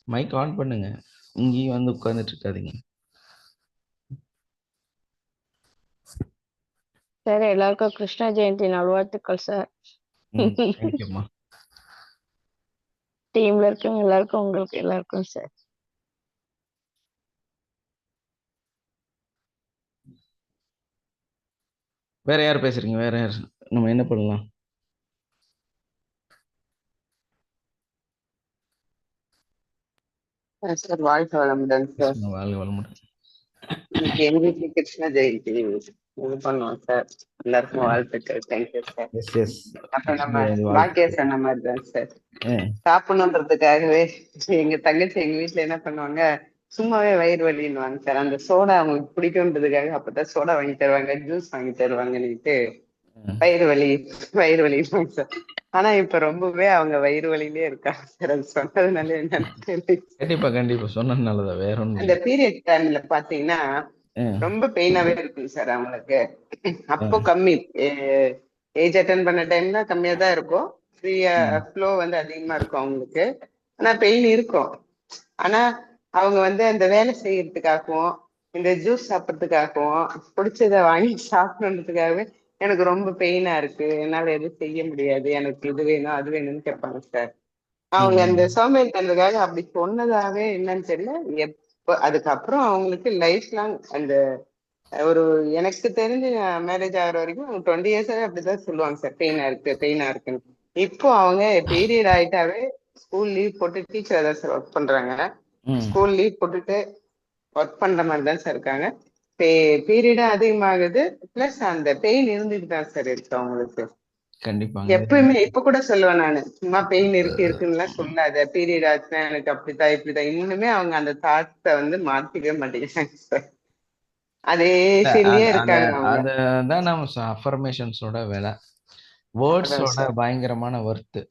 மைக் ஆன் பண்ணுங்க, இங்கேயும் வந்து உட்கார்ந்துட்டு இருக்காதீங்க. சார் எல்லாருக்கும் கிருஷ்ண ஜெயந்தி நல்வாழ்த்துக்கள் சார். தேங்க்யூம்மா. டீம்ல இருக்கவங்க எல்லாருக்கும், உங்களுக்கு எல்லாருக்கும் சார். வேற யார் பேசுறீங்க? வேற யார்? நம்ம என்ன பண்ணலாம்? சார் வாழ்க வளமுடன் சார். வாழ்க வளமுடன். இன்னைக்கு எங்க வீட்டுல கிருஷ்ண ஜெயந்தி இது பண்ணுவோம் சார். எல்லாருக்கும் வாழ்த்துக்கள். Thank you sir. Yes yes. அப்ப நம்ம பாக்கியா சொன்ன மாதிரி தான் சார், சாப்பிடணுன்றதுக்காகவே எங்க தங்கச்சி எங்க வீட்டுல என்ன பண்ணுவாங்க, சும்மாவே வயிறு வலின்னுவாங்க சார். அந்த சோடா அவங்களுக்கு பிடிக்கும்ன்றதுக்காக அப்பதான் சோடா வாங்கி தருவாங்க, ஜூஸ் வாங்கி தருவாங்கன்னுட்டு வயிறு வலி சார். ஆனா இப்ப ரொம்பவே அவங்க வயிறு வலியிலே இருக்காங்க சார். அது சொன்னதுனால என்னன்னு கண்டிப்பா கண்டிப்பா சொன்னதுனாலதான், வேற ஒண்ணும் அந்த பீரியட் டைம்ல பாத்தீங்கன்னா ரொம்ப பெயினாவே இருக்கும் சார் அவங்களுக்கு. அப்போ கம்மி ஏஜ் அட்டன் பண்ண டைம்ல கம்மியா தான் இருக்கும், ஃப்ரீயா ஃப்ளோ வந்து அதிகமா இருக்கும் அவங்களுக்கு. ஆனா பெயின் இருக்கும். ஆனா அவங்க வந்து அந்த வேலை செய்யறதுக்காகவும் இந்த ஜூஸ் சாப்பிட்றதுக்காகவும் பிடிச்சத வாங்கி சாப்பிடணுன்றதுக்காகவே எனக்கு ரொம்ப பெயினா இருக்கு, என்னால எதுவும் செய்ய முடியாது, எனக்கு இது வேணும் அது வேணும்னு கேட்பாங்க சார். அவங்க அந்த சோம்பேறித்தனத்துக்காக அப்படி சொன்னதாவே என்னன்னு தெரியல. எப்ப அதுக்கப்புறம் அவங்களுக்கு லைஃப் லாங் அந்த ஒரு, எனக்கு தெரிஞ்சு மேரேஜ் ஆகிற வரைக்கும் 20 இயர்ஸாவே அப்படிதான் சொல்லுவாங்க சார், பெயினா இருக்கு பெயினா இருக்குன்னு. இப்போ அவங்க பீரியட் ஆயிட்டாவே ஸ்கூல் லீவ் போட்டு, டீச்சர் தான் சார் ஒர்க் பண்றாங்க, ஸ்கூல் லீவ் போட்டுட்டு ஒர்க் பண்ற மாதிரி தான் சார் இருக்காங்க. பீரியடும் அதிகமாகுது, பிளஸ் அந்த பெயின் இருந்துட்டு தான் சார் இருக்கு அவங்களுக்கு. கண்டிப்பா எப்பயுமே இப்ப கூட சொல்லுவேன் நானு, சும்மா பெயின் இருக்குன்னு சொல்லாத, பீரியட் ஆச்சுன்னா எனக்கு அப்படித்தான் இப்படிதான். இன்னுமே அவங்க அந்த தாட்ஸை வந்து மாத்திக்கவே மாட்டேங்கிறாங்க சார். அதே ஃபீல்ட்லயே இருக்காங்க அவங்க. அதுதான் நம்ம அஃபர்மேஷன்ஸோட வேலை. வேர்ட்ஸோட பயங்கரமான வர்த்து.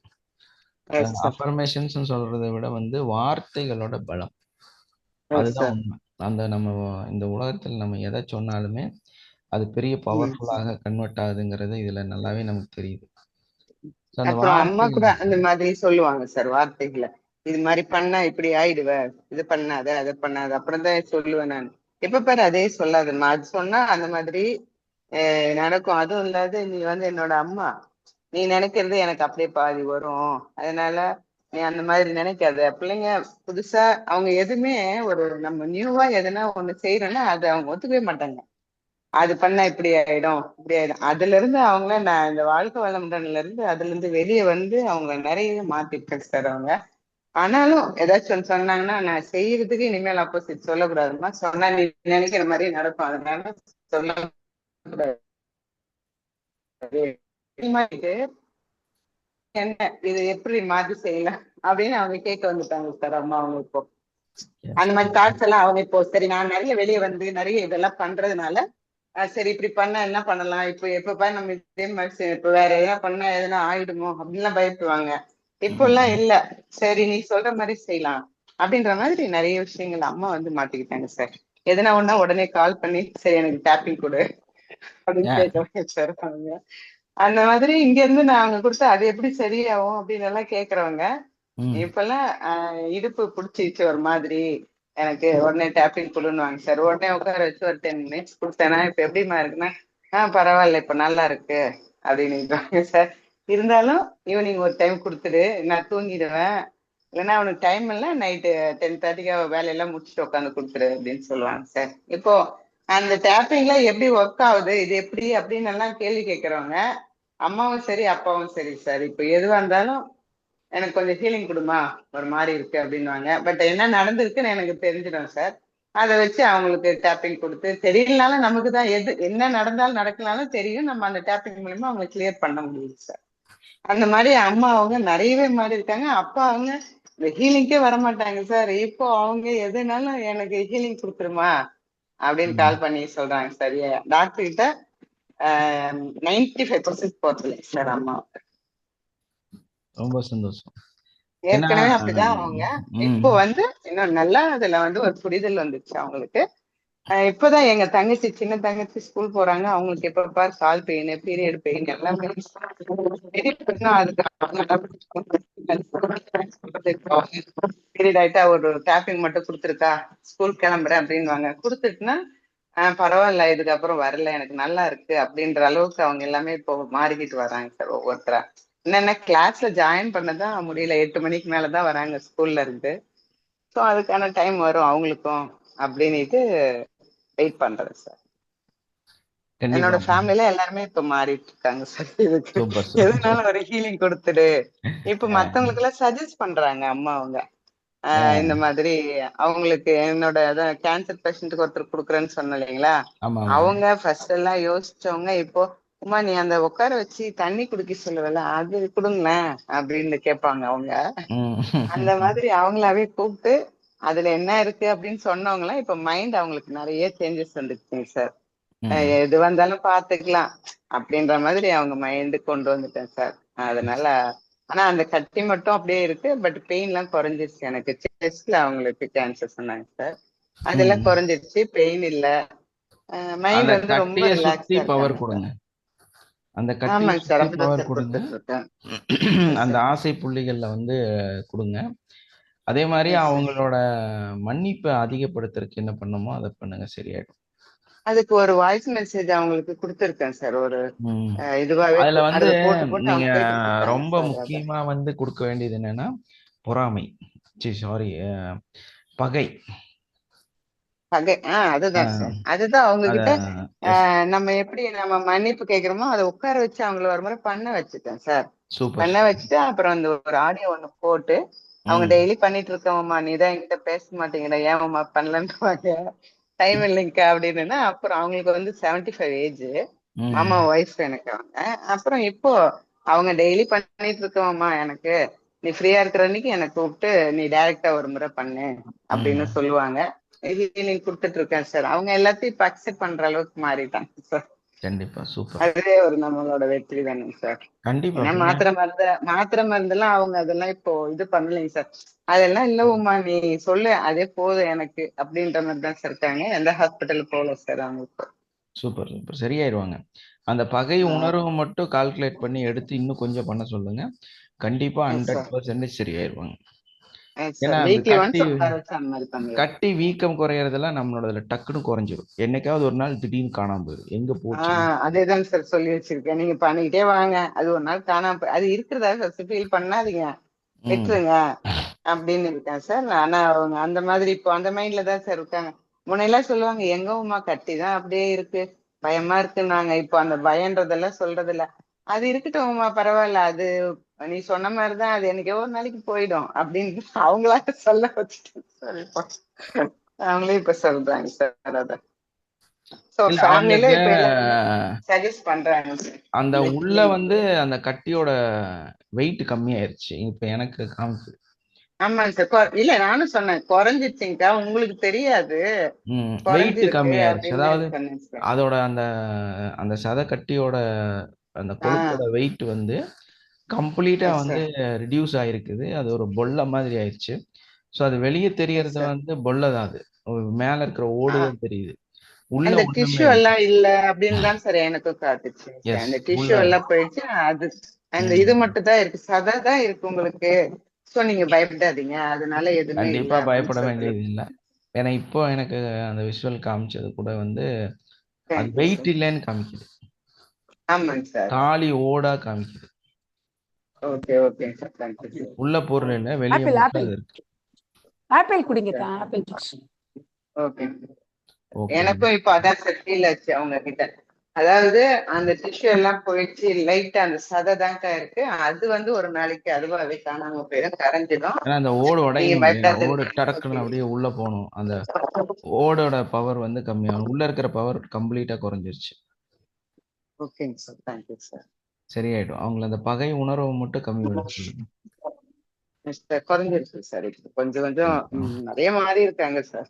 அஃபர்மேஷன்ஸ் சொல்றதை விட வந்து வார்த்தைகளோட பலம், அதுதான் உண்மை. அந்த நம்ம இந்த உலகத்தில் நம்ம எதை சொன்னாலுமே அது பெரிய பவர்ஃபுல்லாக கன்வெர்ட் ஆகுதுங்கிறது இதுல நல்லாவே நமக்கு தெரியுது. அப்புறம் அம்மா கூட அந்த மாதிரி சொல்லுவாங்க சார் வார்த்தைகளை, இது மாதிரி பண்ணா இப்படி ஆயிடுவ, இது பண்ணாத அதை பண்ணாத, அப்புறம் தான் சொல்லுவேன் நான், எப்ப பாரு அதே சொல்லாதம்மா, அது சொன்னா அந்த மாதிரி நடக்கும். அதுவும் இல்லாத நீ வந்து என்னோட அம்மா, நீ நினைக்கிறது எனக்கு அப்படியே பாதி வரும், அதனால நீ அந்த மாதிரி நினைக்காத. பிள்ளைங்க புதுசா அவங்க எதுவுமே ஒரு நம்ம நியூவா எதுனா ஒண்ணு செய்யறோம்னா அதை அவங்க ஒத்துக்கவே மாட்டாங்க. அது பண்ணா இப்படி ஆயிடும் இப்படி ஆயிடும். அதுல இருந்து அவங்கள நான் இந்த வாழ்க்கை வளமுடன்ல இருந்து அதுல இருந்து வெளியே வந்து அவங்க நிறைய மாத்திருக்கேன் சார் அவங்க. ஆனாலும் ஏதாச்சும் ஒன்று சொன்னாங்கன்னா நான் செய்யறதுக்கு இனிமேல் ஆப்போசிட் சொல்லக்கூடாதுமா, சொன்னா நீ நினைக்கிற மாதிரி நடக்கும், அதனால சொல்லக்கூடாது. என்ன இது எப்படி மாத்தி செய்யலாம் அப்படின்னு அவங்க கேட்க வந்துட்டாங்க சார் அம்மா. அவங்க இப்போ அந்த மாதிரி தாட்ஸ் எல்லாம் அவங்க இப்போ சரி, நான் நிறைய வெளியே வந்து நிறைய இதெல்லாம் பண்றதுனால சரி இப்படி பண்ண என்ன பண்ணலாம், இப்போ எப்பப்பா நம்ம இதே மாதிரி இப்ப வேற எதனா பண்ணா எதனா ஆயிடுமோ அப்படின்லாம் பயப்படுவாங்க. இப்பெல்லாம் இல்ல, சரி நீ சொல்ற மாதிரி செய்யலாம் அப்படின்ற மாதிரி நிறைய விஷயங்கள் அம்மா வந்து மாட்டிக்கிட்டாங்க சார். எதனா ஒண்ணா உடனே கால் பண்ணி சரி எனக்கு டேப்பிங் கொடு அப்படின்னு கேட்கறாங்க சார் அவங்க. அந்த மாதிரி இங்க இருந்து நான் அவங்க கொடுத்து அது எப்படி சரியாகும் அப்படின்னு எல்லாம் கேக்குறவங்க இப்பெல்லாம் இடுப்பு பிடிச்சிச்சு ஒரு மாதிரி, எனக்கு உடனே டேப்பிங் கொடுன்னுவாங்க சார். உடனே உட்கார வச்சு ஒரு 10 minutes கொடுத்தேன்னா இப்ப எப்படிமா இருக்குன்னா பரவாயில்ல இப்ப நல்லா இருக்கு அப்படின்னு சார். இருந்தாலும் ஈவினிங் ஒரு டைம் கொடுத்துடு, நான் தூங்கிடுவேன், இல்லைன்னா அவனுக்கு டைம் இல்லை, நைட்டு 10:30 வேலையெல்லாம் முடிச்சுட்டு உட்காந்து கொடுத்துரு அப்படின்னு சொல்லுவாங்க சார். இப்போ அந்த டேப்பிங்ல எப்படி ஒர்க் ஆகுது, இது எப்படி அப்படின்னு எல்லாம் கேள்வி கேட்கறவங்க அம்மாவும் சரி அப்பாவும் சரி சார். இப்போ எதுவா இருந்தாலும் எனக்கு கொஞ்சம் ஹீலிங் கொடுமா, ஒரு மாதிரி இருக்கு அப்படின்னுவாங்க. பட் என்ன நடந்திருக்குன்னு எனக்கு தெரிஞ்சிடும் சார். அதை வச்சு அவங்களுக்கு டேப்பிங் கொடுத்து, தெரியலனாலும் நமக்கு தான் எது என்ன நடந்தாலும் நடக்கலாலும் தெரியும். நம்ம அந்த டேப்பிங் மூலியமா அவங்க கிளியர் பண்ண முடியும் சார். அந்த மாதிரி அம்மா அவங்க நிறையவே மாறி இருக்காங்க. அப்பா அவங்க இந்த ஹீலிங்கே வரமாட்டாங்க சார். இப்போ அவங்க எதுனாலும் எனக்கு ஹீலிங் கொடுத்துருமா அப்படின்னு கால் பண்ணி சொல்றாங்க சார். டாக்டர் கிட்ட 95% போறது சார் அம்மா. ரொம்ப சந்தோஷம். ஏன்னா ஏற்கனவே அப்படிதான் அவங்க. இப்போ வந்து இன்னும் நல்லா அதுல வந்து ஒரு புரிதல் வந்துச்சு அவங்களுக்கு. இப்பதான் எங்க தங்கச்சி, சின்ன தங்கச்சி ஸ்கூல் போறாங்க. அவங்களுக்கு எப்ப பாரு கால் பெயின், பீரியட் பெயின் எல்லாமே. பீரியட் ஆயிட்டா ஒரு டேப்பிங் மட்டும் கொடுத்துருக்கா, ஸ்கூல் கிளம்புறேன் அப்படின்வாங்க. கொடுத்துட்டுனா பரவாயில்ல, இதுக்கப்புறம் வரல, எனக்கு நல்லா இருக்கு அப்படின்ற அளவுக்கு அவங்க எல்லாமே இப்போ மாறிக்கிட்டு வராங்க சார் ஒவ்வொருத்தரா. என்னன்னா கிளாஸ்ல ஜாயின் பண்ணதான் முடியல, 8 மணிக்கு மேலதான் வராங்க ஸ்கூல்ல இருந்து. ஸோ அதுக்கான டைம் வரும் அவங்களுக்கும் அப்படின்னுட்டு வெயிட் பண்றேன் சார். என்னோட ஃபேமிலில எல்லாருமே இப்ப மாறிட்டு இருக்காங்க சார். இதுக்கு எதுனாலும் ஒரு ஹீலிங் கொடுத்துடு. இப்ப மத்தவங்களுக்கு எல்லாம் சஜஸ்ட் பண்றாங்க அம்மா அவங்க. இந்த மாதிரி அவங்களுக்கு என்னோட கேன்சர் பேஷண்ட்டுக்கு ஒருத்தர் கொடுக்குறேன்னு சொன்னேன் இல்லைங்களா, அவங்க ஃபர்ஸ்ட் எல்லாம் யோசிச்சவங்க இப்போ உமா நீ அந்த உட்கார வச்சு தண்ணி குடிக்க சொல்லுவல, அது கொடுங்களேன் அப்படின்னு கேட்பாங்க அவங்க. அந்த மாதிரி அவங்களாவே கூப்பிட்டு அதுல என்ன இருக்கு அப்படின்னு சொன்னவங்களாம் இப்ப மைண்ட் அவங்களுக்கு நிறைய சேஞ்சஸ் வந்துருச்சுங்க சார். எது வந்தாலும் பாத்துக்கலாம் அப்படின்ற மாதிரி அவங்க மைண்டு கொண்டு வந்துட்டேன் சார். அதனால ஆனா அந்த கட்டி மட்டும் அப்படியே இருக்கு. பட் பெயின் எல்லாம் குறைஞ்சிருச்சு. எனக்கு செஸ்ட்ல அவங்களுக்கு கேன்சர் சொன்னாங்க சார், அதெல்லாம் குறைஞ்சிருச்சு, பெயின் இல்ல. மைண்ட் வந்து ரொம்ப ரிலாக்ஸா இருக்காங்க. அந்த கட்டியை சுத்தி பவர் கொடுங்க. அந்த ஆசை புள்ளிகள்ல வந்து கொடுங்க. அதே மாதிரி அவங்களோட மன்னிப்பை அதிகப்படுத்துறதுக்கு என்ன பண்ணுமோ அதை பண்ணுங்க, சரியாயிடும். அதுக்கு ஒரு வாய்ஸ் மெசேஜ் அவங்களுக்கு கொடுத்துருக்கேன் சார். ஒரு இதுவாவே அதுல வந்து நீங்க போட்டு ரொம்ப முக்கியமா வந்து கொடுக்க வேண்டியது என்னன்னா பொறாமை, பகை. அதுதான் சார். அதுதான் அவங்க கிட்ட நம்ம எப்படி நம்ம மன்னிப்பு கேட்கிறோமோ அதை உட்கார வச்சு அவங்கள ஒரு முறை பண்ண வச்சுட்டேன் சார். பண்ண வச்சுட்டு அப்புறம் அந்த ஒரு ஆடியோ ஒண்ணு போட்டு அவங்க டெய்லி பண்ணிட்டு இருக்கோம்மா, நீதான் என்கிட்ட பேச மாட்டேங்கிற, ஏன்மா பண்ணலன்றாங்க, டைம் இல்லைங்கக்கா அப்படின்னு. அப்புறம் அவங்களுக்கு வந்து 75 ஏஜ், மாமா ஒய்ஃப் எனக்கு அவங்க. அப்புறம் இப்போ அவங்க டெய்லி பண்ணிட்டு இருக்கோம்மா, எனக்கு நீ ஃப்ரீயா இருக்கிற அன்னைக்கு எனக்கு கூப்பிட்டு நீ டைரக்டா ஒரு முறை பண்ணு அப்படின்னு சொல்லுவாங்க. ஹீலிங் கொடுத்துட்டு இருக்கேன் சார். அவங்க எல்லாத்தையும் இப்ப அக்செப்ட் பண்ற அளவுக்கு மாறிட்டாங்க சார். கண்டிப்பா சூப்பர். அதுவே ஒரு நம்மளோட வெற்றி தானே சார். கண்டிப்பா. ஏன்னா மாத்திரை மருந்தெல்லாம் அவங்க அதெல்லாம் இப்போ இது பண்ணலைங்க சார். அதெல்லாம் இல்ல உமா நீ சொல்லு அதே போதும் எனக்கு அப்படின்ற மாதிரி தான் சார் இருக்காங்க. எந்த ஹாஸ்பிட்டல் போகல சார் அவங்களுக்கு. சூப்பர் சூப்பர், சரியாயிருவாங்க. அந்த பகை உணர்வு மட்டும் கால்குலேட் பண்ணி எடுத்து இன்னும் கொஞ்சம் பண்ண சொல்லுங்க. கண்டிப்பா 100% சரியாயிருவாங்க. ஏன்னா கட்டி வீக்கம் குறையறதெல்லாம் நம்மளோட டக்குன்னு குறைஞ்சிரும். என்னைக்காவது ஒரு நாள் திடீர்னு காணாம போயிடும், எங்க போச்சு. அதேதான் சார் சொல்லி வச்சிருக்கேன், நீங்க பண்ணிக்கிட்டே வாங்க, அது ஒரு நாள் காணாம அது இருக்கிறதா ஃபீல் பண்ணாதீங்க, விட்டுருங்க அப்படின்னு இருக்கேன் சார். ஆனா அவங்க அந்த மாதிரி இப்போ அந்த மைண்ட்ல தான் சார் இருக்காங்க. முன்னையெல்லாம் சொல்லுவாங்க எங்க உமா கட்டி தான் அப்படியே இருக்கு, பயமா இருக்குன்னாங்க. இப்போ அந்த பயன்றதெல்லாம் சொல்றது இல்ல. அது இருக்கட்டும் உமா பரவாயில்ல, அது நீ சொன்ன மாதிரிதான், அது எனக்கு ஒரு நாளைக்கு போயிடும் அப்படின்னு அவங்களா சொல்ல வச்சுட்டேன் சார். இப்போ அவங்களே இப்ப சொல்றாங்க சார். அத அந்த உள்ள வந்து அந்த கட்டியோட வெயிட் கம்மியாயிருச்சு இப்ப எனக்கு காமிக்குது. ஆமாங்க சார். இல்ல நானும் சொன்னேன் குறைஞ்சிருச்சுங்கக்கா, உங்களுக்கு தெரியாது வெயிட் கம்மியாயிருச்சு. அதாவது அதோட அந்த அந்த சத கட்டியோட அந்த கொழுப்போட வெயிட் வந்து கம்ப்ளீட்டா வந்து ரிடியூஸ் ஆயிருக்குது. அது ஒரு பொல்ல மாதிரி ஆயிடுச்சு. சோ அது வெளியே தெரியறது வந்து பொல்ல தான், அது மேல இருக்கிற ஓடுதான் தெரியுது, உள்ள அந்த டிஷ்யூ எல்லாம் இல்ல அப்படின்னு தான் சார் எனக்கு காட்டுச்சு. அந்த டிஷ்யூ எல்லாம் போயிடுச்சு, அது அந்த இது மட்டும் தான் இருக்கு, சதை தான் இருக்கு உங்களுக்கு. சோ நீங்க பயப்படாதீங்க, அதனால எதுவுமே கண்டிப்பா பயப்பட வேண்டியது இல்லை. ஏன்னா இப்போ எனக்கு அந்த விஷுவல் காமிச்சது கூட வந்து அது வெயிட் இல்லைன்னு காமிக்குது. ஆமாங்க சார், காலி ஓடா காமிக்குது. Okay okay sir, thank you. உள்ள பொருள் இல்ல, வெளியே மட்டும் இருக்கு. ஆப்பிள் குடிங்க, ஆப்பிள் ஜூஸ். ஓகே, எனக்கும் இப்போ அதான் சார் ஃபீல் ஆச்சு அவங்க கிட்ட. அதாவது அந்த டிஷ்யூ எல்லாம் போயிடுச்சு, லைட்டா அந்த சதை தான்க்கா இருக்கு. அது வந்து ஒரு நாளைக்கு அதுவாவே காணாம போயிடும், கரைஞ்சிடும். ஏன்னா அந்த ஓடு நீங்க உடையணும் இல்லையா? ஓடு பயப்படாதீங்க. டடக்குன்னு அப்படியே உள்ள போகணும். அந்த ஓடோட பவர் வந்து கம்மியாகும். உள்ள இருக்கிற பவர் கம்ப்ளீட்டா குறைஞ்சிருச்சு. ஓகேங்க சார், தேங்க்யூ சார். சரியாயிடும். அவங்கள அந்த பகை உணர்வை மட்டும் கம்மி பண்ண சொல்லுங்க. குறைஞ்சிருச்சு சார். இப்போ கொஞ்சம் கொஞ்சம் நிறைய மாறி இருக்காங்க sir.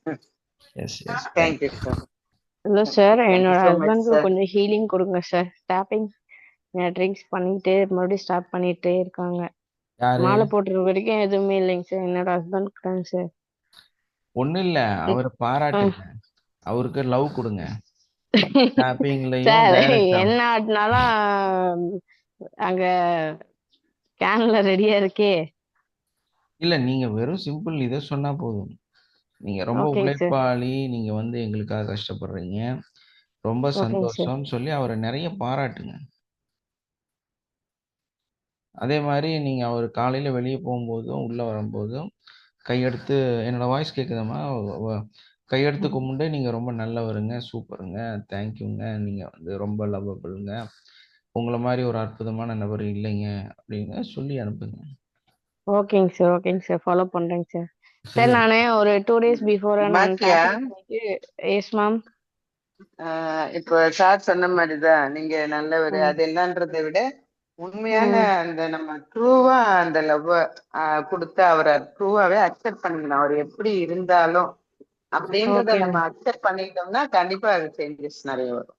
Yes yes. Thank you sir. இல்ல சார், தேங்க்யூ என்னோட ஸோ மச் ஹஸ்பண்ட்க்கு சார். கொஞ்சம் ஹீலிங் கொடுங்க சார். டேப்பிங் ட்ரிங்க்ஸ் பண்ணிட்டு மறுபடியும் ஸ்டார்ட் பண்ணிட்டே இருக்காங்க. யாரு? மாலை போட்டுற வரைக்கும் எதுவுமே இல்லைங்க சார். என்னோட ஹஸ்பண்ட்க்கு தாங்க சார். ஒண்ணும் இல்ல, அவரை பாராட்டுங்க, அவருக்கு லவ் கொடுங்க. டாப்பிங்லயும் சார் டைரக்டா. என்ன ஆட்டினாலும் அங்க கேன்ல ரெடியா இருக்கே. இல்ல, நீங்க வெறும் சிம்பிள் இதை சொன்னா போதும். நீங்க ரொம்ப ஓகேங்க சார். உழைப்பாளி, நீங்க வந்து எங்களுக்காக கஷ்டப்படுறீங்க, ரொம்ப ஓகேங்க சார். சந்தோஷம்னு சொல்லி அவரை நிறைய பாராட்டுங்க. அதே மாதிரி நீங்க அவர் காலையில வெளியே போகும்போதும் உள்ள வரும்போதும் கையெடுத்து, என்னோட வாய்ஸ் கேக்குதாம்மா? கையெடுத்து கும்பிட்டு, நீங்க ரொம்ப நல்லவருங்க, சூப்பருங்க, தேங்க்யூங்க, நீங்க வந்து ரொம்ப லவ்வபிள்ங்க, உங்களை மாதிரி ஒரு அற்புதமான நபர் இல்லைங்க அப்படின்னு சொல்லி அனுப்புங்க. ஓகேங்க சார். ஓகேங்க சார். ஃபாலோ பண்றேங்க சார். சார் சரி. நானு ஒரு 2 days பிஃபோர் நான் மாத்தியா? டேப்பிங் பண்ணிட்டு எஸ் மேம். இப்போ சார் சொன்ன மாதிரிதான், நீங்க நல்லவர் அது என்னன்றதை விட உண்மையான அந்த நம்ம ட்ரூவா அந்த லவ் கொடுத்து அவரை ட்ரூவாவே அக்செப்ட் பண்ணிக்கணும். அவர் எப்படி இருந்தாலும் அப்படின்றத ஓகே நம்ம மேம். அக்செப்ட் பண்ணிட்டோம்னா கண்டிப்பா அது சேஞ்சஸ் நிறைய வரும்.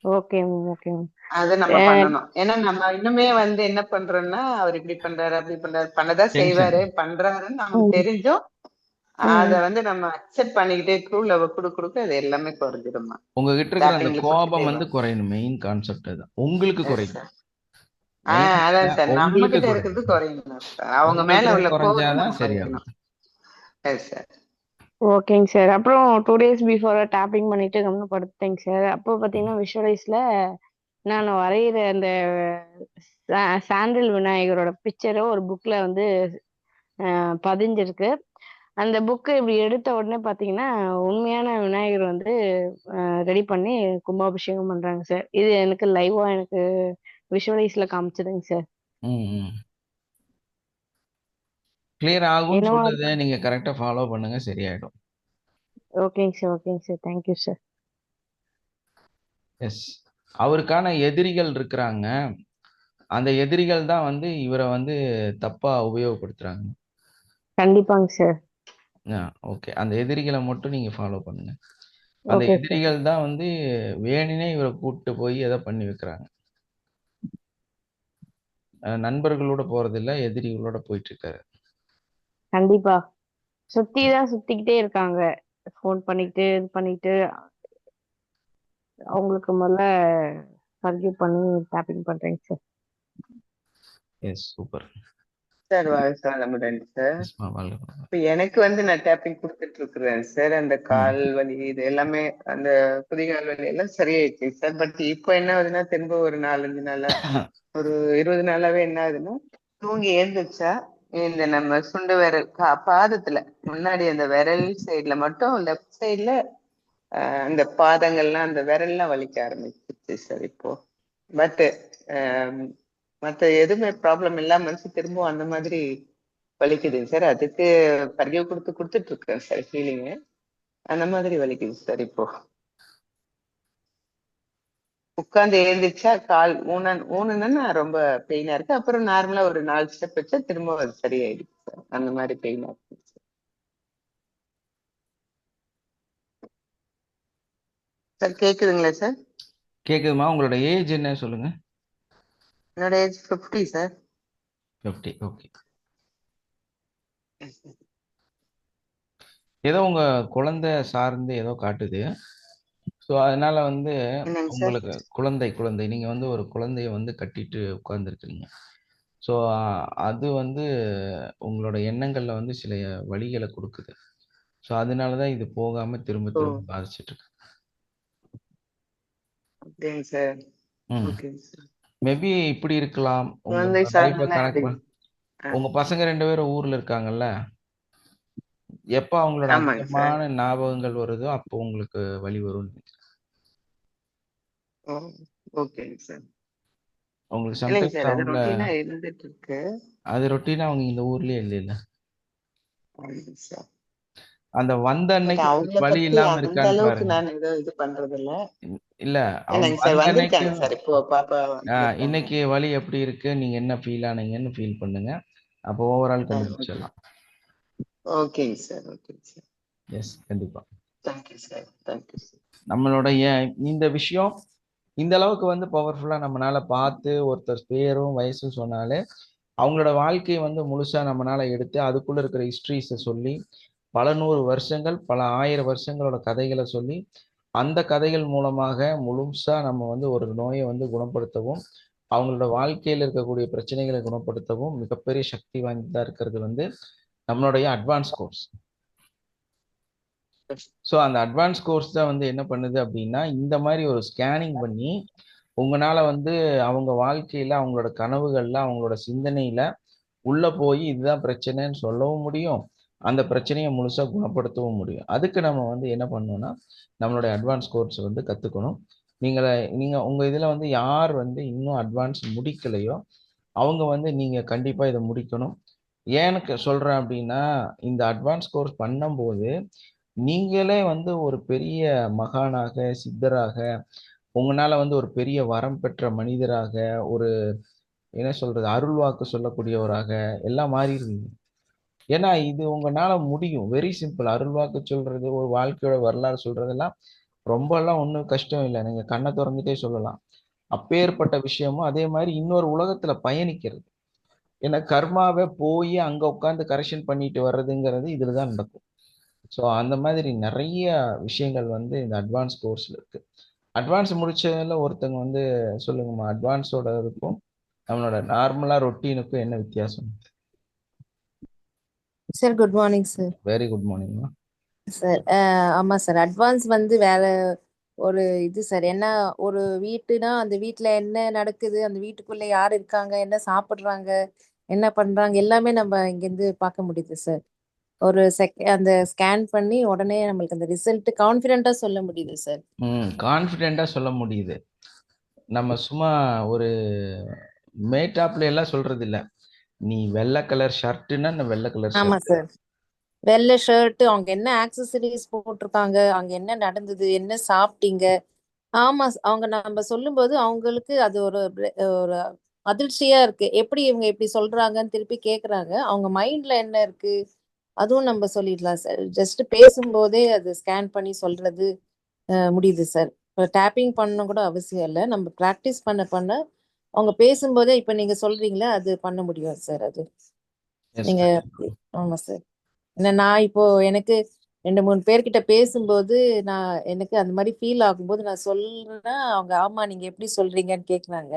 Okay ma'am. Okay ma'am. அதை நம்ம பண்ணணும். ஏன்னா நம்ம இன்னுமே வந்து என்ன பண்றோம்னா, அவர் இப்படி பண்றாரு அப்படி பண்றாரு, பண்ணதான் டென்ஷன். செய்வாரு பண்றாருன்னு நமக்கு தெரிஞ்சும் அத வந்து நம்ம அக்செப்ட் பண்ணிக்கிட்டே ட்ரூ லவ் கொடுக்க அது எல்லாமே குறைஞ்சிடுமா. உங்ககிட்ட இருக்கிற அந்த கோபம் வந்து குறையணும். மெயின் கான்செப்ட் அதுதான். உங்களுக்கு குறையும். அதான் சார், நம்ம உங்களுக்கு கிட்ட குறையும். இருக்கிறது குறையணும். அவங்க மேல உங்களுக்கு உள்ள கோபத்தை குறைஞ்சாதான் நம்ம சரியாகும். குறைக்கணும். சார் ஓகேங்க சார். அப்புறம் 2 days பிஃபோர் டேப்பிங் பண்ணிட்டு கம்முனு படுத்துட்டேங்க சார். அப்போ பார்த்தீங்கன்னா விஷுவலைஸ்ல நான் வரைகிற அந்த சாண்டில் விநாயகரோட பிக்சரை ஒரு புக்ல வந்து பதிஞ்சிருக்கு. அந்த புக்கு இப்படி எடுத்த உடனே பார்த்தீங்கன்னா உண்மையான விநாயகர் வந்து ரெடி பண்ணி கும்பாபிஷேகம் பண்றாங்க சார். இது எனக்கு லைவா எனக்கு விஷுவலைஸ்ல காமிச்சதுங்க சார். கிளியர் ஆகும்னு என்னவா சொல்றதை நீங்க கரெக்டா ஃபாலோ பண்ணுங்க, சரியாயிடும். ஓகேங்க சார். ஓகேங்க சார். Thank you sir. எஸ். அவருக்கான எதிரிகள் இருக்கிறாங்க. அந்த எதிரிகள் தான் வந்து இவரை வந்து தப்பா உபயோகப்படுத்துறாங்க. கண்டிப்பாங்க சார். ஓகே, அந்த எதிரிகளை மட்டும் நீங்க ஃபாலோ பண்ணுங்க. அந்த ஓகே சார். எதிரிகள் தான் வந்து வேணுனே இவரை கூப்பிட்டு போய் எதை பண்ணி வைக்கிறாங்க. நண்பர்களோட போறதில்ல, எதிரிகளோட போயிட்டு இருக்காரு. கண்டிப்பா சுத்திக்கிட்டே இருக்காங்க. ஃபோன் பண்ணிக்கிட்டு இது பண்ணிக்கிட்டு அவங்களுக்கு முதல்ல ஃபர்கிவ் பண்ணி டேப்பிங் பண்றேங்க சார். Yes, super sir. வாழ்த்துக்கள் சார். இப்ப எனக்கு வந்து நான் டேப்பிங் கொடுத்துட்டு இருக்கிறேன் சார். அந்த கால் வலி இது எல்லாமே, அந்த குதிகால் வலி எல்லாம் சரியாயிடுச்சு சார். பட் இப்போ என்ன ஆகுதுன்னா, திரும்ப ஒரு 4-5 நாளா, ஒரு 20 நாளாவே என்ன ஆகுதுன்னா, தூங்கி எழுந்திரிச்சா இந்த நம்ம சுண்டு விரல் பாதத்துல முன்னாடி அந்த விரல் சைட்ல மட்டும், லெஃப்ட் சைட்ல அந்த பாதங்கள்லாம் அந்த விரல்லாம் வலிக்க ஆரம்பிச்சிருச்சு சார் இப்போ. பட் மத்த எதுவுமே ப்ராப்ளம் இல்லாம இருந்துச்சு, திரும்பவும் அந்த மாதிரி வலிக்குதுங்க சார். அதுக்கு பர்கிவ் கொடுத்துட்டு இருக்கேன் சார். ஃபீலிங் அந்த மாதிரி வலிக்குது சார். இப்போ உட்கார்ந்து எழுந்திரிச்சா கால் ஊனுன்னா ரொம்ப பெயினா இருக்கு. அப்புறம் நார்மலா ஒரு 4 ஸ்டெப் வச்சா திரும்ப அது சரியாயிடுச்சு சார். அந்த மாதிரி பெயினா இருக்கு சார். கேக்குதுங்களா சார்? கேக்குதுமா? உங்களோட ஏஜ் என்ன சொல்லுங்க? என்னோட ஏஜ் 50 சார். 50. ஓகே. ஏதோ உங்க குழந்தை சார்ந்து ஏதோ காட்டுது. ஸோ அதனால வந்து உங்களுக்கு குழந்தை நீங்க வந்து ஒரு குழந்தைய வந்து கட்டிட்டு உட்கார்ந்துருக்கீங்க. ஸோ அது வந்து உங்களோட எண்ணங்கள்ல வந்து சில வழிகளை கொடுக்குது. ஸோ அதனாலதான் இது போகாம திரும்ப திரும்ப பாதிச்சுட்டு இருக்கு. மேபி இப்படி இருக்கலாம். உங்க பசங்க 2 பேரும் ஊர்ல இருக்காங்கல்ல, எப்ப அவங்களோட அதிகமான ஞாபகங்கள் வருதோ அப்போ உங்களுக்கு வழி வரும். ஓகேங்க சார். உங்களுக்கு இல்லைங்க சம்டைம்ஸ் சார், அது அவங்கள ரொட்டீனா இருந்துட்டு இருக்கு. அது ரொட்டீனா அவங்க இந்த ஊர்லயே இல்லைல்ல. ஆமாங்க சார். அந்த வந்த பட் அன்னைக்கு அவங்கள வழி பத்தி இல்லாம அந்த இருக்கான்னு அளவுக்கு பாருங்க. நான் ஏதோ இது பண்றது இல்ல. இல்ல அவங்க இல்லைங்க சார், வந்த அன்னைக்கு வந்திருக்காங்க சார். இப்போ பாப்பா வந்திருக்காங்க. இன்னைக்கு வழி எப்படி இருக்கு, நீங்க என்ன ஃபீல் ஆனீங்கன்னு ஃபீல் பண்ணுங்க. அப்போ ஓவரால் ஓகே. கண்டுபிடிச்சிடலாம். ஓகேங்க சார். ஓகேங்க சார். எஸ், கண்டிப்பா. Thank you sir. Thank you sir. நம்மளுடைய இந்த விஷயம் இந்த அளவுக்கு வந்து பவர்ஃபுல்லா நம்மளால பார்த்து ஒருத்தர் பேரும் வயசும் சொன்னாலே அவங்களோட வாழ்க்கையை வந்து முழுசா நம்மளால எடுத்து அதுக்குள்ள இருக்கிற ஹிஸ்டரிஸை சொல்லி பல 100 வருஷங்கள் பல 1000 வருஷங்களோட கதைகளை சொல்லி அந்த கதைகள் மூலமாக முழுசா நம்ம வந்து ஒரு நோயை வந்து குணப்படுத்தவும் அவங்களோட வாழ்க்கையில் இருக்கக்கூடிய பிரச்சனைகளை குணப்படுத்தவும் மிகப்பெரிய சக்தி வாய்ந்ததா இருக்கிறது வந்து நம்மளுடைய அட்வான்ஸ் கோர்ஸ். ஸோ அந்த அட்வான்ஸ் கோர்ஸ் தான் வந்து என்ன பண்ணுது அப்படின்னா இந்த மாதிரி ஒரு ஸ்கேனிங் பண்ணி உங்களால வந்து அவங்க வாழ்க்கையில அவங்களோட கனவுகள்ல அவங்களோட சிந்தனையில உள்ள போய் இதுதான் பிரச்சனைன்னு சொல்லவும் முடியும், அந்த பிரச்சனையை முழுசா குணப்படுத்தவும் முடியும். அதுக்கு நம்ம வந்து என்ன பண்ணணும்னா நம்மளுடைய அட்வான்ஸ் கோர்ஸ் வந்து கத்துக்கணும். நீங்க உங்க இதுல வந்து யார் வந்து இன்னும் அட்வான்ஸ் முடிக்கலையோ அவங்க வந்து நீங்க கண்டிப்பா இதை முடிக்கணும். ஏன்னு சொல்றேன் அப்படின்னா இந்த அட்வான்ஸ் கோர்ஸ் பண்ணும்போது நீங்களே வந்து ஒரு பெரிய மகானாக சித்தராக உங்களால வந்து ஒரு பெரிய வரம் பெற்ற மனிதராக ஒரு என்ன சொல்றது அருள்வாக்கு சொல்லக்கூடியவராக எல்லாம் மாறிடுவீங்க. ஏன்னா இது உங்களால முடியும். Very simple. அருள்வாக்கு சொல்றது ஒரு வாழ்க்கையோட வரலாறு சொல்றதெல்லாம் ரொம்ப எல்லாம் ஒன்றும் கஷ்டம் இல்லை. நீங்க கண்ணை திறந்துட்டே சொல்லலாம். அப்பேற்பட்ட விஷயமும் அதே மாதிரி இன்னொரு உலகத்துல பயணிக்கிறது. ஏன்னா கர்மாவை போய் அங்க உட்காந்து கரெக்ஷன் பண்ணிட்டு வர்றதுங்கிறது இதுலதான் நடக்கும். ஸோ அந்த மாதிரி நிறைய விஷயங்கள் வந்து இந்த அட்வான்ஸ் கோர்ஸ்ல இருக்கு. அட்வான்ஸ் முடிச்சதுல ஒருத்தங்க வந்து சொல்லுங்கம்மா, அட்வான்ஸோட இருக்கும் நம்மளோட நார்மலா ரொட்டீனுக்கும் என்ன வித்தியாசம்? Sir good morning sir. Very good மார்னிங்மா. சார் ஆமா சார், அட்வான்ஸ் வந்து வேற ஒரு இது சார். ஏன்னா ஒரு வீட்டுனா அந்த வீட்டில் என்ன நடக்குது, அந்த வீட்டுக்குள்ள யார் இருக்காங்க, என்ன சாப்பிட்றாங்க, என்ன பண்றாங்க, எல்லாமே நம்ம இங்கேருந்து பார்க்க முடியுது சார். ஒரு அந்த ஸ்கேன் பண்ணி உடனே நம்மளுக்கு அந்த ரிசல்ட் கான்ஃபிடென்ட்டா சொல்ல முடியுது சார். கான்ஃபிடென்ட்டா சொல்ல முடியுது. நம்ம சும்மா ஒரு மேட்டாப்ல எல்லாம் சொல்றது இல்ல. நீ வெள்ளை கலர் ஷர்ட்னா வெள்ளை கலர் ஆமா ஷர்ட். சார், வெள்ளை ஷர்ட், அவங்க என்ன ஆக்சசரிஸ் போட்டிருக்காங்க, அங்க என்ன நடந்தது, என்ன சாப்பிட்டீங்க. ஆமா அவங்க நம்ம சொல்லும்போது அவங்களுக்கு அது ஒரு அதிர்ச்சியா இருக்கு. எப்படி இவங்க இப்படி சொல்றாங்கன்னு திருப்பி கேக்குறாங்க. அவங்க மைண்ட்ல என்ன இருக்கு அதுவும் நம்ம சொல்லிடலாம் சார். ஜஸ்ட் பேசும்போதே அது ஸ்கேன் பண்ணி சொல்றது முடியுது சார். இப்போ டேப்பிங் பண்ணணும் கூட அவசியம் இல்லை. நம்ம ப்ராக்டிஸ் பண்ண பண்ண அவங்க பேசும்போதே இப்ப நீங்க சொல்றீங்களா அது பண்ண முடியும் சார். அது நீங்க ஆமா சார். ஏன்னா நான் இப்போ எனக்கு 2-3 பேர்கிட்ட பேசும்போது எனக்கு அந்த மாதிரி ஃபீல் ஆகும்போது நான் சொல்றேன்னா அவங்க ஆமா நீங்க எப்படி சொல்றீங்கன்னு கேக்குறாங்க.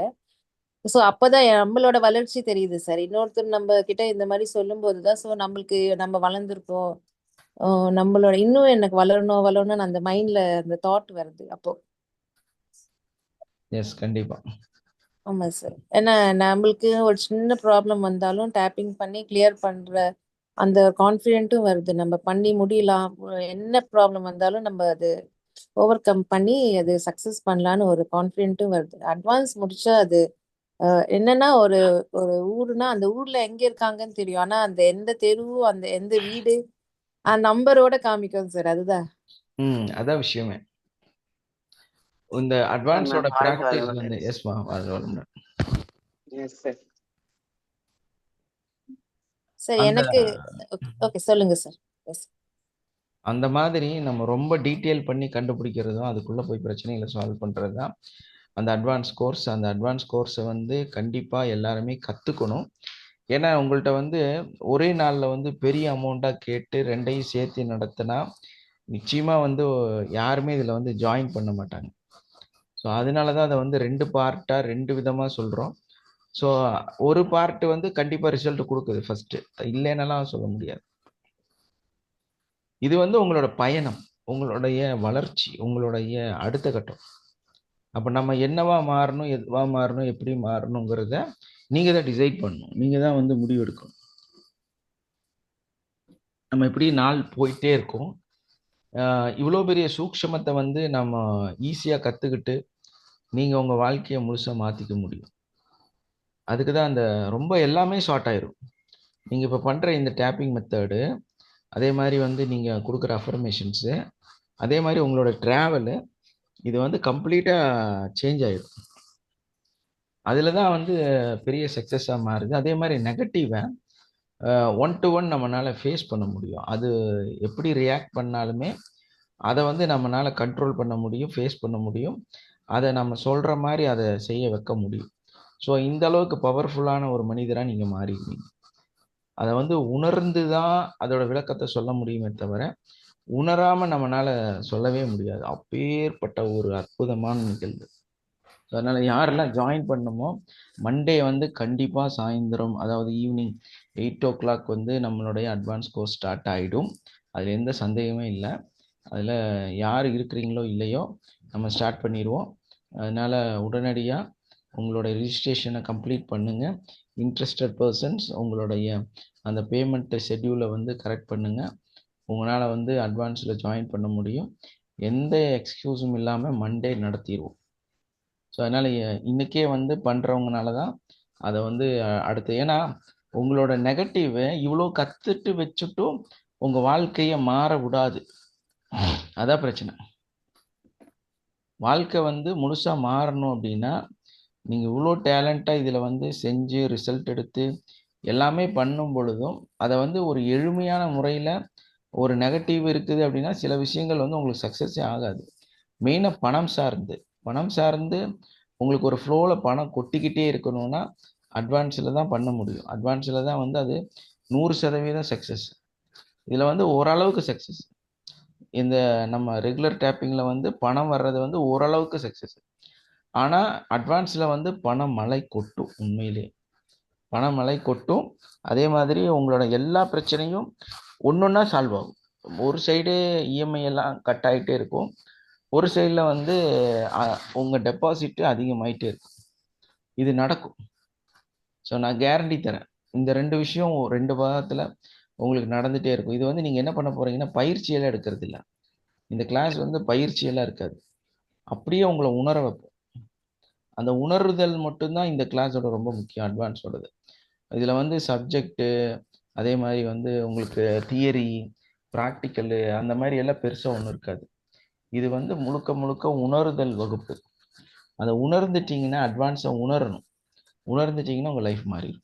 ஸோ அப்பதான் நம்மளோட வளர்ச்சி தெரியுது சார். இன்னொருத்தர் நம்ம கிட்ட இந்த மாதிரி சொல்லும் போதுதான் ஸோ நம்மளுக்கு நம்ம வளர்ந்துருக்கோம், நம்மளோட இன்னும் எனக்கு வளரணும் வளரணும்னு அந்த மைண்ட்ல அந்த தாட் வருது அப்போ. எஸ், கண்டிப்பா. ஆமா சார். ஏன்னா நம்மளுக்கு ஒரு சின்ன ப்ராப்ளம் வந்தாலும் டேப்பிங் பண்ணி கிளியர் பண்ற அந்த கான்ஃபிடென்ட்டும் வருது. நம்ம பண்ணி முடியலாம். என்ன ப்ராப்ளம் வந்தாலும் நம்ம அது ஓவர் கம் பண்ணி அது சக்சஸ் பண்ணலான்னு ஒரு கான்ஃபிடென்ட்டும் வருது. அட்வான்ஸ் முடிச்சா அது என்னன்னா ஒரு ஒரு ஊருனா அந்த ஊர்ல எங்க இருக்காங்கன்னு தெரியும். ஆனா அந்த எந்த தெரு, அந்த எந்த வீடு நம்பரோட காமிக்கும் சார். அதுதான் அதான் விஷயமே. இந்த அட்வான்ஸோட பிராக்டிஸ் வந்து எஸ்மா வாழ்க. Yes sir. சார் எனக்கு ஓகே சொல்லுங்க சார். எஸ், அந்த மாதிரி நம்ம ரொம்ப டீட்டெயில் பண்ணி கண்டுபிடிக்கிறதும் அதுக்குள்ள போய் பிரச்சனைகளை சால்வ் பண்றது தான் அந்த அட்வான்ஸ் கோர்ஸ். அந்த அட்வான்ஸ் கோர்ஸை வந்து கண்டிப்பா எல்லாருமே கத்துக்கணும். ஏன்னா உங்கள்கிட்ட வந்து ஒரே நாள்ல வந்து பெரிய அமௌண்ட்டா கேட்டு ரெண்டையும் சேர்த்து நடத்தினா நிச்சயமா வந்து யாருமே இதுல வந்து ஜாயின் பண்ண மாட்டாங்க. ஸோ அதனாலதான் அதை வந்து 2 பார்ட்டா 2 விதமா சொல்றோம். ஸோ ஒரு பார்ட் வந்து கண்டிப்பா ரிசல்ட் கொடுக்குது ஃபர்ஸ்ட், இல்லைன்னாலாம் சொல்ல முடியாது. இது வந்து உங்களோட பயணம், உங்களுடைய வளர்ச்சி, உங்களுடைய அடுத்த கட்டம். அப்ப நம்ம என்னவா மாறணும், எதுவா மாறணும், எப்படி மாறணுங்கிறத நீங்க தான் டிசைட் பண்ணணும். நீங்க தான் வந்து முடிவு எடுக்கணும். நம்ம எப்படி நாள் போயிட்டே இருக்கோம். இவ்வளோ பெரிய சூக்ஷமத்தை வந்து நம்ம ஈஸியா கத்துக்கிட்டு நீங்கள் உங்கள் வாழ்க்கையை முழுசாக மாற்றிக்க முடியும். அதுக்கு தான் அந்த ரொம்ப எல்லாமே ஷார்ட் ஆயிரும். நீங்கள் இப்போ பண்ணுற இந்த டேப்பிங் மெத்தடு, அதே மாதிரி வந்து நீங்கள் கொடுக்குற அஃபர்மேஷன்ஸு, அதே மாதிரி உங்களோட ட்ராவலு, இது வந்து கம்ப்ளீட்டாக சேஞ்ச் ஆயிடும். அதில் தான் வந்து பெரிய சக்ஸஸாக மாறுது. அதே மாதிரி நெகட்டிவை 1 to 1 நம்மளால் ஃபேஸ் பண்ண முடியும். அது எப்படி ரியாக்ட் பண்ணாலுமே அதை வந்து நம்மளால் கண்ட்ரோல் பண்ண முடியும், ஃபேஸ் பண்ண முடியும். அதை நம்ம சொல்கிற மாதிரி அதை செய்ய வைக்க முடியும். ஸோ இந்த அளவுக்கு பவர்ஃபுல்லான ஒரு மனிதராக நீங்கள் மாறிடுவீங்க. அதை வந்து உணர்ந்து தான் அதோட விளக்கத்தை சொல்ல முடியுமே தவிர, உணராமல் நம்மளால் சொல்லவே முடியாது. அப்பேற்பட்ட ஒரு அற்புதமான நிகழ்வு. ஸோ அதனால் யாரெல்லாம் ஜாயின் பண்ணணுமோ, மண்டே வந்து கண்டிப்பாக சாயந்தரம், அதாவது ஈவினிங் 8 o'clock வந்து நம்மளுடைய அட்வான்ஸ் கோர்ஸ் ஸ்டார்ட் ஆகிடும். அதில் எந்த சந்தேகமே இல்லை. அதில் யார் இருக்கிறீங்களோ இல்லையோ நம்ம ஸ்டார்ட் பண்ணிடுவோம். அதனால் உடனடியாக உங்களோட ரிஜிஸ்ட்ரேஷனை கம்ப்ளீட் பண்ணுங்கள். இன்ட்ரெஸ்டட் பர்சன்ஸ் உங்களுடைய அந்த பேமெண்ட் ஷெட்யூலை வந்து கரெக்ட் பண்ணுங்கள். உங்களால் வந்து அட்வான்ஸில் ஜாயின் பண்ண முடியும். எந்த எக்ஸ்கியூஸும் இல்லாமல் மண்டே நடத்திடுவோம். ஸோ அதனால் இன்றைக்கே வந்து பண்ணுறவங்கனால தான் அதை வந்து அடுத்து, ஏன்னா உங்களோட நெகட்டிவை இவ்வளோ கற்றுட்டு வச்சுட்டும் உங்கள் வாழ்க்கையை மாற விடாது. அதான் பிரச்சனை. வாழ்க்கை வந்து முழுசாக மாறணும் அப்படின்னா நீங்கள் இவ்வளோ டேலண்ட்டாக இதில் வந்து செஞ்சு ரிசல்ட் எடுத்து எல்லாமே பண்ணும் பொழுதும் அதை வந்து ஒரு எளிமையான முறையில், ஒரு நெகட்டிவ் இருக்குது அப்படின்னா சில விஷயங்கள் வந்து உங்களுக்கு சக்ஸஸே ஆகாது. மெயினாக பணம் சார்ந்து உங்களுக்கு ஒரு ஃப்ளோவில் பணம் கொட்டிக்கிட்டே இருக்கணும்னா அட்வான்ஸில் தான் பண்ண முடியும். அட்வான்ஸில் தான் வந்து அது 100% சக்ஸஸ். இதில் வந்து ஓரளவுக்கு சக்ஸஸ். இந்த நம்ம ரெகுலர் டேப்பிங்கில் வந்து பணம் வர்றது வந்து ஓரளவுக்கு சக்ஸஸ். ஆனால் அட்வான்ஸில் வந்து பணம் மழை கொட்டும். உண்மையிலே பணம் மழை கொட்டும். அதே மாதிரி உங்களோட எல்லா பிரச்சனையும் ஒன்றா சால்வ் ஆகும். ஒரு சைடு இஎம்ஐ எல்லாம் கட் ஆகிட்டே இருக்கும், ஒரு சைடில் வந்து உங்கள் டெபாசிட்டு அதிகமாகிட்டே இருக்கும். இது நடக்கும். ஸோ நான் கேரண்டி தரேன். இந்த 2 விஷயம் 2 வாரத்தில் உங்களுக்கு நடந்துகிட்டே இருக்கும். இது வந்து நீங்கள் என்ன பண்ண போகிறீங்கன்னா பயிற்சியெல்லாம் எடுக்கிறது இல்லை. இந்த கிளாஸ் வந்து பயிற்சியெல்லாம் இருக்காது. அப்படியே உங்களை உணர வைப்போம். அந்த உணர்தல் மட்டும்தான் இந்த கிளாஸோட ரொம்ப முக்கியம், அட்வான்ஸோடது. இதில் வந்து சப்ஜெக்டு, அதே மாதிரி வந்து உங்களுக்கு தியரி, ப்ராக்டிக்கலு, அந்த மாதிரி எல்லாம் பெருசாக ஒன்றும் இருக்காது. இது வந்து முழுக்க முழுக்க உணர்தல் வகுப்பு. அதை உணர்ந்துட்டிங்கன்னா, அட்வான்ஸை உணர்ந்துட்டிங்கன்னா உங்கள் லைஃப் மாறிடும்.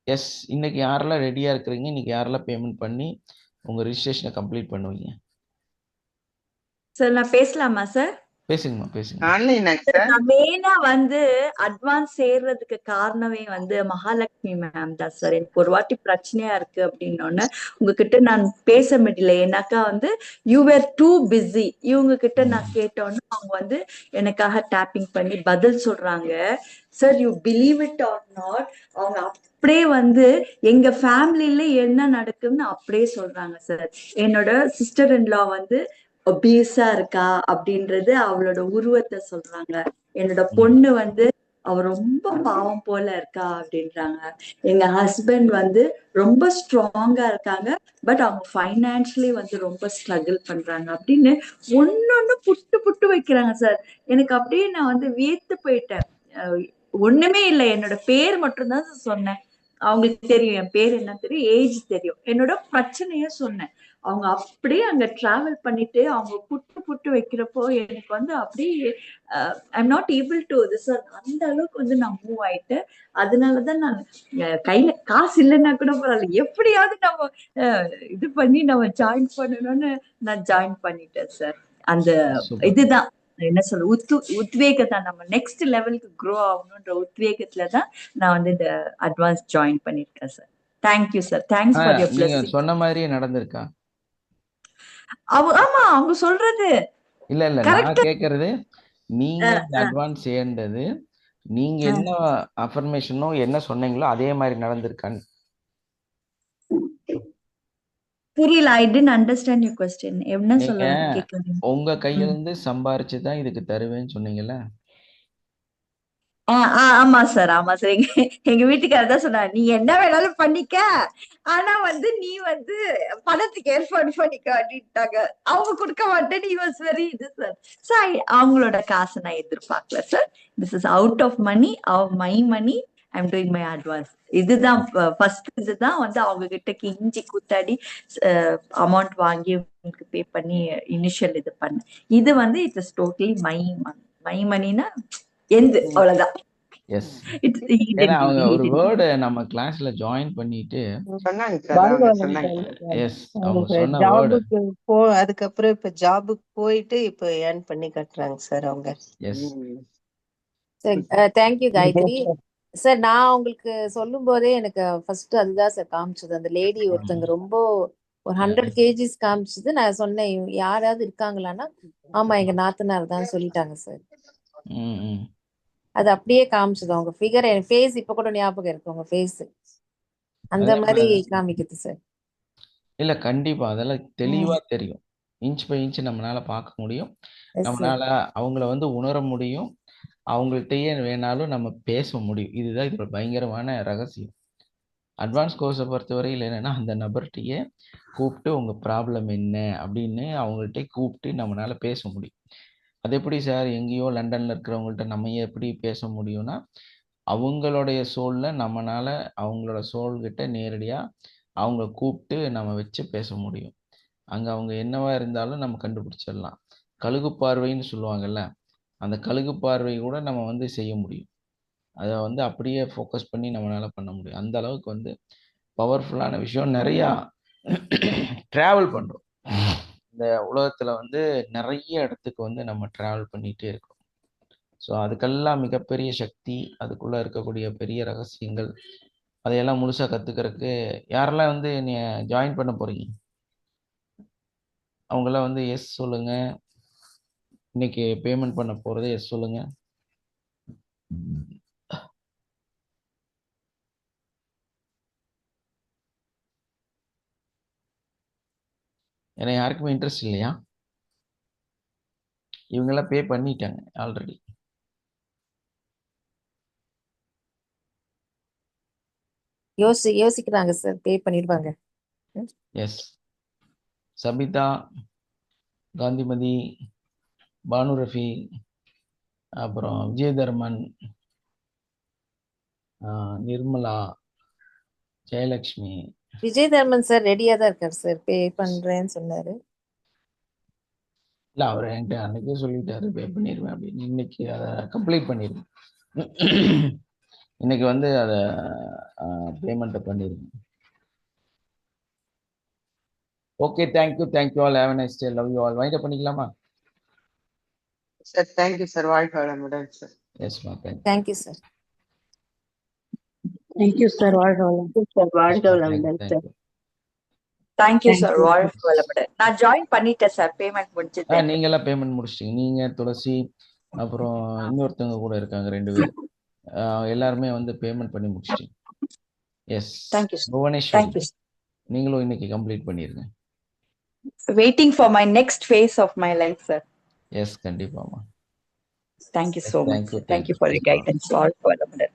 எஸ், இன்னைக்கு யாரெல்லாம் ரெடியாக இருக்கிறீங்க, இன்னைக்கு யாரெல்லாம் பேமெண்ட் பண்ணி உங்கள் ரிஜிஸ்ட்ரேஷனை கம்ப்ளீட் பண்ணுவீங்க? சார் நான் பேசலாமா சார்? பேசுங்க. ஆன்லைனாங்க சார். நான் மெயினா வந்து அட்வான்ஸ் சேர்றதுக்கு காரணமே வந்து மகாலட்சுமி மேம் தான் சார். எனக்கு ஒரு வாட்டி பிரச்சனையா இருக்கு அப்படின்னோடனே உங்ககிட்ட நான் பேச முடியல. ஏன்னாக்கா வந்து யூ வேர் டூ பிஸி. இவங்க கிட்ட நான் கேட்டோன்னு அவங்க வந்து எனக்காக டேப்பிங் பண்ணி பதில் சொல்றாங்க. Sir, you believe it or not, அவங்க அப்படியே வந்து எங்க ஃபேமிலியில என்ன நடக்குதுன்னு அப்படியே சொல்றாங்க சார். என்னோட சிஸ்டர் இன் லா வந்து ஒபீஸா இருக்கா அப்படின்றது அவளோட உருவத்தை சொல்றாங்க. என்னோட பொண்ணு வந்து அவ ரொம்ப பாவம் போல இருக்கா அப்படின்றாங்க. எங்க ஹஸ்பண்ட் வந்து ரொம்ப ஸ்ட்ராங்கா இருக்காங்க, பட் அவங்க ஃபைனான்சியலி வந்து ரொம்ப ஸ்ட்ரகிள் பண்றாங்க அப்படின்னு ஒன்னொன்னு புட்டு வைக்கிறாங்க சார். எனக்கு அப்படியே நான் வந்து வியத்து போயிட்டேன். ஒண்ணுமே இல்லை, என்னோட பேர் மட்டும்தான் சொன்னேன். அவங்களுக்கு தெரியும் என் பேர் என்ன தெரியும், ஏஜ் தெரியும், என்னோட பிரச்சனைய சொன்னேன். அவங்க அப்படியே அங்க டிராவல் பண்ணிட்டு அவங்க புட்டு வைக்கிறப்போ எனக்கு வந்து அப்படியே I'm not able to this. அந்த அளவுக்கு வந்து நான் மூவ் ஆயிட்டேன். அதனாலதான் நான் கையில காசு இல்லைன்னா கூட பரவாயில்ல, எப்படியாவது நம்ம இது பண்ணி நம்ம ஜாயின் பண்ணணும்னு நான் ஜாயின் பண்ணிட்டேன் சார். அந்த இதுதான் என்ன சொல்ற உத்வேகத்தான், நம்ம நெக்ஸ்ட் லெவலுக்கு க்ரோ ஆகணும்ன்ற உத்வேகத்துலதான் நான் வந்து இந்த அட்வான்ஸ் ஜாயின் பண்ணிருக்கேன் sir. Thank you sir. Thanks for your blessing. சொன்ன மாதிரியே நடந்திருக்கா? ஆமா, அவங்க சொல்றது இல்ல நான் கேக்குறது, நீங்க அட்வான்ஸ் சேர்ந்தது நீங்க என்ன அஃபர்மேஷனோ என்ன சொன்னீங்களோ அதே மாதிரி நடந்திருக்கான்னு புரியல. I didn't understand your question. என்ன சொல்ல கேக்குறீங்க? உங்க கையில இருந்து சம்பாரிச்சு தான் இதுக்கு தருவேன்னு சொன்னீங்கல்ல, ஆமா சார், ஆமா சார். எங்க வீட்டுக்காரர் தான் சொன்னாரு, நீ என்ன வேணாலும் பண்ணிக்க, ஆனா வந்து நீ வந்து பணத்துக்கு ஏற்பாடு பண்ணிக்க அப்படின்ட்டாங்க. அவங்க கொடுக்க மாட்டேன், நீ வாஸ் வெரி இது சார். ஸோ அவங்களோட காசை நான் எதிர்பார்க்கல sir. This is out of money, my money, I'm doing my advance. இதுதான் ஃபர்ஸ்ட். இதுதான் வந்து அவங்க கிட்ட கெஞ்சி கூத்தாடி அமௌண்ட் வாங்கி உங்களுக்கு பே பண்ணி இனிஷியல் இது பண்ண. இது வந்து இட் இஸ் டோட்டலி மை மணினா எந்த அவ்வளவுதான். எஸ், ஏன்னா அவங்க ஒரு வேர்டை நம்ம கிளாஸ்ல ஜாயின் பண்ணிட்டு சொன்னாங்க சார், அவங்க சொன்னாங்க. எஸ், அவங்க சொன்ன வேர்டு ஜாபுக்கு அதுக்கப்புறம் இப்ப ஜாபுக்கு போயிட்டு இப்ப ஏர்ன் பண்ணி கட்டுறாங்க சார் அவங்க. Yes. Sir thank you Gayathri sir. நான் உங்களுக்கு சொல்லும் போதே எனக்கு ஃபர்ஸ்ட் அதுதான் சார் காமிச்சது. அந்த லேடி ஒருத்தங்க ரொம்ப ஒரு 100 kgs காமிச்சது. நான் சொன்னேன், யாராவது இருக்காங்களான்னா ஆமா எங்க நாத்தனார் தான் சொல்லிட்டாங்க சார். அது அப்படியே காமிச்சது அவங்க ஃபிகர். என் ஃபேஸ் இப்ப கூட ஞாபகம் இருக்கு, உங்க ஃபேஸ் அந்த மாதிரி காமிக்குது சார். இல்ல கண்டிப்பா அதெல்லாம் தெளிவா தெரியும். இன்ச் பை இன்ச் நம்மளால பார்க்க முடியும், நம்மளால அவங்கள வந்து உணர முடியும், அவங்கள்ட்டயே வேணாலும் நம்ம பேச முடியும். இதுதான் இதோட பயங்கரமான ரகசியம். அட்வான்ஸ் கோர்ஸை பொறுத்தவரையில் என்னன்னா, அந்த நபர்கிட்டயே கூப்பிட்டு உங்க ப்ராப்ளம் என்ன அப்படின்னு அவங்கள்ட்ட கூப்பிட்டு நம்மளால பேச முடியும். அது எப்படி சார் எங்கேயோ லண்டன்ல இருக்கிறவங்கள்ட்ட நம்ம எப்படி பேச முடியும்னா, அவங்களுடைய சோல்ல நம்மளால அவங்களோட சோல் கிட்ட நேரடியா அவங்க கூப்பிட்டு நம்ம வச்சு பேச முடியும். அங்க அவங்க என்னவா இருந்தாலும் நம்ம கண்டுபிடிச்சிடலாம். கழுகு பார்வைன்னு சொல்லுவாங்கல்ல, அந்த கழுகு பார்வை கூட நம்ம வந்து செய்ய முடியும். அதை வந்து அப்படியே ஃபோக்கஸ் பண்ணி நம்மளால பண்ண முடியும். அந்த அளவுக்கு வந்து பவர்ஃபுல்லான விஷயம். நிறையா ட்ராவல் பண்ணுறோம் இந்த உலகத்தில் வந்து நிறைய இடத்துக்கு வந்து நம்ம ட்ராவல் பண்ணிகிட்டே இருக்கோம். ஸோ அதுக்கெல்லாம் மிகப்பெரிய சக்தி, அதுக்குள்ளே இருக்கக்கூடிய பெரிய ரகசியங்கள், அதையெல்லாம் முழுசாக கற்றுக்கிறதுக்கு யாரெல்லாம் வந்து நீ ஜாயின் பண்ண போகிறீங்க அவங்களாம் வந்து எஸ் சொல்லுங்கள். இன்னைக்கு பேமெண்ட் பண்ண போகிறது எஸ் சொல்லுங்கள். ஏன்னா யாருக்குமே இன்ட்ரெஸ்ட் இல்லையா? இவங்கெல்லாம் பே பண்ணிட்டாங்க ஆல்ரெடி. யோசிக்கிறாங்க சார், பே பண்ணிடுவாங்க. எஸ். சபிதா, காந்திமதி, பானு ரஃபி, அப்புறம் விஜயதர்மன், நிர்மலா, ஜெயலக்ஷ்மி. விஜயதர்மன் சார் ரெடியா தான் இருக்காரு சார், பே பண்றேன்னு சொன்னாரு. இல்லை, அவர் என்கிட்ட அன்னைக்கே சொல்லிட்டாரு பே பண்ணிடுவேன் அப்படின்னு. இன்னைக்கு அதை கம்ப்ளீட் பண்ணிடுவேன். இன்னைக்கு வந்து அதை பேமெண்ட்டை பண்ணிடுவேன். Okay, thank you all. Have a nice day. Love you all. Wind up பண்ணிக்கலாமா சார்? Thank you sir. வாழ்க வளமுடன் சார். எஸ்மா, தேங்க்யூ சார். Thank you sir. வாழ்க வளமுடன் சார். வாழ்க வளமுடன் சார். Thank you sir. வாழ்க வளமுடன். நான் ஜாயின் பண்ணிட்டேன் சார், பேமெண்ட் முடிச்சிட்டு. நீங்களாம் பேமெண்ட் முடிச்சிட்டீங்க. நீங்க, துளசி, அப்புறம் இன்னொருத்தவங்க கூட இருக்காங்க 2 பேர், எல்லாருமே வந்து பேமெண்ட் பண்ணி முடிச்சிட்டீங்க. Yes. Thank you sir. Bhuvaneswari, thank you sir. நீங்களும் இன்னைக்கு கம்ப்ளீட் பண்ணிருங்க. Waiting for my next phase of my life sir. Yes, கண்டிப்பாமா. Thank you so much. Thank you for your guidance. வாழ்க வளமுடன்.